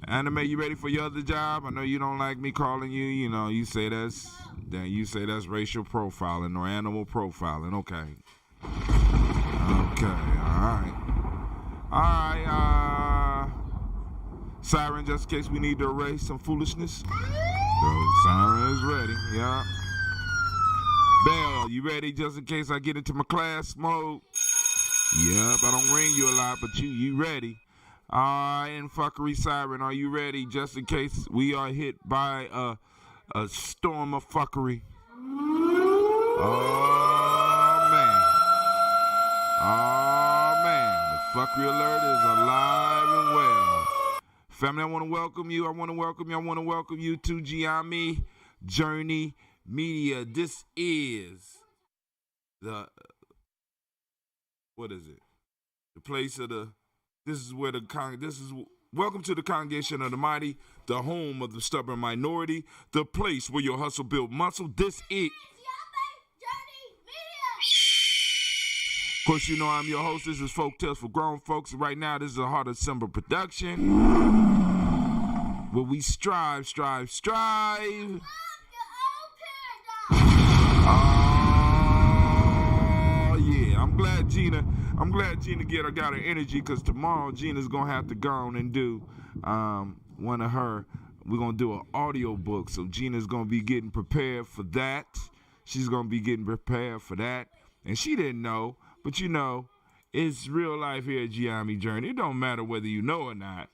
Anime, you ready for your other job? I know you don't like me calling you. You know, you say that's racial profiling or animal profiling. Okay, all right. Siren, just in case we need to erase some foolishness. So, Siren is ready, yeah. Bell, you ready just in case I get into my class mode? Yep, I don't ring you a lot, but you ready. All right, and fuckery Siren, are you ready just in case we are hit by a storm of fuckery? Oh, man. The fuckery alert is alive and well. Family, I want to welcome you to Gye-Nyame Journey Media. This is the place of welcome to the congregation of the mighty, the home of the stubborn minority, the place where your hustle build muscle. This is Of course, you know I'm your host. This is Folk Tales for Grown Folks. Right now, this is a Heart of December production where we strive. Oh, yeah. I'm glad Gina got her energy, because tomorrow Gina's going to have to go on and do we're going to do an audio book. So Gina's going to be getting prepared for that. And she didn't know. But you know, It's real life here at Gye-Nyame Journey. It don't matter whether you know or not.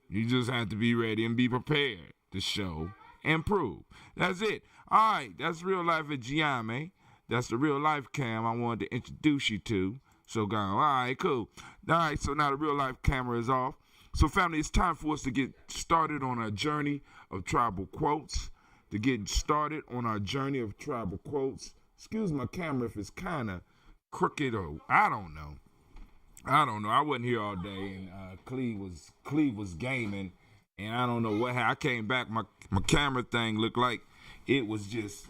You just have to be ready and be prepared to show and prove. That's it. All right, that's real life at Gye-Nyame. That's the real life cam I wanted to introduce you to. So, guys, all right, cool. All right, so now the real life camera is off. So, family, it's time for us to get started on our journey of tribal quotes. To get started on our journey of tribal quotes. Excuse my camera if it's kind of crooked or I don't know. I wasn't here all day, and Cleve was gaming, and I don't know what happened. I came back, my camera thing looked like it was just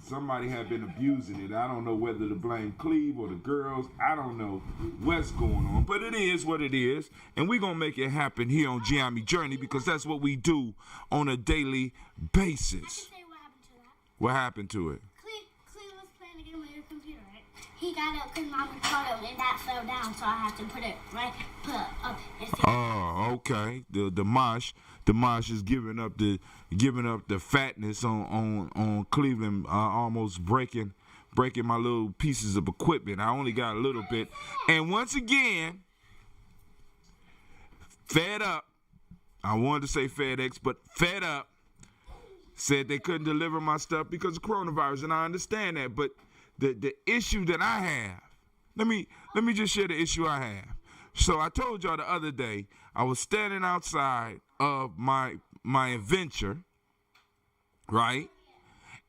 somebody had been abusing it. I don't know whether to blame Cleve or the girls. I don't know what's going on, but it is what it is, and we're gonna make it happen here on Gye-Nyame Journey because that's what we do on a daily basis. What happened to it? Cleve was playing a game on your computer, right? He got up because Mommy caught him, and that fell down, so I had to put it up. Oh, okay. The mosh is giving up the fatness on Cleveland, almost breaking my little pieces of equipment. I only got a little bit, and once again, Fed Up. I wanted to say FedEx, but Fed Up said they couldn't deliver my stuff because of coronavirus, and I understand that. But the issue that I have, let me just share the issue I have. So I told y'all the other day I was standing outside of my adventure, right?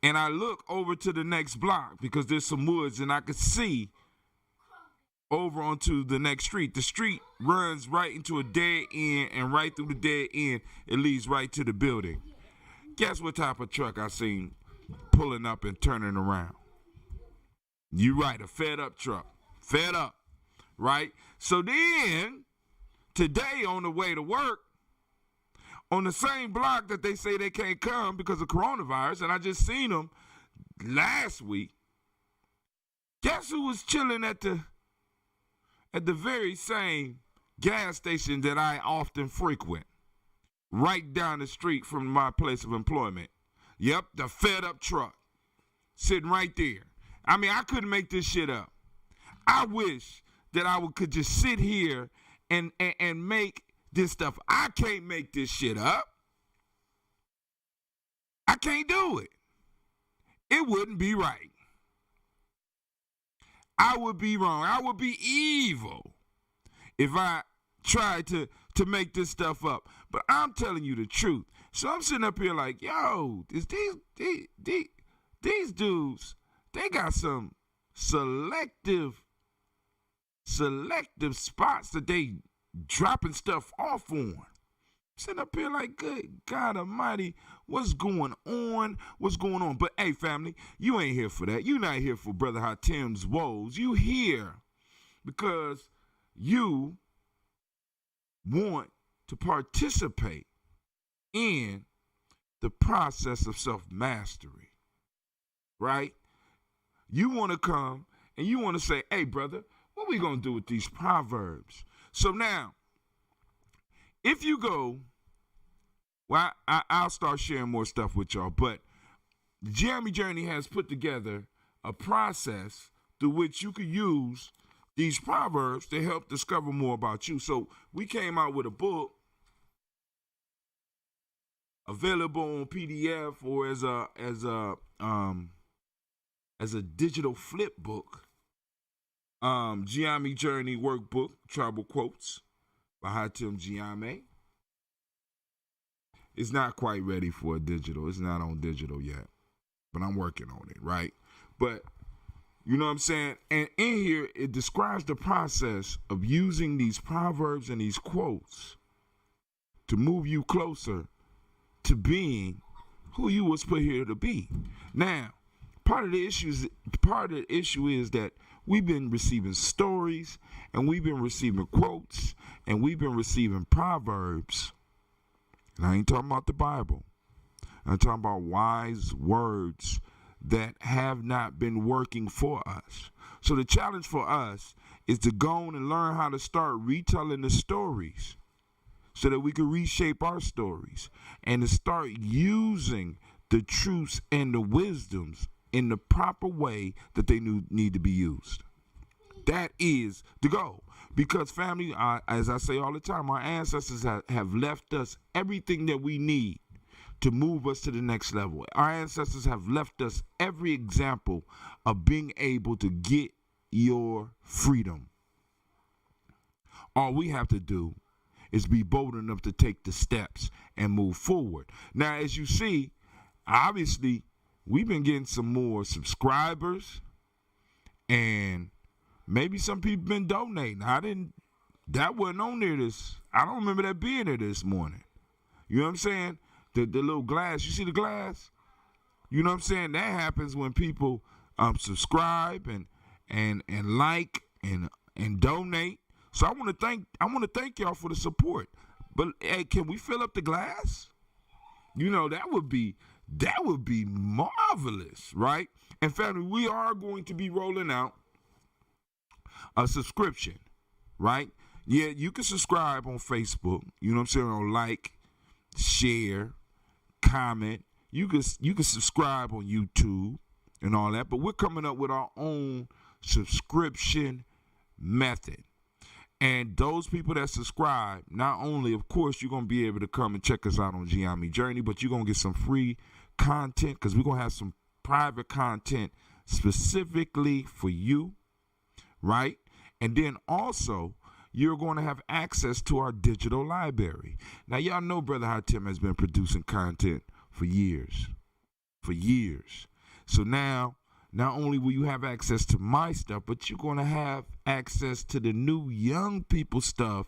And I look over to the next block because there's some woods, and I could see over onto the next street. The street runs right into a dead end, and right through the dead end, it leads right to the building. Guess what type of truck I seen pulling up and turning around? You right, a Fed Up truck. Fed Up, right? So then, today on the way to work, on the same block that they say they can't come because of coronavirus, and I just seen them last week, guess who was chilling at the very same gas station that I often frequent? Right down the street from my place of employment. Yep, the Fed Up truck. Sitting right there. I mean, I couldn't make this shit up. I wish that could just sit here and make this stuff. I can't make this shit up. I can't do it. It wouldn't be right. I would be wrong. I would be evil if I tried to make this stuff up. But I'm telling you the truth. So I'm sitting up here like, yo, these dudes, they got some selective spots that they dropping stuff off on. Sitting up here like, good God Almighty, what's going on? What's going on? But hey, family, you ain't here for that. You not here for Brother Hatim's woes. You here because you want to participate in the process of self-mastery, right? You want to come and you want to say, hey, brother, what we going to do with these proverbs? So now, if you go, well, I'll start sharing more stuff with y'all, but the Gye-Nyame Journey has put together a process through which you could use these proverbs to help discover more about you. So we came out with a book available on PDF or as a digital flip book. Gye-Nyame Journey Workbook, Tribal Quotes by Hatim Gye-Nyame. It's not quite ready for a digital. It's not on digital yet, but I'm working on it, right? But you know what I'm saying? And in here, it describes the process of using these proverbs and these quotes to move you closer to being who you was put here to be. Now, part of the issue is that we've been receiving stories, and we've been receiving quotes, and we've been receiving proverbs. And I ain't talking about the Bible. I'm talking about wise words that have not been working for us. So the challenge for us is to go on and learn how to start retelling the stories so that we can reshape our stories and to start using the truths and the wisdoms in the proper way that they need to be used. That is the goal. Because family, as I say all the time, our ancestors have left us everything that we need to move us to the next level. Our ancestors have left us every example of being able to get your freedom. All we have to do is be bold enough to take the steps and move forward. Now, as you see, obviously, we've been getting some more subscribers, and maybe some people been donating. That wasn't on there I don't remember that being there this morning. You know what I'm saying? The little glass, you see the glass? You know what I'm saying? That happens when people subscribe and like and donate. So I want to thank y'all for the support. But hey, can we fill up the glass? You know, that would be marvelous, right? And family, we are going to be rolling out a subscription, right? Yeah, you can subscribe on Facebook, you know what I'm saying, or like, share, comment. You can subscribe on YouTube and all that, but we're coming up with our own subscription method. And those people that subscribe, not only, of course, you're going to be able to come and check us out on Gye-Nyame Journey, but you're going to get some free content because we're going to have some private content specifically for you, right? And then also, you're going to have access to our digital library. Now, y'all know Brother Hatim has been producing content for years. So now, not only will you have access to my stuff, but you're going to have access to the new young people stuff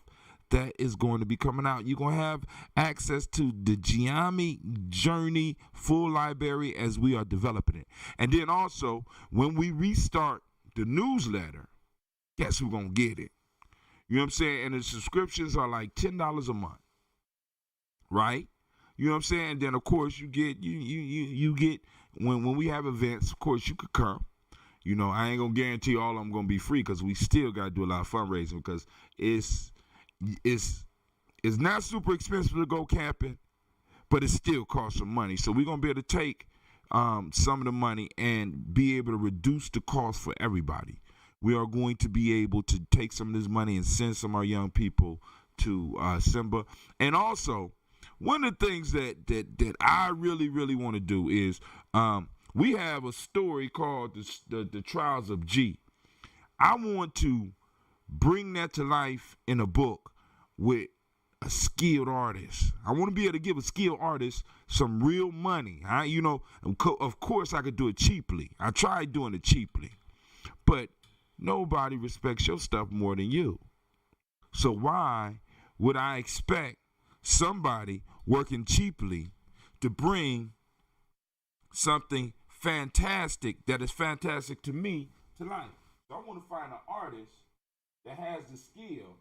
that is going to be coming out. You're going to have access to the Gye-Nyame Journey full library as we are developing it. And then also, when we restart the newsletter, guess who's going to get it? You know what I'm saying? And the subscriptions are like $10 a month, right? You know what I'm saying? And then, of course, you get when we have events, of course, you could come. You know, I ain't going to guarantee all of them going to be free because we still got to do a lot of fundraising because it's not super expensive to go camping, but it still costs some money. So we're going to be able to take some of the money and be able to reduce the cost for everybody. We are going to be able to take some of this money and send some of our young people to Simba. And also, one of the things that I really, really want to do is we have a story called the Trials of G. I want to bring that to life in a book with a skilled artist. I want to be able to give a skilled artist some real money. Of course, I could do it cheaply. I tried doing it cheaply. But nobody respects your stuff more than you. So why would I expect somebody working cheaply to bring something fantastic that is fantastic to me to life? So I want to find an artist that has the skill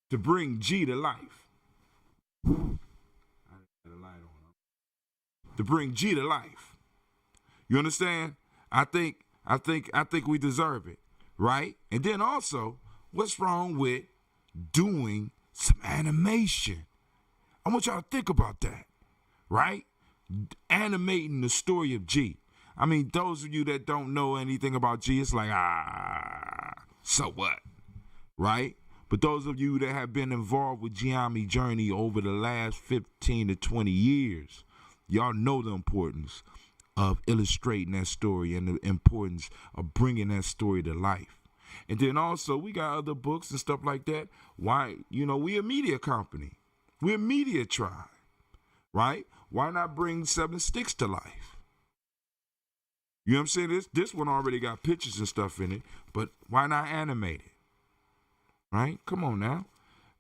to bring G to life. I had a light on. To bring G to life. You understand? I think we deserve it, right? And then also, what's wrong with doing some animation? I want y'all to think about that, right? Animating the story of G. I mean, those of you that don't know anything about G, it's like, so what, right? But those of you that have been involved with Gye-Nyame Journey over the last 15 to 20 years, y'all know the importance of illustrating that story and the importance of bringing that story to life. And then also, we got other books and stuff like that. Why? We a media company. We're a media tribe, right? Why not bring 7 Sticks to life? You know what I'm saying? This one already got pictures and stuff in it, but why not animate it? Right? Come on now.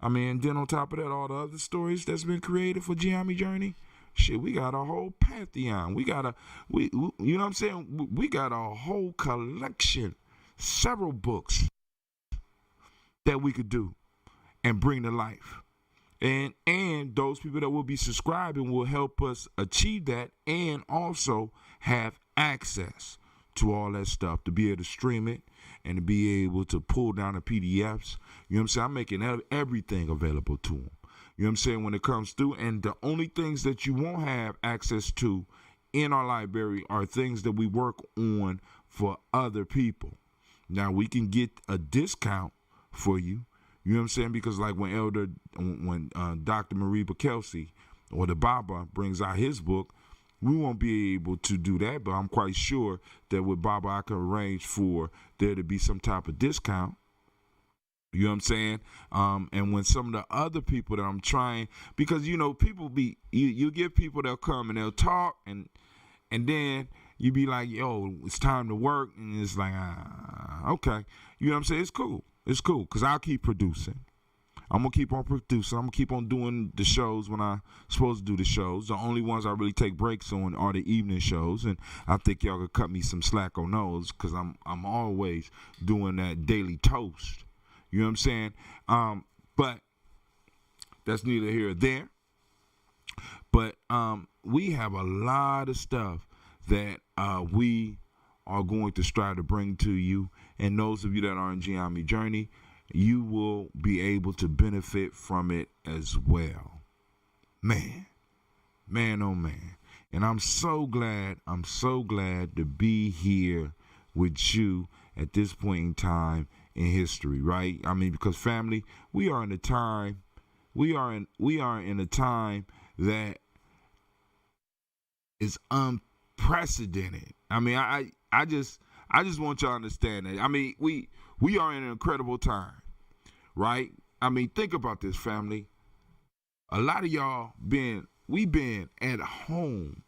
I mean, and then on top of that, all the other stories that's been created for Gye-Nyame Journey. Shit, we got a whole pantheon. You know what I'm saying? We got a whole collection, several books that we could do and bring to life. And those people that will be subscribing will help us achieve that and also have access to all that stuff, to be able to stream it and to be able to pull down the PDFs. You know what I'm saying? I'm making everything available to them. You know what I'm saying, when it comes through. And the only things that you won't have access to in our library are things that we work on for other people. Now we can get a discount for you. You know what I'm saying? Because like when Dr. Mariba Kelsey or the Baba brings out his book, we won't be able to do that. But I'm quite sure that with Baba, I can arrange for there to be some type of discount. You know what I'm saying? And when some of the other people that I'm trying, because, you know, people you get people that'll come and they'll talk and then you be like, yo, it's time to work. And it's like, okay. You know what I'm saying? It's cool. It's cool because I'll keep producing. I'm going to keep on producing. I'm going to keep on doing the shows when I'm supposed to do the shows. The only ones I really take breaks on are the evening shows. And I think y'all could cut me some slack on those because I'm always doing that daily toast. You know what I'm saying? But that's neither here nor there. But we have a lot of stuff that we are going to strive to bring to you. And those of you that are in Gye-Nyame Journey, you will be able to benefit from it as well. Man, oh man. And I'm so glad to be here with you at this point in time in history, right? I mean, because family, we are in a time that is unprecedented. I mean, I just want y'all to understand that. I mean, we are in an incredible time, right? I mean, think about this, family. A lot of y'all we've been at home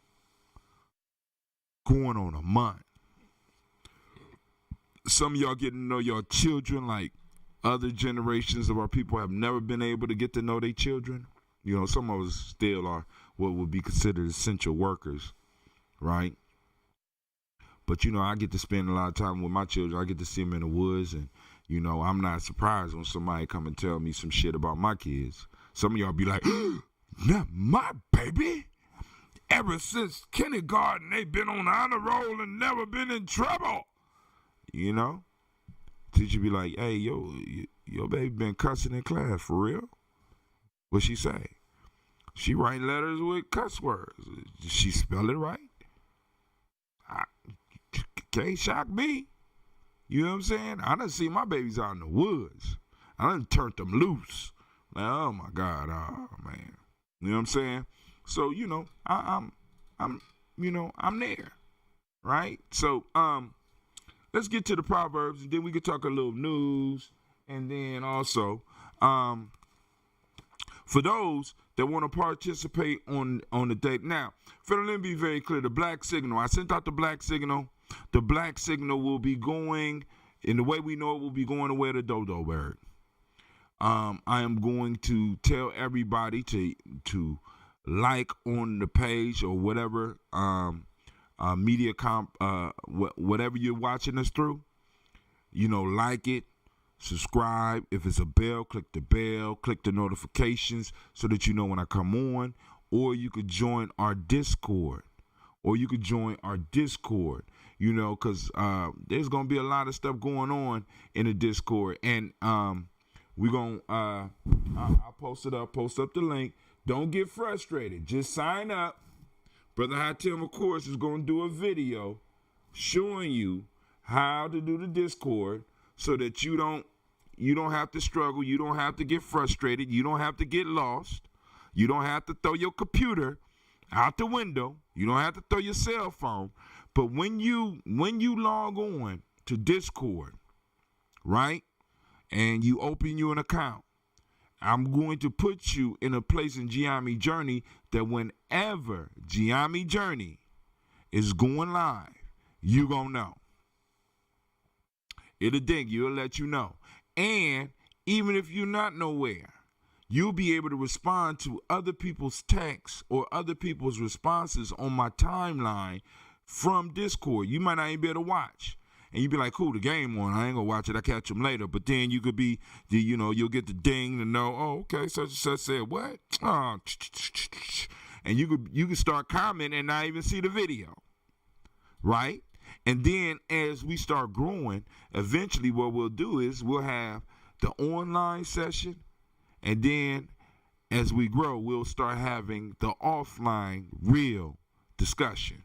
going on a month. Some of y'all getting to know your children like other generations of our people have never been able to get to know their children. You know, some of us still are what would be considered essential workers, right? But, you know, I get to spend a lot of time with my children. I get to see them in the woods. And, you know, I'm not surprised when somebody come and tell me some shit about my kids. Some of y'all be like, not my baby. Ever since kindergarten, they've been on the honor roll and never been in trouble. You know? Teacher be like, hey, your baby been cussing in class, for real? What she say? She write letters with cuss words. Did she spell it right? Can't shock me. You know what I'm saying? I done see my babies out in the woods. I done turned them loose. Like, oh my God, oh man. You know what I'm saying? So, you know, I'm there. Right? So, let's get to the Proverbs and then we can talk a little news. And then also, for those that want to participate on the date. Now, let me be very clear. The black signal. I sent out the black signal. The black signal will be going, in the way we know it, will be going the way of the dodo bird. I am going to tell everybody to like on the page or whatever media whatever you're watching us through. You know, like it, subscribe. If it's a bell, click the bell, click the notifications so that you know when I come on. Or you could join our Discord. You know, because there's going to be a lot of stuff going on in the Discord. And we're going to, I'll post up the link. Don't get frustrated. Just sign up. Brother Hatim, of course, is going to do a video showing you how to do the Discord so that you don't have to struggle. You don't have to get frustrated. You don't have to get lost. You don't have to throw your computer out the window. You don't have to throw your cell phone. But when you log on to Discord, right, and you open you an account, I'm going to put you in a place in Gye-Nyame Journey that whenever Gye-Nyame Journey is going live, you gonna know. It'll ding you. It'll let you know. And even if you're not nowhere, you'll be able to respond to other people's texts or other people's responses on my timeline from Discord. You might not even be able to watch. And you'd be like, cool, the game on. I ain't going to watch it. I'll catch them later. But then you could be, you know, you'll get the ding to know, oh, okay, such and such said what? Oh, and you could start commenting and not even see the video. Right? And then as we start growing, eventually what we'll do is we'll have the online session. And then as we grow, we'll start having the offline real discussion.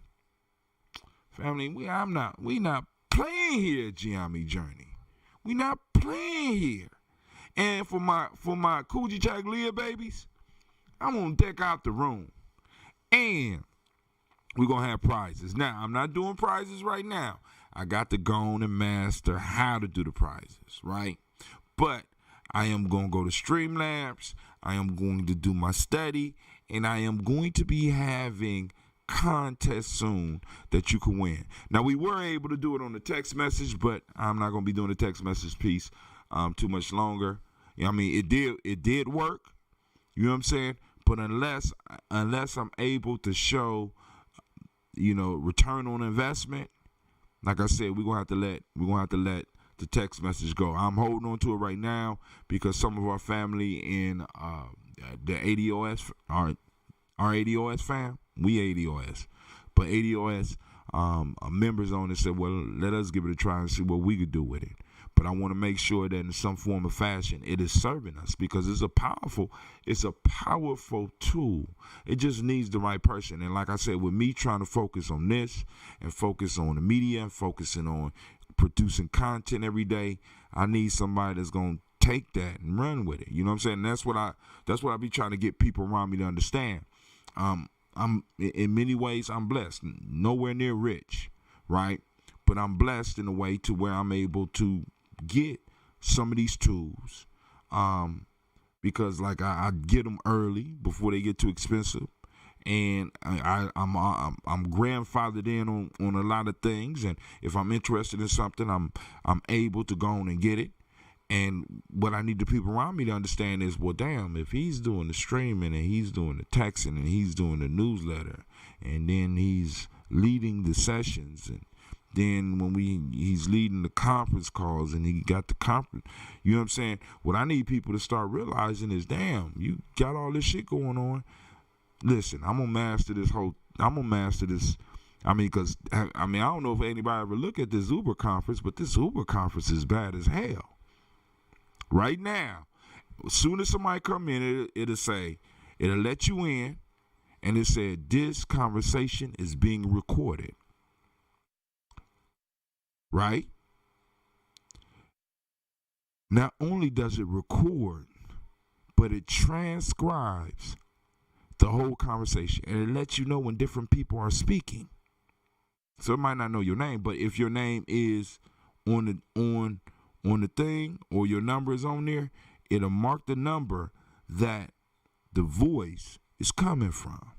Family, we not playing here at Gye-Nyame Journey. We not playing here. And for my Coochie Chaglia babies, I'm gonna deck out the room. And we're gonna have prizes. Now, I'm not doing prizes right now. I got to go on and master how to do the prizes, right? But I am gonna go to Streamlabs, I am going to do my study, and I am going to be having contests soon that you can win. Now, we were able to do it on the text message, but I'm not gonna be doing the text message piece too much longer. You know what I mean? It did work. You know what I'm saying? But unless I'm able to show, return on investment, like I said, we're gonna have to let the text message go. I'm holding on to it right now because some of our family in the ADOS, our ADOS fam, we ADOS, but ADOS members on it said, well, let us give it a try and see what we could do with it. But I want to make sure that in some form or fashion it is serving us, because it's a powerful tool. It just needs the right person. And like I said, with me trying to focus on this and focus on the media and focusing on producing content every day, I need somebody that's going to take that and run with it. You know what I'm saying? And that's what I be trying to get people around me to understand. I'm in many ways I'm blessed, nowhere near rich, right? But I'm blessed in a way to where I'm able to get some of these tools, because like I get them early before they get too expensive, and I'm grandfathered in on a lot of things, and if I'm interested in something, I'm able to go on and get it. And what I need the people around me to understand is, well, damn, if he's doing the streaming and he's doing the texting and he's doing the newsletter and then he's leading the sessions, and then when he's leading the conference calls and he got the conference, you know what I'm saying? What I need people to start realizing is, damn, you got all this shit going on. Listen, I'm gonna master this. I mean, I don't know if anybody ever look at this Uber conference, but this Uber conference is bad as hell. Right now, as soon as somebody come in, it'll let you in, and it said, this conversation is being recorded. Right? Not only does it record, but it transcribes the whole conversation, and it lets you know when different people are speaking. So it might not know your name, but if your name is on the thing, or your number is on there, it'll mark the number that the voice is coming from.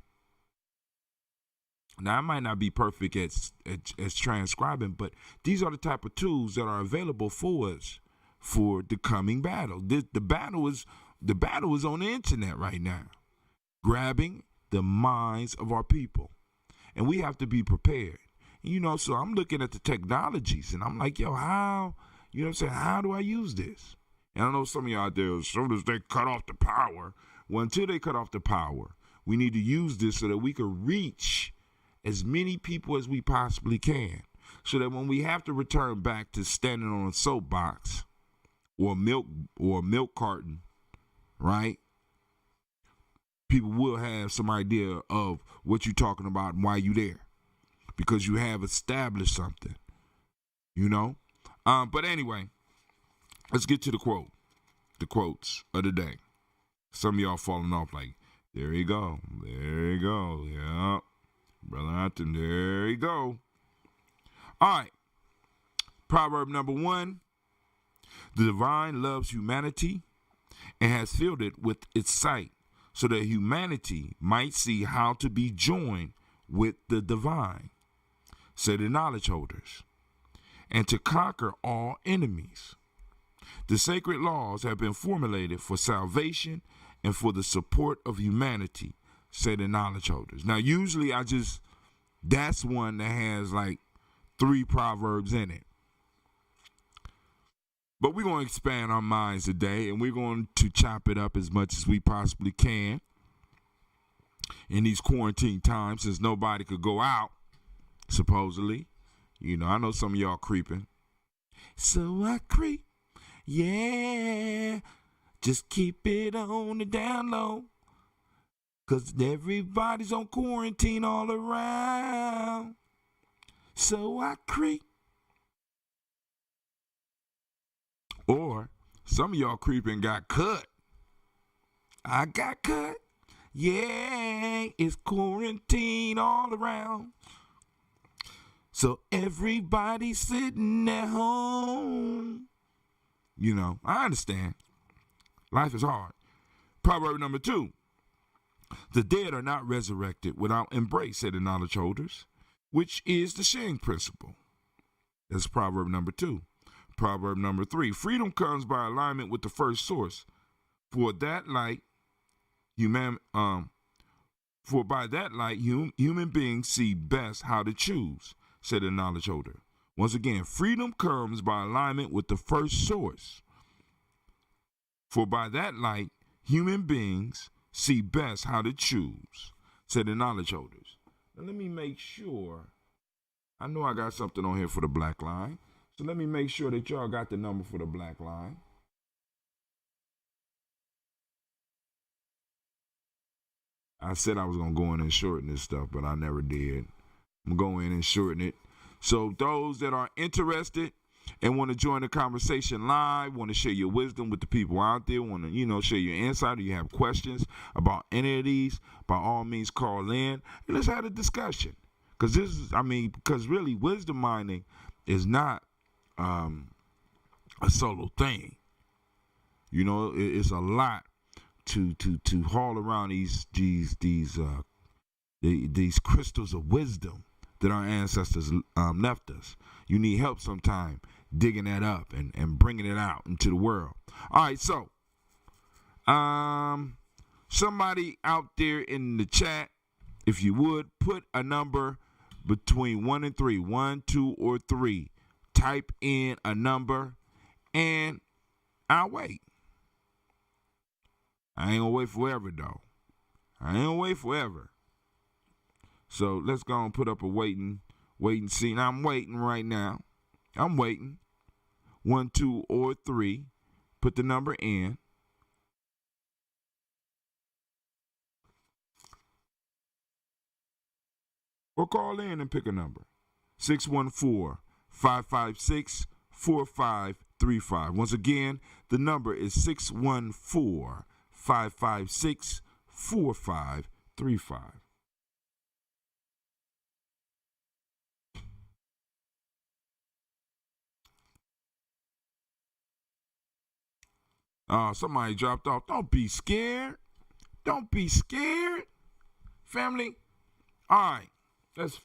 Now, I might not be perfect as transcribing, but these are the type of tools that are available for us for the coming battle. The battle is on the internet right now, grabbing the minds of our people, and we have to be prepared. So I'm looking at the technologies, and I'm like, yo, how? You know what I'm saying? How do I use this? And I know some of y'all out there, as soon as they cut off the power, well, until they cut off the power, we need to use this so that we can reach as many people as we possibly can, so that when we have to return back to standing on a soapbox or a milk carton, right? People will have some idea of what you're talking about and why you're there, because you have established something, But anyway, let's get to the quotes of the day. Some of y'all falling off like, there you go, yeah. Brother Anthony, there you go. All right. Proverb number 1. The divine loves humanity and has filled it with its sight, so that humanity might see how to be joined with the divine, say the knowledge holders, and to conquer all enemies. The sacred laws have been formulated for salvation and for the support of humanity, say the knowledge holders. Now, usually that's one that has like 3 proverbs in it. But we're going to expand our minds today, and we're going to chop it up as much as we possibly can in these quarantine times, since nobody could go out, supposedly. I know some of y'all creeping. So I creep, yeah, just keep it on the down low. 'Cause everybody's on quarantine all around. So I creep, Or some of y'all creeping got cut. I got cut. Yeah, it's quarantine all around. So everybody's sitting at home. You know, I understand. Life is hard. Proverb number 2. The dead are not resurrected without embrace, said the knowledge holders, which is the sharing principle. That's proverb number 2. Proverb number 3. Freedom comes by alignment with the first source. For by that light, human beings see best how to choose, said the knowledge holder. Once again, freedom comes by alignment with the first source. For by that light, human beings see best how to choose, said the knowledge holders. Now let me make sure. I know I got something on here for the black line. So let me make sure that y'all got the number for the black line. I said I was going to go in and shorten this stuff, but I never did. I'm going to go in and shorten it. So those that are interested and want to join the conversation live, want to share your wisdom with the people out there, want to, share your insight, or you have questions about any of these, by all means call in and let's have a discussion. Because really wisdom mining is not a solo thing. It's a lot to haul around these crystals of wisdom that our ancestors left us. You need help sometime digging that up and bringing it out into the world. All right, so somebody out there in the chat, if you would, put a number between 1 and 3, 1, 2, or 3. Type in a number, and I'll wait. I ain't gonna wait forever, though. I ain't gonna wait forever. So let's go and put up a wait and see. Now I'm waiting right now. I'm waiting. 1, 2, or 3. Put the number in. Or call in and pick a number. 614-556-4535. Once again, the number is 614-556-4535. Somebody dropped off. Don't be scared. Don't be scared. Family. All right. Let's.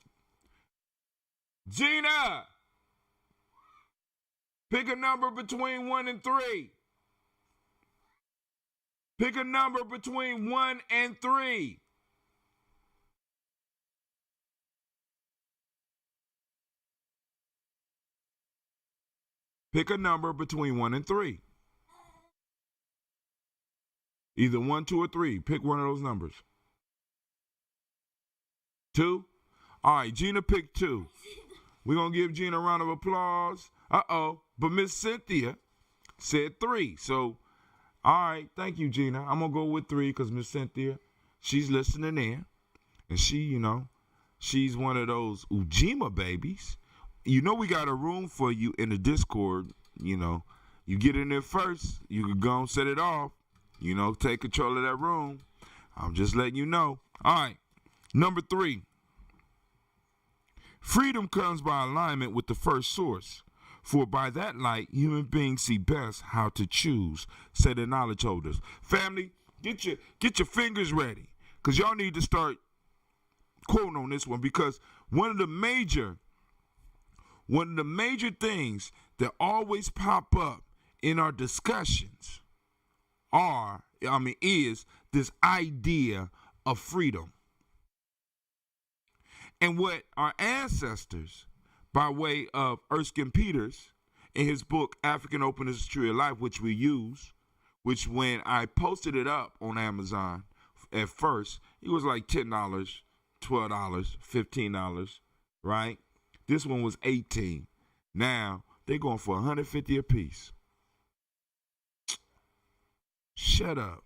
Gina. Pick a number between 1 and 3. Pick a number between 1 and 3. Pick a number between 1 and 3. Either 1, 2, or 3. Pick one of those numbers. 2? All right, Gina picked 2. We're going to give Gina a round of applause. But Miss Cynthia said 3. So, all right, thank you, Gina. I'm going to go with 3 because Miss Cynthia, she's listening in. And she, she's one of those Ujima babies. We got a room for you in the Discord. You get in there first. You can go and set it off. Take control of that room. I'm just letting you know. All right. Number 3. Freedom comes by alignment with the first source. For by that light, human beings see best how to choose, said the knowledge holders. Family, get your fingers ready. Because y'all need to start quoting on this one. Because one of the major that always pop up in our discussions is this idea of freedom. And what our ancestors, by way of Erskine Peters, in his book, African Openness is the Tree of Life, which we use, which when I posted it up on Amazon at first, it was like $10, $12, $15, right? This one was $18. Now, they're going for $150 a piece. Shut up.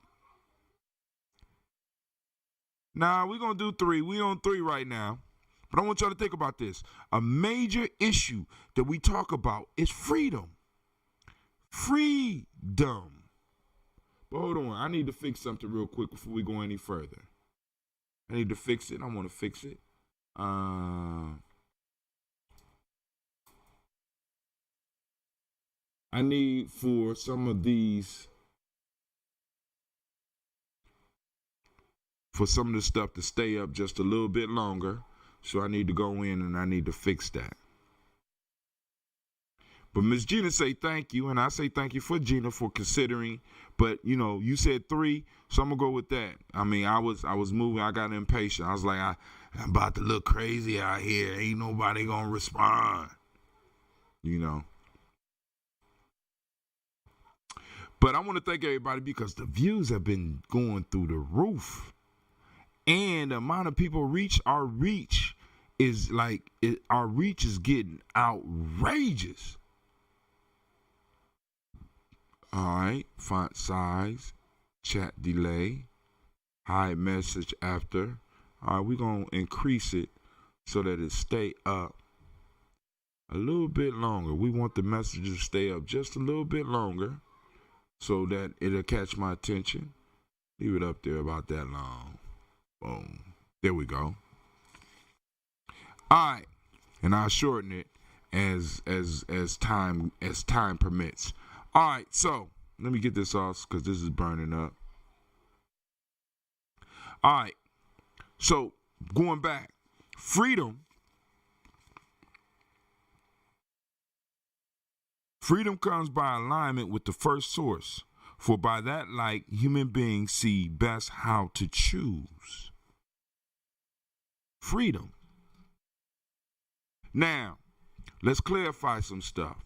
Nah, we're going to do 3. We on 3 right now. But I want y'all to think about this. A major issue that we talk about is freedom. freedom. But hold on, I need to fix something real quick before we go any further. I need to fix it. I want to fix it. I need for some of these, for some of the stuff to stay up just a little bit longer. So I need to go in and I need to fix that. But Miss Gina say thank you, and I say thank you for Gina for considering. But you know, you said 3, so I'm gonna go with that. I mean, I was moving. I got impatient. I was like, I'm about to look crazy out here. Ain't nobody gonna respond. You know. But I want to thank everybody because the views have been going through the roof, and the amount of people our reach is getting outrageous. All right, font size, chat delay, hide message after. All right, we're going to increase it so that it stay up a little bit longer. We want the message to stay up just a little bit longer so that it'll catch my attention. Leave it up there about that long. Boom. There we go. All right, and I'll shorten it as time permits. All right, so let me get this off because this is burning up. All right, so going back, freedom comes by alignment with the first source, for by that light human beings see best how to choose. Freedom. Now, let's clarify some stuff.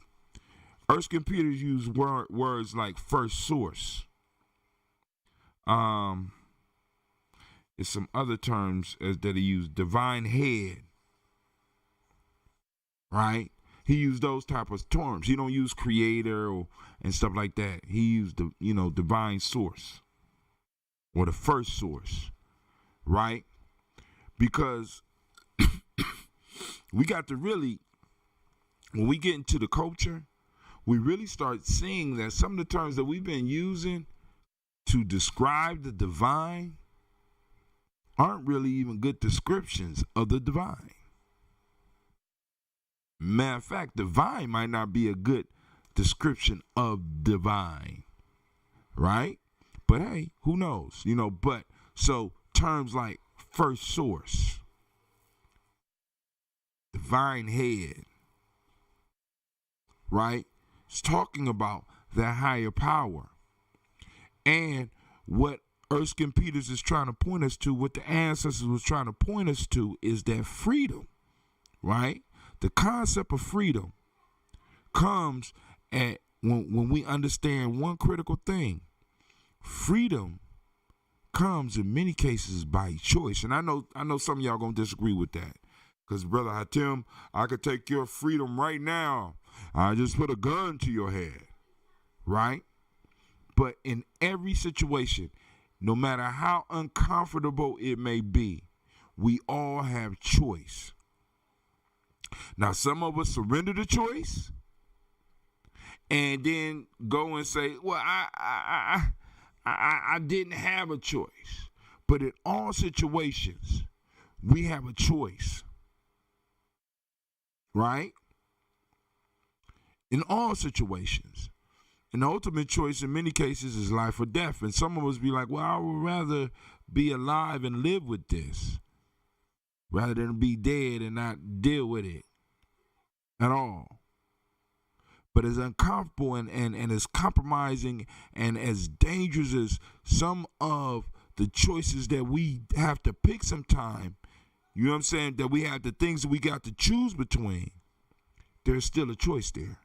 Erskine Peters used words like first source. There's some other terms that he used. Divine head. Right? He used those type of terms. He don't use creator and stuff like that. He used the divine source or the first source. Right? Because we got to really, when we get into the culture, we really start seeing that some of the terms that we've been using to describe the divine aren't really even good descriptions of the divine. Matter of fact, divine might not be a good description of divine, right? But hey, who knows? But so terms like first source, divine head, right? It's talking about that higher power. And what Erskine Peters is trying to point us to, what the ancestors was trying to point us to, is that freedom, right? The concept of freedom comes at when we understand one critical thing. Freedom comes in many cases by choice. And I know some of y'all gonna disagree with that. Because Brother Hatim, I could take your freedom right now. I just put a gun to your head, right? But in every situation, no matter how uncomfortable it may be, we all have choice. Now, some of us surrender the choice and then go and say, well, I didn't have a choice. But in all situations, we have a choice, right? In all situations. And the ultimate choice in many cases is life or death. And some of us be like, well, I would rather be alive and live with this rather than be dead and not deal with it at all. But as uncomfortable and as compromising and as dangerous as some of the choices that we have to pick sometime, you know what I'm saying, that we have the things that we got to choose between, there's still a choice there.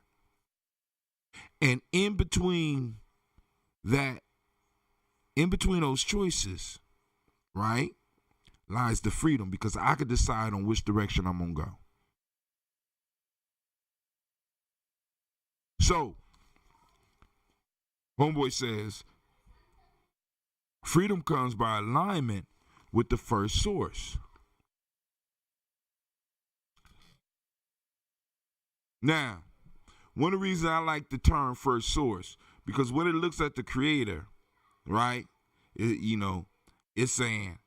And in between those choices, right, lies the freedom, because I could decide on which direction I'm going to go. So, Homeboy says, freedom comes by alignment with the first source. Now, one of the reasons I like the term first source, because when it looks at the creator, right, it's saying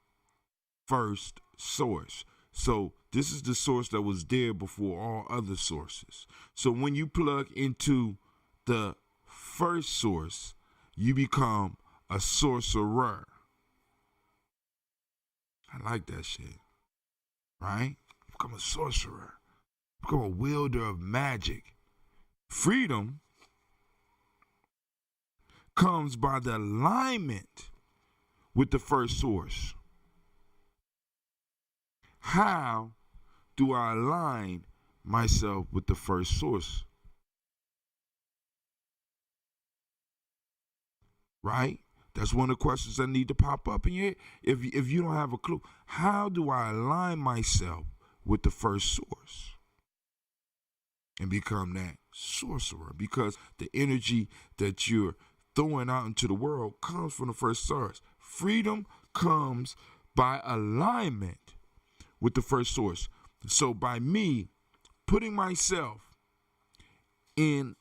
first source. So this is the source that was there before all other sources. So when you plug into the first source, you become a sorcerer. I like that shit, right? Become a sorcerer. Become a wielder of magic. Freedom comes by the alignment with the first source. How do I align myself with the first source? Right? That's one of the questions that need to pop up in your head. If you don't have a clue, how do I align myself with the first source and become that sorcerer? Because the energy that you're throwing out into the world comes from the first source. Freedom comes by alignment with the first source. So by me putting myself in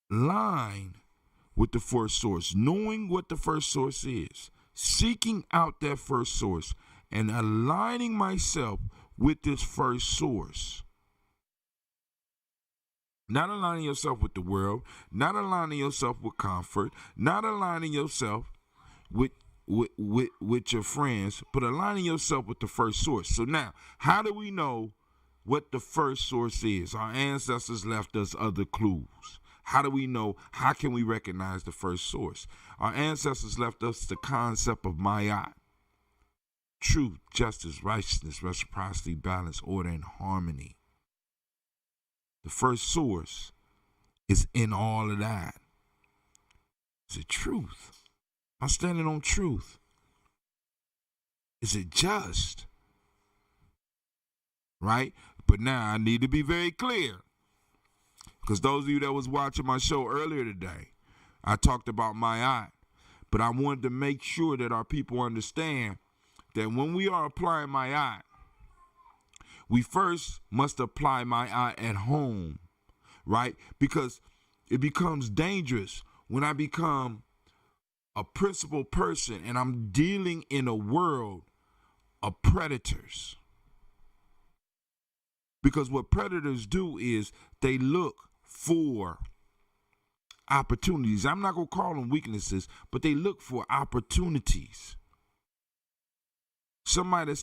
line with the first source, knowing what the first source is, seeking out that first source, and aligning myself with this first source. Not aligning yourself with the world, not aligning yourself with comfort, not aligning yourself with your friends, but aligning yourself with the first source. So now, how do we know what the first source is? Our ancestors left us other clues. How do we know? How can we recognize the first source? Our ancestors left us the concept of Ma'at. Truth, justice, righteousness, reciprocity, balance, order, and harmony. The first source is in all of that. Is it truth? I'm standing on truth. Is it just? Right? But now I need to be very clear. Because those of you that was watching my show earlier today, I talked about Ma'at. But I wanted to make sure that our people understand that when we are applying Ma'at, we first must apply Ma'at at home, right? Because it becomes dangerous when I become a principled person and I'm dealing in a world of predators. Because what predators do is they look for opportunities. I'm not going to call them weaknesses, but they look for opportunities. Somebody that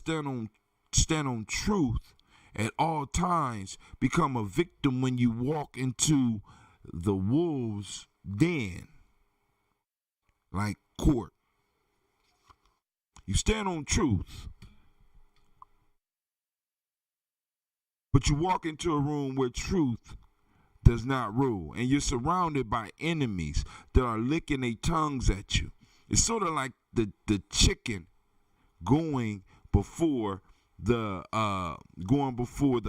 stand on truth at all times become a victim when you walk into the wolves' den, like court. You stand on truth, but you walk into a room where truth does not rule, and you're surrounded by enemies that are licking their tongues at you. It's sort of like the chicken going before the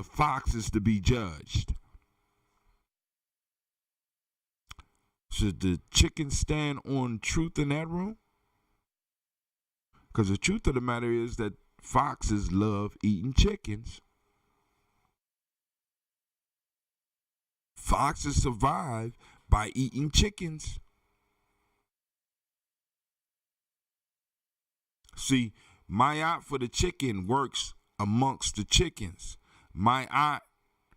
foxes to be judged. Should the chicken stand on truth in that room? Because the truth of the matter is that foxes love eating chickens. Foxes survive by eating chickens. See, Ma'at for the chicken works amongst the chickens. Ma'at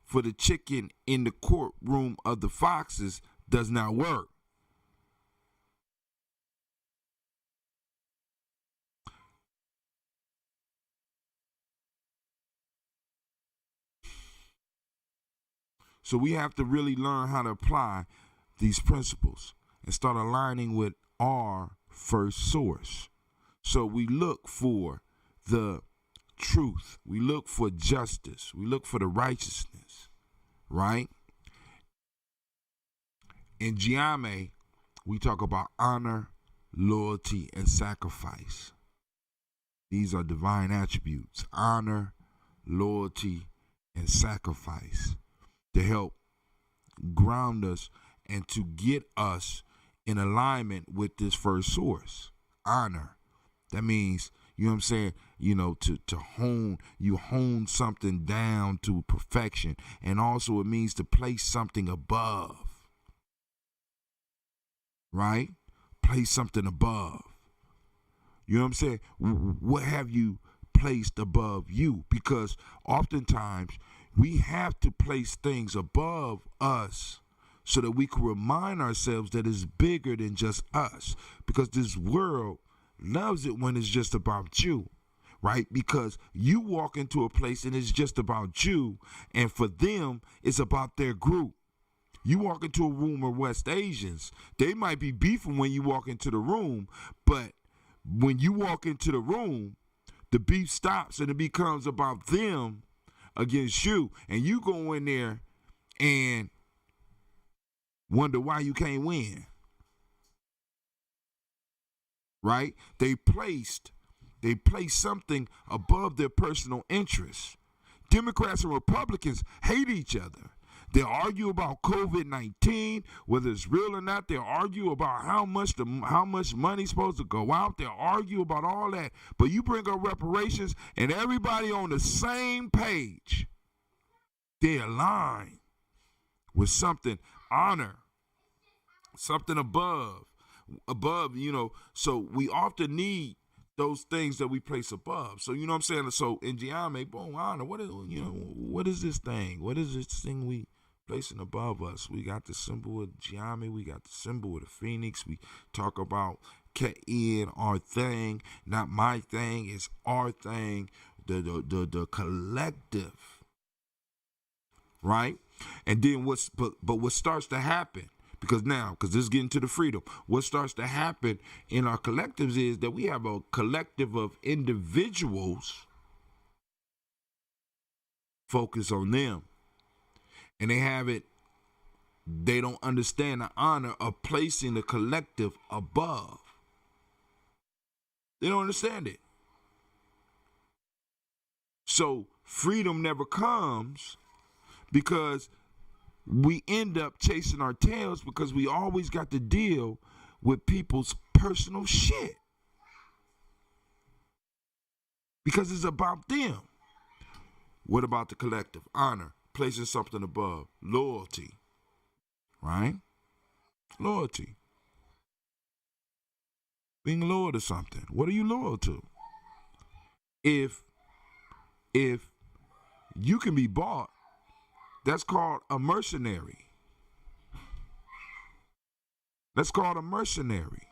for the chicken in the courtroom of the foxes does not work. So we have to really learn how to apply these principles and start aligning with our first source. So we look for the truth. We look for justice. We look for the righteousness, right? In Gye-Nyame, we talk about honor, loyalty, and sacrifice. These are divine attributes: honor, loyalty, and sacrifice, to help ground us and to get us in alignment with this first source. Honor. That means, You know what I'm saying? To hone something down to perfection. And also it means to place something above. Right? Place something above. You know what I'm saying? What have you placed above you? Because oftentimes we have to place things above us so that we can remind ourselves that it's bigger than just us. Because this world loves it when it's just about you, right? Because you walk into a place and it's just about you, and for them, it's about their group. You walk into a room of West Asians, they might be beefing when you walk into the room, but when you walk into the room, the beef stops and it becomes about them against you, and you go in there and wonder why you can't win. Right? They placed something above their personal interests. Democrats and Republicans hate each other. They argue about COVID-19, whether it's real or not. They argue about how much money's supposed to go out. They argue about all that. But you bring up reparations, and everybody on the same page. They align with something, honor, something above, so we often need those things that we place above. So, you know what I'm saying? So in Gye-Nyame, boom, honor, what is this thing? What is this thing we placing above us? We got the symbol of Gye-Nyame, we got the symbol of the phoenix. We talk about Ke'in, our thing, not my thing, it's our thing, the collective. Right? And then what starts to happen? Because this is getting to the freedom. What starts to happen in our collectives is that we have a collective of individuals focus on them. And they don't understand the honor of placing the collective above. They don't understand it. So freedom never comes because we end up chasing our tails because we always got to deal with people's personal shit. Because it's about them. What about the collective? Honor, placing something above. Loyalty. Right? Loyalty. Being loyal to something. What are you loyal to? If you can be bought, that's called a mercenary. That's called a mercenary.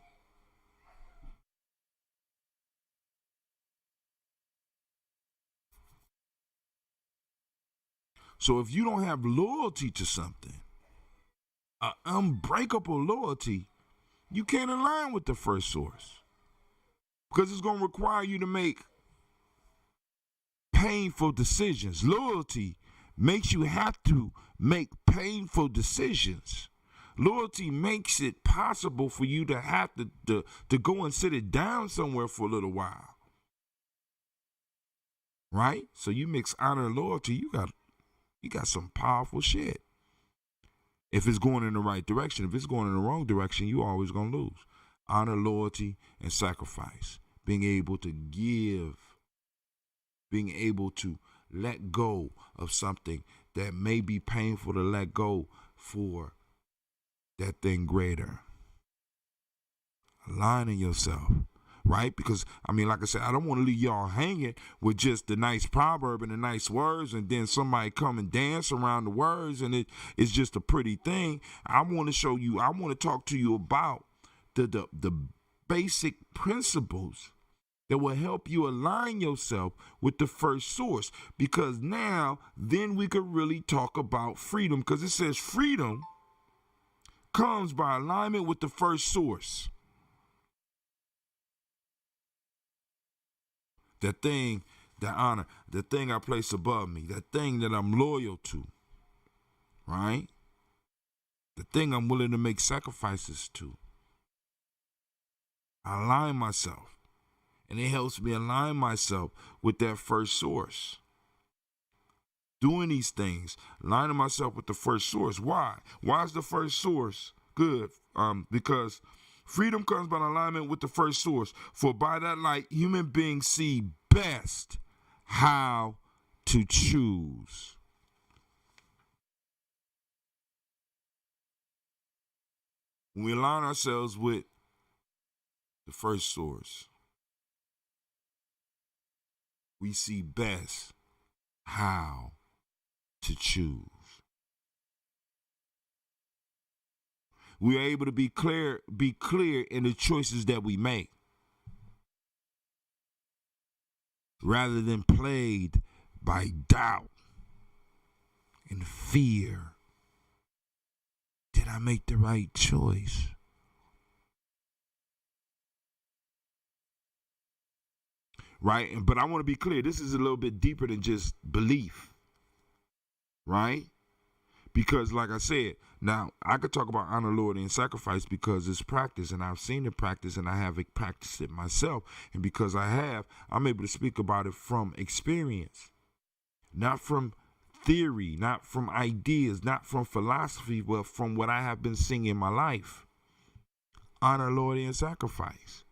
So if you don't have loyalty to something, an unbreakable loyalty, you can't align with the first source. Because it's going to require you to make painful decisions. Loyalty makes you have to make painful decisions. Loyalty makes it possible for you to have to go and sit it down somewhere for a little while. Right? So you mix honor and loyalty, you got some powerful shit. If it's going in the right direction. If it's going in the wrong direction, you always going to lose. Honor, loyalty, and sacrifice. Being able to give. Being able to let go of something that may be painful to let go for that thing greater. Aligning yourself, right? Because, like I said, I don't want to leave y'all hanging with just the nice proverb and the nice words and then somebody come and dance around the words and it's just a pretty thing. I want to talk to you about the basic principles that will help you align yourself with the first source. Because then we could really talk about freedom. Because it says freedom comes by alignment with the first source. That thing, that honor, the thing I place above me, that thing that I'm loyal to, right? The thing I'm willing to make sacrifices to. I align myself. And it helps me align myself with that first source. Doing these things, aligning myself with the first source. Why? Why is the first source good? Because Freedom comes by alignment with the first source. For by that light, human beings see best how to choose. When we align ourselves with the first source, we see best how to choose. We are able to be clear in the choices that we make, rather than plagued by doubt and fear. Did I make the right choice? Right? But I want to be clear, this is a little bit deeper than just belief. Right? Because like I said, now I could talk about honor, loyalty, and sacrifice because it's practice, and I've seen it practice, and I have practiced it myself. And because I have, I'm able to speak about it from experience, not from theory, not from ideas, not from philosophy, but from what I have been seeing in my life. Honor, loyalty, and sacrifice.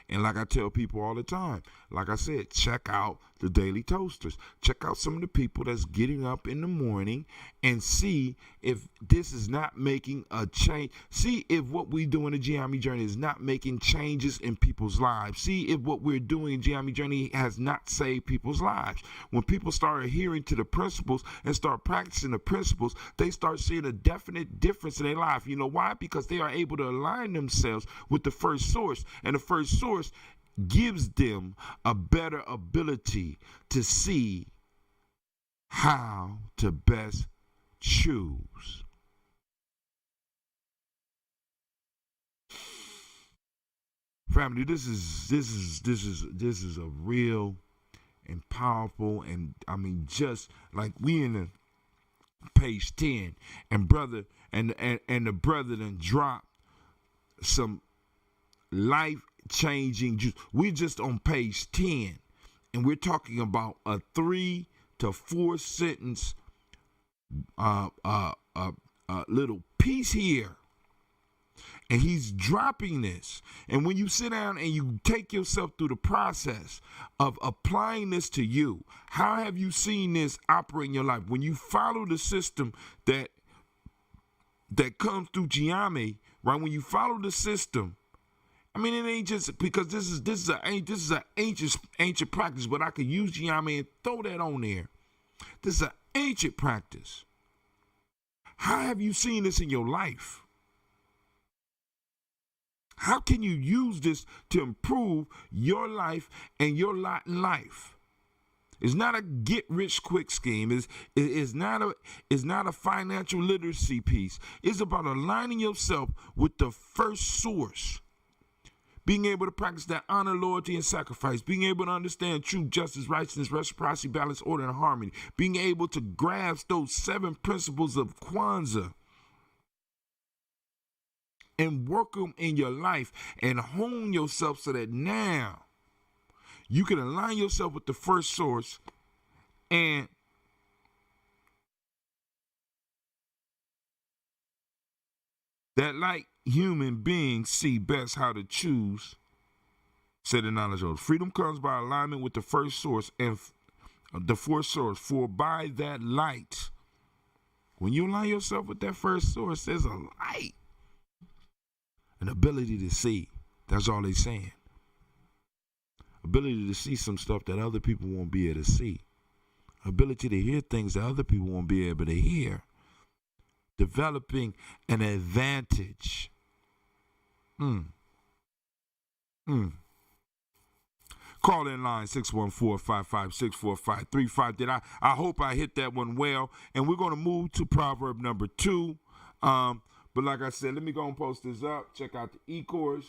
And like I tell people all the time, like I said, check out the Daily Toasters. Check out some of the people that's getting up in the morning and see if this is not making a change. See if what we do in the Gye-Nyame journey is not making changes in people's lives. See if what we're doing in Gye-Nyame journey has not saved people's lives. When people start adhering to the principles and start practicing the principles, they start seeing a definite difference in their life. You know why? Because they are able to align themselves with the first source. And the first source gives them a better ability to see how to best choose. Family, this is a real and powerful, and I mean, just like we in the page 10, and brother and the brother done dropped some life-changing juice. We're just on page 10, and we're talking about a 3 to 4 sentence little piece here. And he's dropping this. And when you sit down and you take yourself through the process of applying this to you, how have you seen this operate in your life? When you follow the system that comes through Gye-Nyame, right? When you follow the system, I mean, it ain't just because this is an ancient practice, but I could use Gye-Nyame and throw that on there. This is an ancient practice. How have you seen this in your life? How can you use this to improve your life and your lot in life? It's not a get-rich-quick scheme. It's not a financial literacy piece. It's about aligning yourself with the first source. Being able to practice that honor, loyalty, and sacrifice. Being able to understand truth, justice, righteousness, reciprocity, balance, order, and harmony. Being able to grasp those 7 principles of Kwanzaa and work them in your life and hone yourself so that now you can align yourself with the first source and that like human beings see best how to choose, said the knowledge of. Freedom comes by alignment with the first source and the fourth source. For by that light, when you align yourself with that first source, there's a light. An ability to see. That's all they're saying. Ability to see some stuff that other people won't be able to see. Ability to hear things that other people won't be able to hear. Developing an advantage. Call in line 614-556-4535. I hope I hit that one well. And we're going to move to proverb number 2. But like I said, let me go and post this up. Check out the e-course.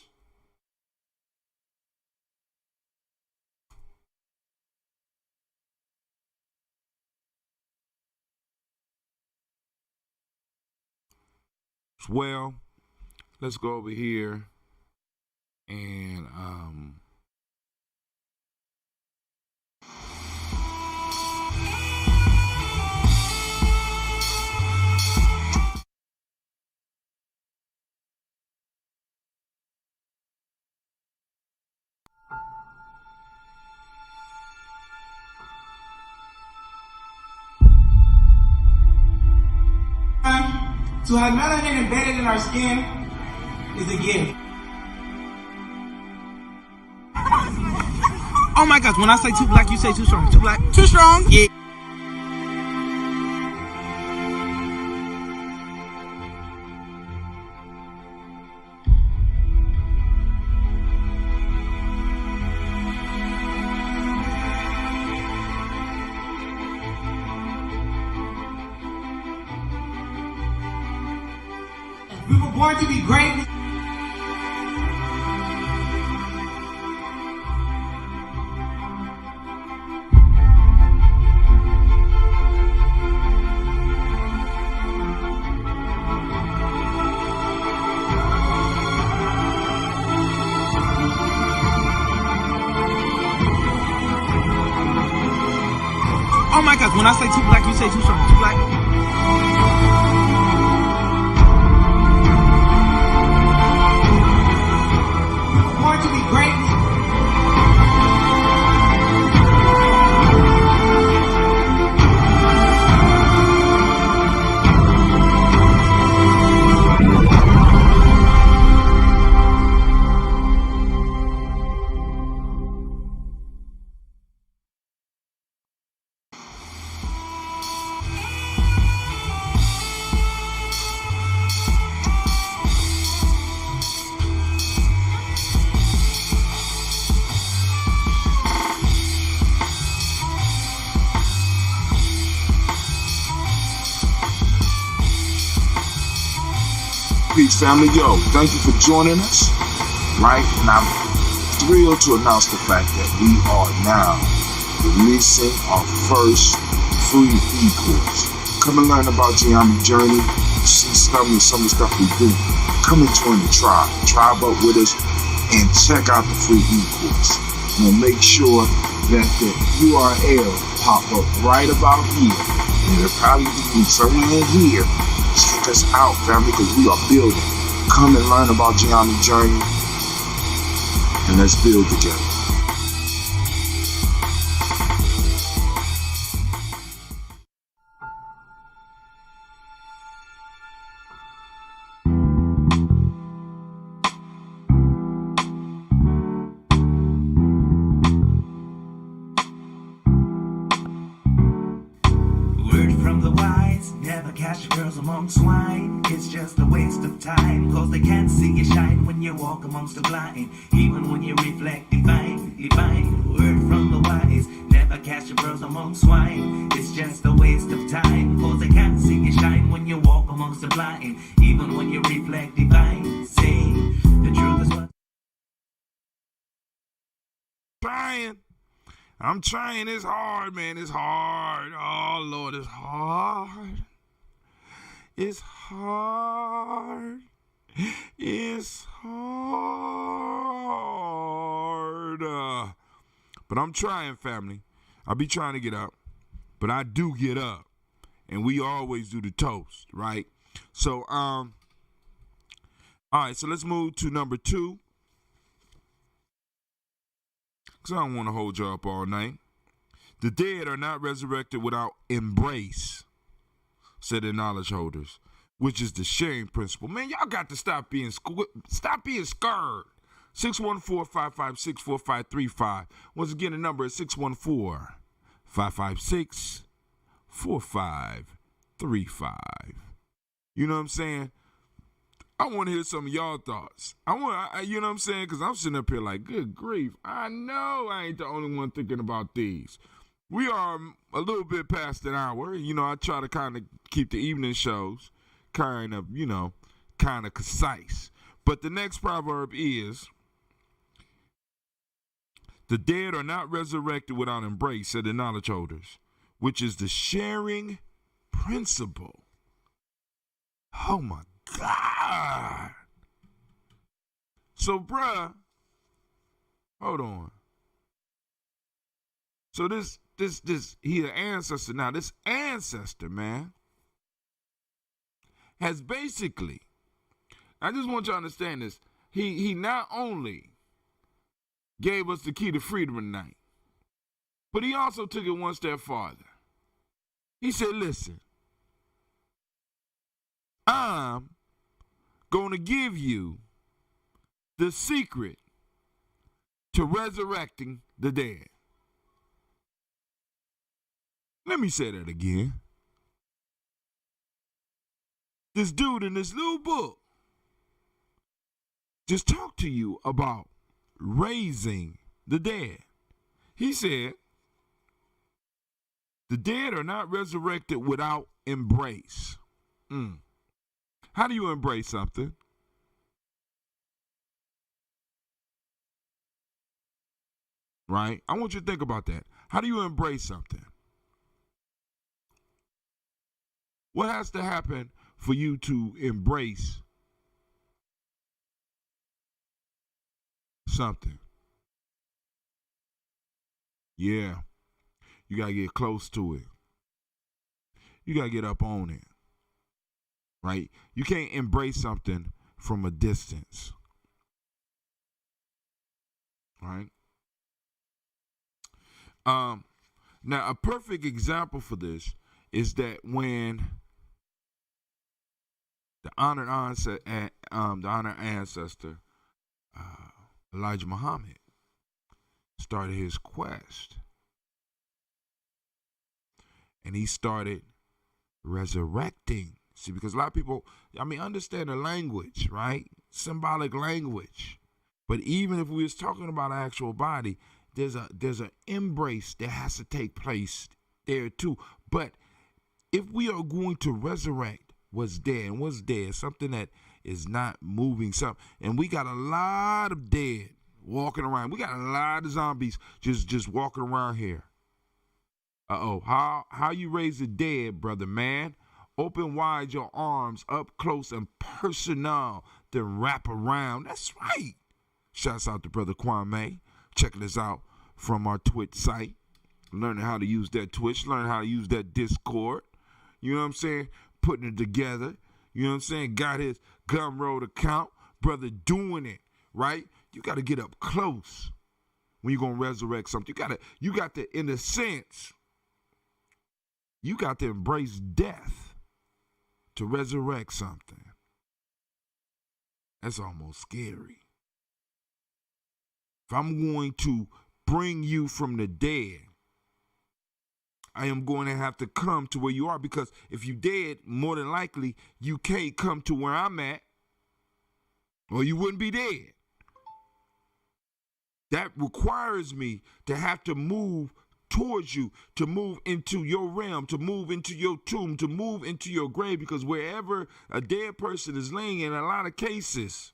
Well, let's go over here and To have melanin embedded in our skin is a gift. Oh my gosh, when I say too black, you say too strong. Too black? Too strong? Yeah. We were born to be great. Oh my gosh, when I say too black, you say too strong. Too black? We were born to be great. Peace, family. Yo, thank you for joining us. Right? And I'm thrilled to announce the fact that we are now releasing our first free e-course. Come and learn about Gye-Nyame journey, see some of the stuff we do. Come and join the tribe. Tribe up with us and check out the free e-course. We'll make sure that the URL pop up right about here. And it'll probably be somewhere in here. Check us out, family, because we are building. Come and learn about Gye-Nyame journey, and let's build together. Word from the wise, never catch girls among swine. It's just a waste of time, cause they can't see you shine when you walk amongst the blind. Even when you reflect divine, divine. Word from the wise, never catch girls among swine. It's just a waste of time, cause they can't see you shine when you walk amongst the blind. Even when you reflect divine. Say, the truth is what Trying. I'm trying. It's hard, man. It's hard. Oh, Lord, it's hard. It's hard. It's hard. But I'm trying, family. I be trying to get up, but I do get up. And we always do the toast, right? So, all right, so let's move to number 2. Because I don't want to hold you up all night. The dead are not resurrected without embrace, said the knowledge holders, which is the sharing principle. Man, y'all got to stop being scared. 614-556-4535. Once again, the number is 614-556-4535. You know what I'm saying? I want to hear some of y'all thoughts. You know what I'm saying? Because I'm sitting up here like, good grief. I know I ain't the only one thinking about these. We are a little bit past an hour. You know, I try to kind of keep the evening shows kind of concise. But the next proverb is, the dead are not resurrected without embrace, said the knowledge holders, which is the sharing principle. Oh, my God. So, bruh, hold on. So this he an ancestor now. This ancestor, man, has basically, I just want you to understand this. He not only gave us the key to freedom tonight, but he also took it one step farther. He said, listen, I'm going to give you the secret to resurrecting the dead. Let me say that again. This dude in this little book just talked to you about raising the dead. He said, the dead are not resurrected without embrace. How do you embrace something? Right? I want you to think about that. How do you embrace something? What has to happen for you to embrace something? Yeah. You got to get close to it. You got to get up on it. Right? You can't embrace something from a distance. Right? Now, a perfect example for this is that when the honored ancestor, Elijah Muhammad, started his quest, and he started resurrecting. See, because a lot of people, understand the language, right? Symbolic language. But even if we was talking about an actual body, there's an embrace that has to take place there too. But if we are going to resurrect what's dead, and what's dead, something that is not moving, something, and we got a lot of dead walking around. We got a lot of zombies just walking around here. How you raise the dead, brother man? Open wide your arms, up close and personal, then wrap around. That's right. Shouts out to Brother Kwame. Checking us out from our Twitch site. Learning how to use that Twitch. Learning how to use that Discord. You know what I'm saying? Putting it together. You know what I'm saying? Got his Gumroad account. Brother doing it, right? You got to get up close when you're going to resurrect something. You got to, in a sense, you got to embrace death to resurrect something. That's almost scary. If I'm going to bring you from the dead, I am going to have to come to where you are, because if you dead, more than likely, you can't come to where I'm at, or you wouldn't be dead. That requires me to have to move towards you, to move into your realm, to move into your tomb, to move into your grave, because wherever a dead person is laying, in a lot of cases,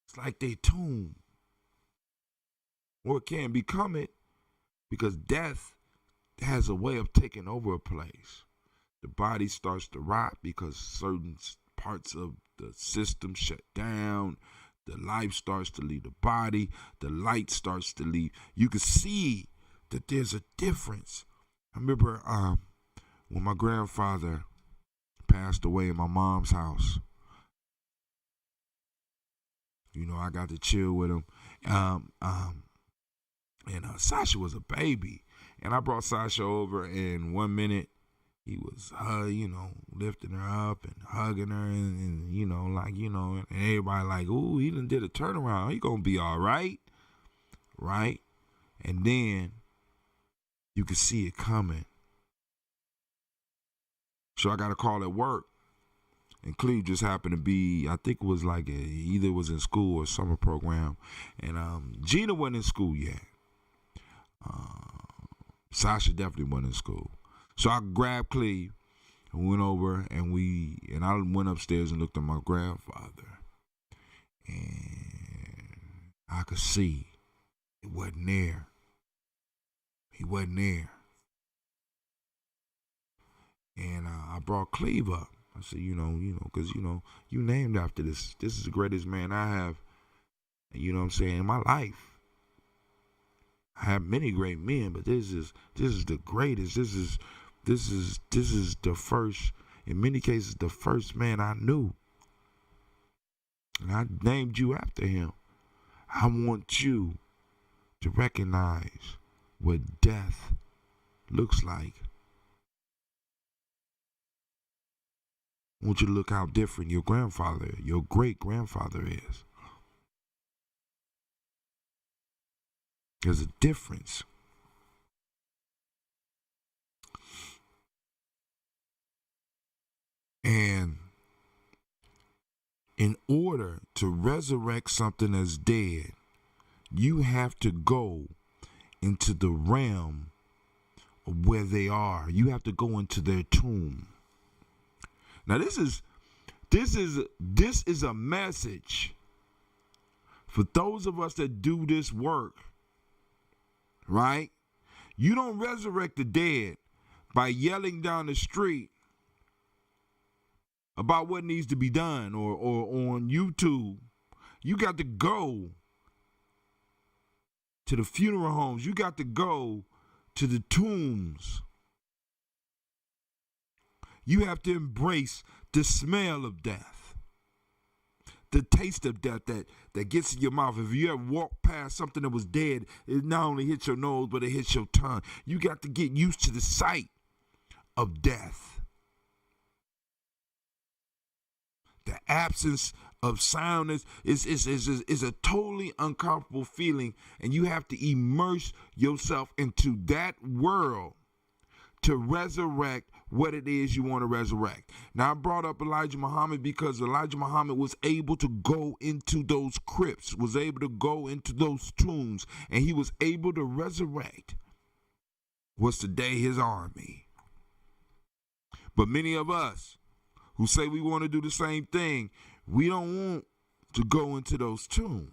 it's like their tomb, or it can become it, because death has a way of taking over a place. The body starts to rot because certain parts of the system shut down. The life starts to leave the body. The light starts to leave. You can see that there's a difference. I remember when my grandfather passed away in my mom's house. You know, I got to chill with him. And Sasha was a baby. And I brought Sasha over, and 1 minute he was, lifting her up and hugging her, and and everybody like, ooh, he done did a turnaround. He gonna be all right. Right? And then you could see it coming. So I got a call at work. And Cleve just happened to be, I think it was like either was in school or summer program. And Gina wasn't in school yet. Sasha definitely wasn't in school. So I grabbed Cleve and went over, and I went upstairs and looked at my grandfather. And I could see it wasn't there. He wasn't there. And I brought Cleve up. I said, because, you named after this. This is the greatest man I have, you know what I'm saying, in my life. I have many great men, but this is the greatest. This is the first, in many cases, the first man I knew. And I named you after him. I want you to recognize what death looks like. I want you to look how different your grandfather, your great-grandfather is. There's a difference. And in order to resurrect something that's dead, you have to go into the realm of where they are. You have to go into their tomb. Now this is a message for those of us that do this work, right? You don't resurrect the dead by yelling down the street about what needs to be done or on YouTube. You got to go to the funeral homes. You got to go to the tombs. You have to embrace the smell of death, the taste of death that gets in your mouth. If you ever walk past something that was dead, it not only hits your nose, but it hits your tongue. You got to get used to the sight of death. The absence of sound is a totally uncomfortable feeling, and you have to immerse yourself into that world to resurrect what it is you want to resurrect. Now, I brought up Elijah Muhammad because Elijah Muhammad was able to go into those crypts, was able to go into those tombs, and he was able to resurrect what's today his army. But many of us who say we want to do the same thing, we don't want to go into those tombs.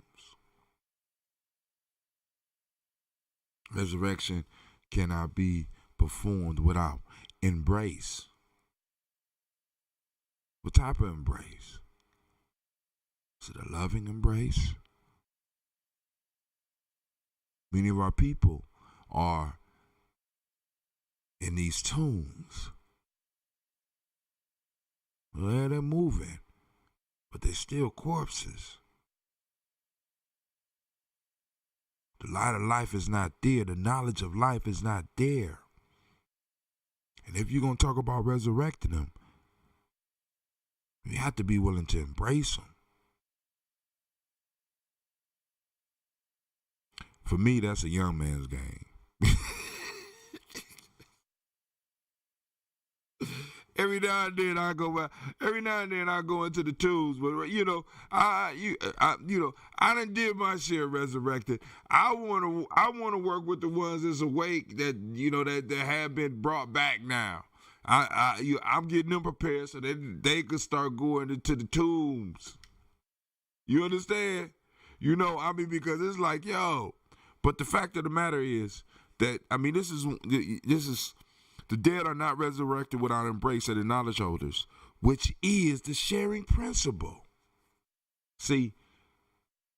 Resurrection cannot be performed without embrace. What type of embrace? Is it a loving embrace? Many of our people are in these tombs. Well, they're moving, but they're still corpses. The light of life is not there. The knowledge of life is not there. And if you're going to talk about resurrecting them, you have to be willing to embrace them. For me, that's a young man's game. Every now and then I go back. Every now and then I go into the tombs, but I done did my share resurrected. I want to work with the ones that's awake that have been brought back now. I'm getting them prepared so that they can start going into the tombs. You understand? Because it's like, but the fact of the matter is that this is. The dead are not resurrected without embrace of the knowledge holders, which is the sharing principle. See,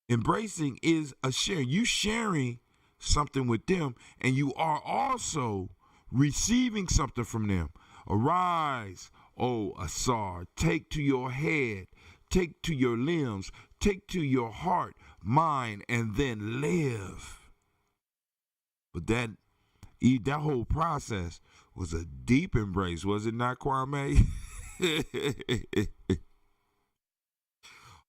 embracing is a sharing. You sharing something with them, and you are also receiving something from them. Arise, O Asar, take to your head, take to your limbs, take to your heart, mind, and then live. But that whole process was a deep embrace, was it not, Kwame?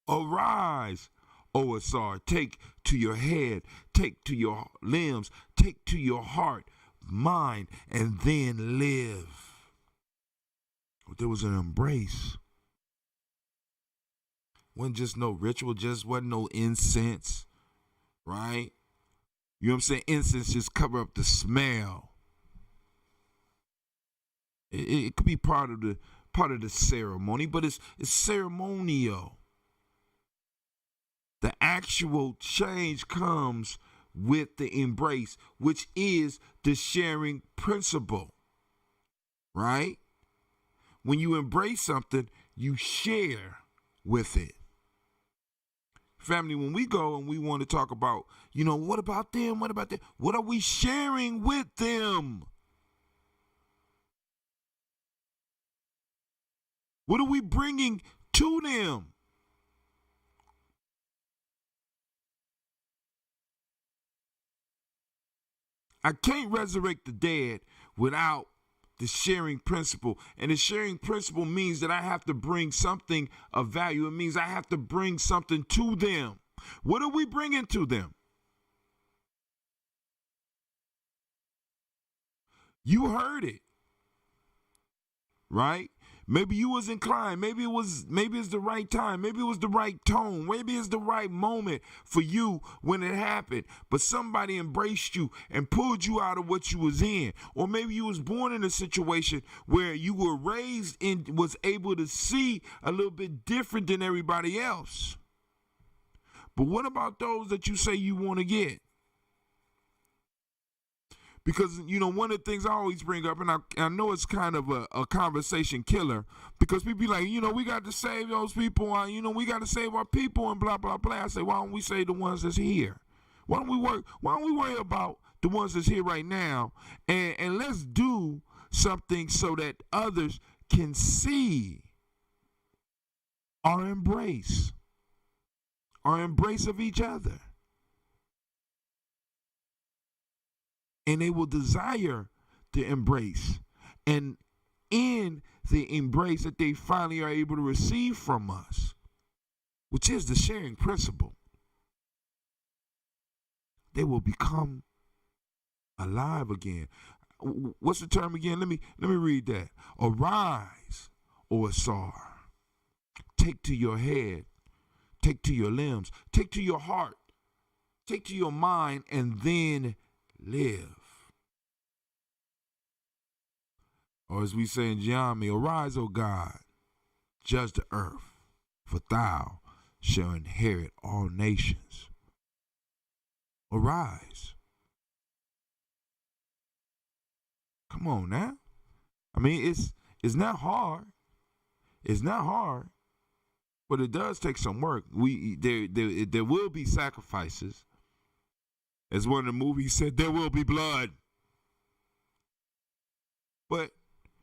Arise, O Asar, take to your head, take to your limbs, take to your heart, mind, and then live. But there was an embrace. Wasn't just no ritual, just wasn't no incense, right? You know what I'm saying? Incense just cover up the smell. It could be part of the ceremony, but it's ceremonial. The actual change comes with the embrace, which is the sharing principle, right? When you embrace something, you share with it. Family, when we go and we want to talk about, what about them? What about them? What are we sharing with them? What are we bringing to them? I can't resurrect the dead without The sharing principle. And the sharing principle means that I have to bring something of value. It means I have to bring something to them. What are we bringing to them? You heard it, right? Maybe you was inclined. Maybe it's the right time. Maybe it was the right tone. Maybe it's the right moment for you when it happened. But somebody embraced you and pulled you out of what you was in. Or maybe you was born in a situation where you were raised and was able to see a little bit different than everybody else. But what about those that you say you want to get? Because, one of the things I always bring up, and I know it's kind of a conversation killer, because people be like, we got to save those people, we got to save our people and blah, blah, blah. I say, why don't we save the ones that's here? Why don't we worry about the ones that's here right now, and let's do something so that others can see our embrace of each other. And they will desire to embrace. And in the embrace that they finally are able to receive from us, which is the sharing principle, they will become alive again. What's the term again? Let me read that. Arise, O Asar. Take to your head. Take to your limbs. Take to your heart. Take to your mind, and then live. Or as we say in Gye-Nyame, arise, O God, judge the earth, for thou shalt inherit all nations. Arise. Come on now. I mean, it's not hard. It's not hard, but it does take some work. There will be sacrifices. As one of the movies said, there will be blood. But,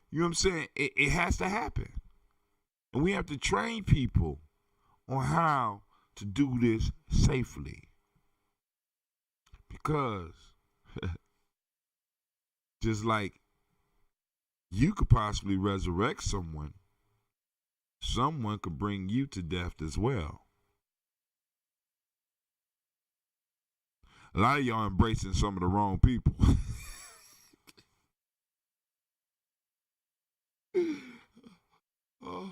you know what I'm saying? It has to happen. And we have to train people on how to do this safely. Because, just like you could possibly resurrect someone could bring you to death as well. A lot of y'all embracing some of the wrong people. Oh,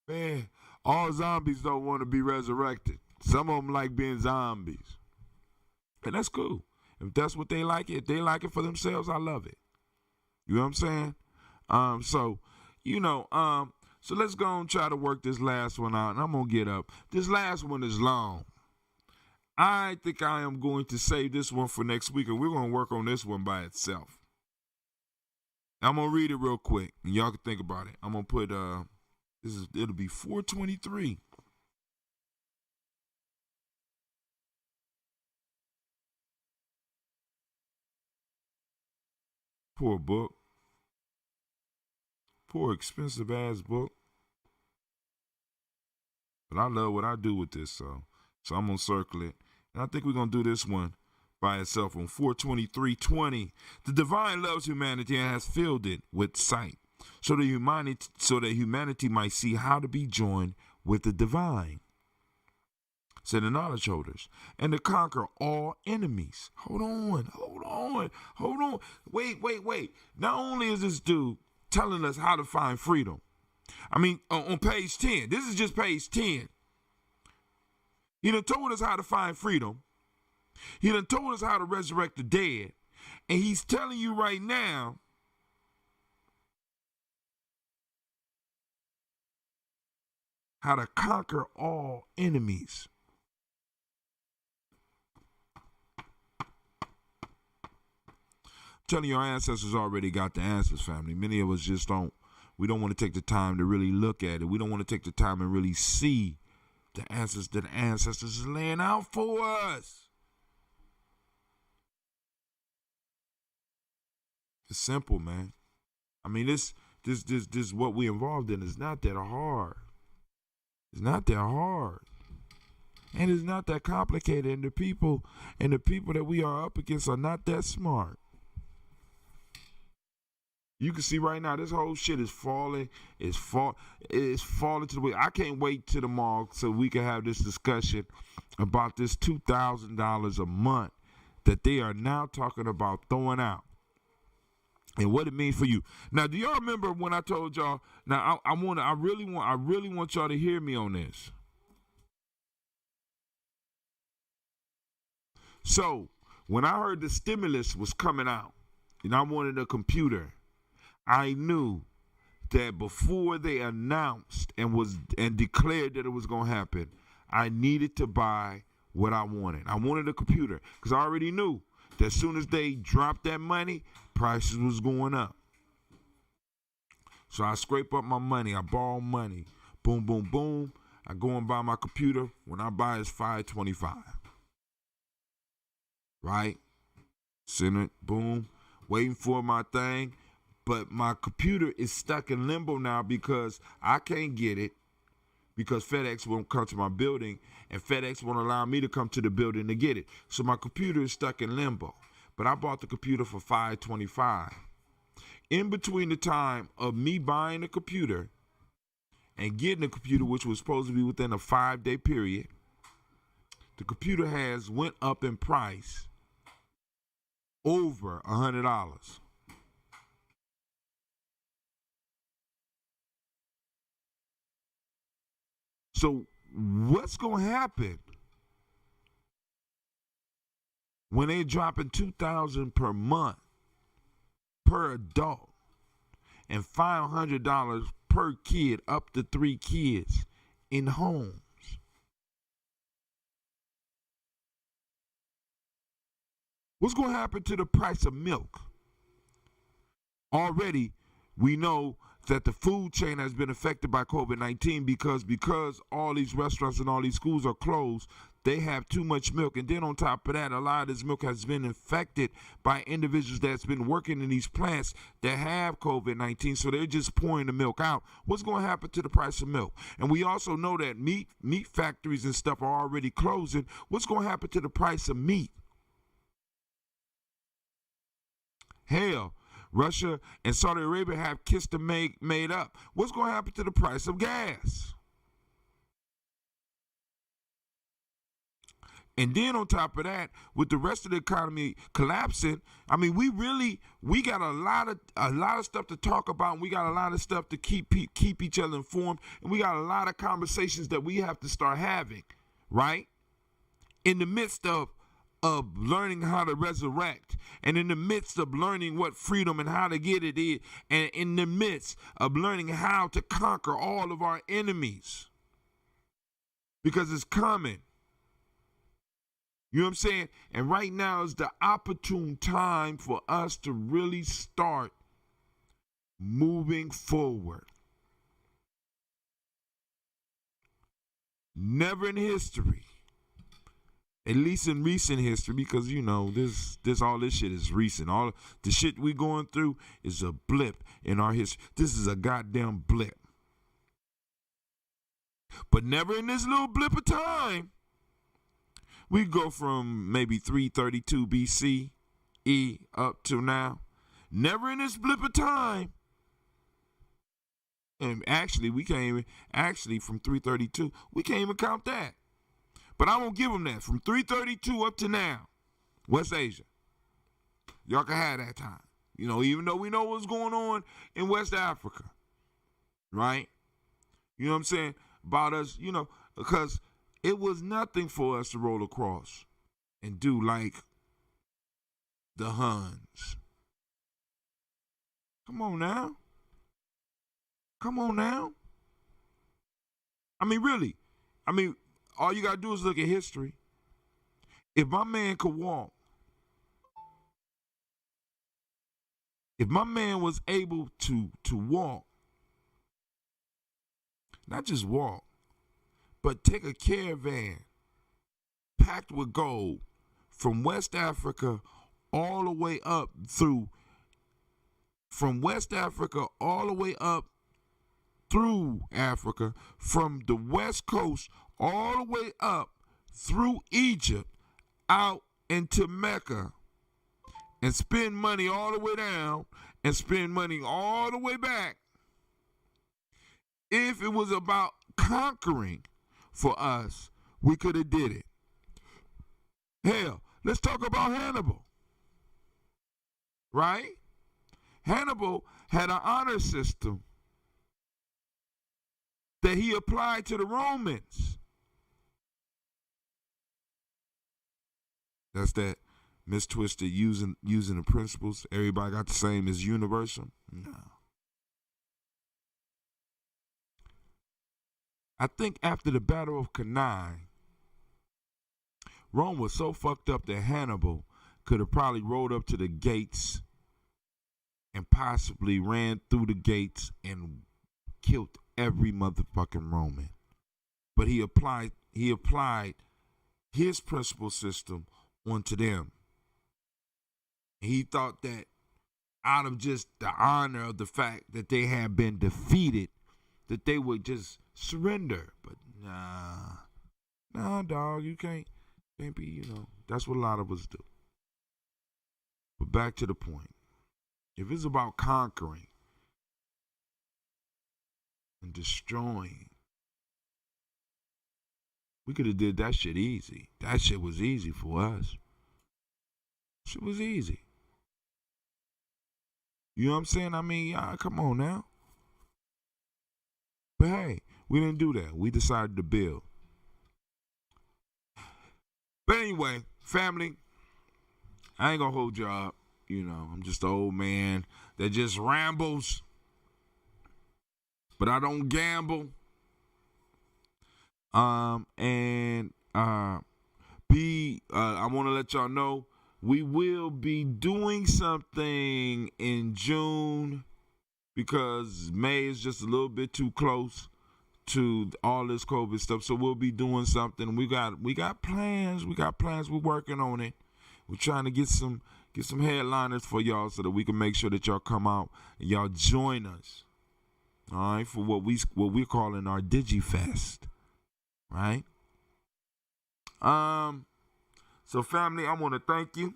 man. All zombies don't want to be resurrected. Some of them like being zombies. And that's cool. If that's what they like, if they like it for themselves, I love it. You know what I'm saying? So let's go and try to work this last one out. And I'm going to get up. This last one is long. I think I am going to save this one for next week, and we're going to work on this one by itself. I'm going to read it real quick, and y'all can think about it. I'm going to put, it'll be 423. Poor book. Poor expensive ass book. But I love what I do with this, so I'm going to circle it. And I think we're going to do this one by itself on 423:20. The divine loves humanity and has filled it with sight, so that humanity might see how to be joined with the divine, said the knowledge holders, and to conquer all enemies. Hold on. Wait. Not only is this dude telling us how to find freedom, I mean, on page 10, this is just page 10. He done told us how to find freedom. He done told us how to resurrect the dead. And he's telling you right now how to conquer all enemies. I'm telling you, our ancestors already got the answers, family. Many of us just don't. We don't want to take the time to really look at it. We don't want to take the time and really see the answers that the ancestors is laying out for us. It's simple, man. I mean, this what we involved in is not that hard. It's not that hard. And it's not that complicated. And the people that we are up against are not that smart. You can see right now this whole shit is falling. It's falling to the way. I can't wait till tomorrow so we can have this discussion about this $2,000 a month that they are now talking about throwing out and what it means for you. Now, do y'all remember when I told y'all? Now, I really want y'all to hear me on this. So, when I heard the stimulus was coming out and I wanted a computer, I knew that before they announced and declared that it was going to happen, I needed to buy what I wanted. I wanted a computer because I already knew that as soon as they dropped that money, prices was going up. So I scrape up my money. I borrow money. Boom, boom, boom. I go and buy my computer. When I buy, it's $525. Right? Send it. Boom. Waiting for my thing. But my computer is stuck in limbo now because I can't get it because FedEx won't come to my building and FedEx won't allow me to come to the building to get it. So my computer is stuck in limbo. But I bought the computer for $525. In between the time of me buying the computer and getting the computer, which was supposed to be within a 5-day period, the computer has went up in price over $100. So what's going to happen when they dropping $2,000 per month per adult and $500 per kid up to 3 kids in homes? What's going to happen to the price of milk? Already, we know that the food chain has been affected by COVID-19 because all these restaurants and all these schools are closed. They have too much milk. And then on top of that, a lot of this milk has been infected by individuals that's been working in these plants that have COVID-19. So they're just pouring the milk out. What's going to happen to the price of milk? And we also know that meat factories and stuff are already closing. What's going to happen to the price of meat? Hell, Russia and Saudi Arabia have kissed and made up. What's going to happen to the price of gas? And then on top of that, with the rest of the economy collapsing, I mean, we got a lot of stuff to talk about, and we got a lot of stuff to keep each other informed, and we got a lot of conversations that we have to start having, right? In the midst of learning how to resurrect, and in the midst of learning what freedom and how to get it is, and in the midst of learning how to conquer all of our enemies, because it's coming. You know what I'm saying? And right now is the opportune time for us to really start moving forward. Never in history, at least in recent history, because you know all this shit is recent. All the shit we going through is a blip in our history. This is a goddamn blip. But never in this little blip of time, we go from maybe 332 BCE up to now. Never in this blip of time. And actually, we can't even, from 332, we can't even count that. But I won't give them that. From 332 up to now, West Asia. Y'all can have that time. You know, even though we know what's going on in West Africa. Right? You know what I'm saying? About us, you know, because it was nothing for us to roll across and do like the Huns. Come on now. Come on now. I mean, really. I mean, all you got to do is look at history. If my man could walk, if my man was able to walk, not just walk, but take a caravan packed with gold from West Africa all the way up through, from West Africa all the way up through Africa, from the West Coast all the way up through Egypt out into Mecca, and spend money all the way down and spend money all the way back. If it was about conquering for us, we could have did it. Hell, let's talk about Hannibal. Right? Hannibal had an honor system that he applied to the Romans. That's that mistwisted using the principles. Everybody got the same as universal. No. I think after the Battle of Cannae, Rome was so fucked up that Hannibal could have probably rode up to the gates and possibly ran through the gates and killed every motherfucking Roman. But he applied his principle system onto them. He thought that out of just the honor of the fact that they had been defeated, that they would just surrender. But nah, dog, you can't be, that's what a lot of us do. But back to the point. If it's about conquering and destroying, we could have did that shit easy. That shit was easy for us. Shit was easy. You know what I'm saying? I mean, come on now. But hey, we didn't do that. We decided to build. But anyway, family, I ain't gonna hold y'all up. I'm just an old man that just rambles. But I don't gamble. I want to let y'all know we will be doing something in June because May is just a little bit too close to all this COVID stuff. So we'll be doing something. We got plans. We're working on it. We're trying to get some headliners for y'all so that we can make sure that y'all come out and y'all join us. All right, for what we're calling our DiGyFest. Right? So family, I want to thank you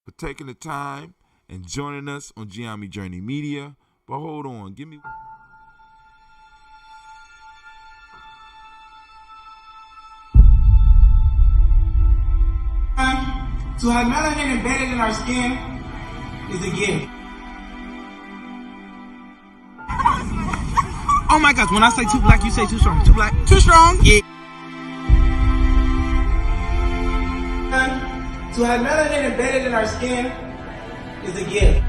for taking the time and joining us on Gye-Nyame Journey Media. But hold on, give me to have melanin embedded in our skin is a gift. Oh my gosh, when I say too black, you say too strong. Too black? Too strong? Yeah. To have melanin embedded in our skin is a gift.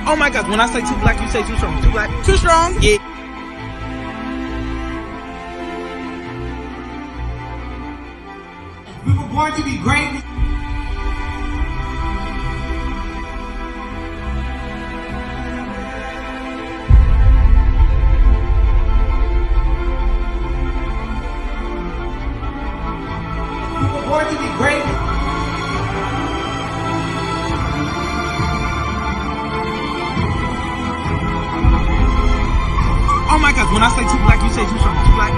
Oh my gosh, when I say too black, you say too strong. Too black? Too strong? Yeah. We were born to be great. To be great. Oh my gosh, when I say too black, you say too strong. Too black?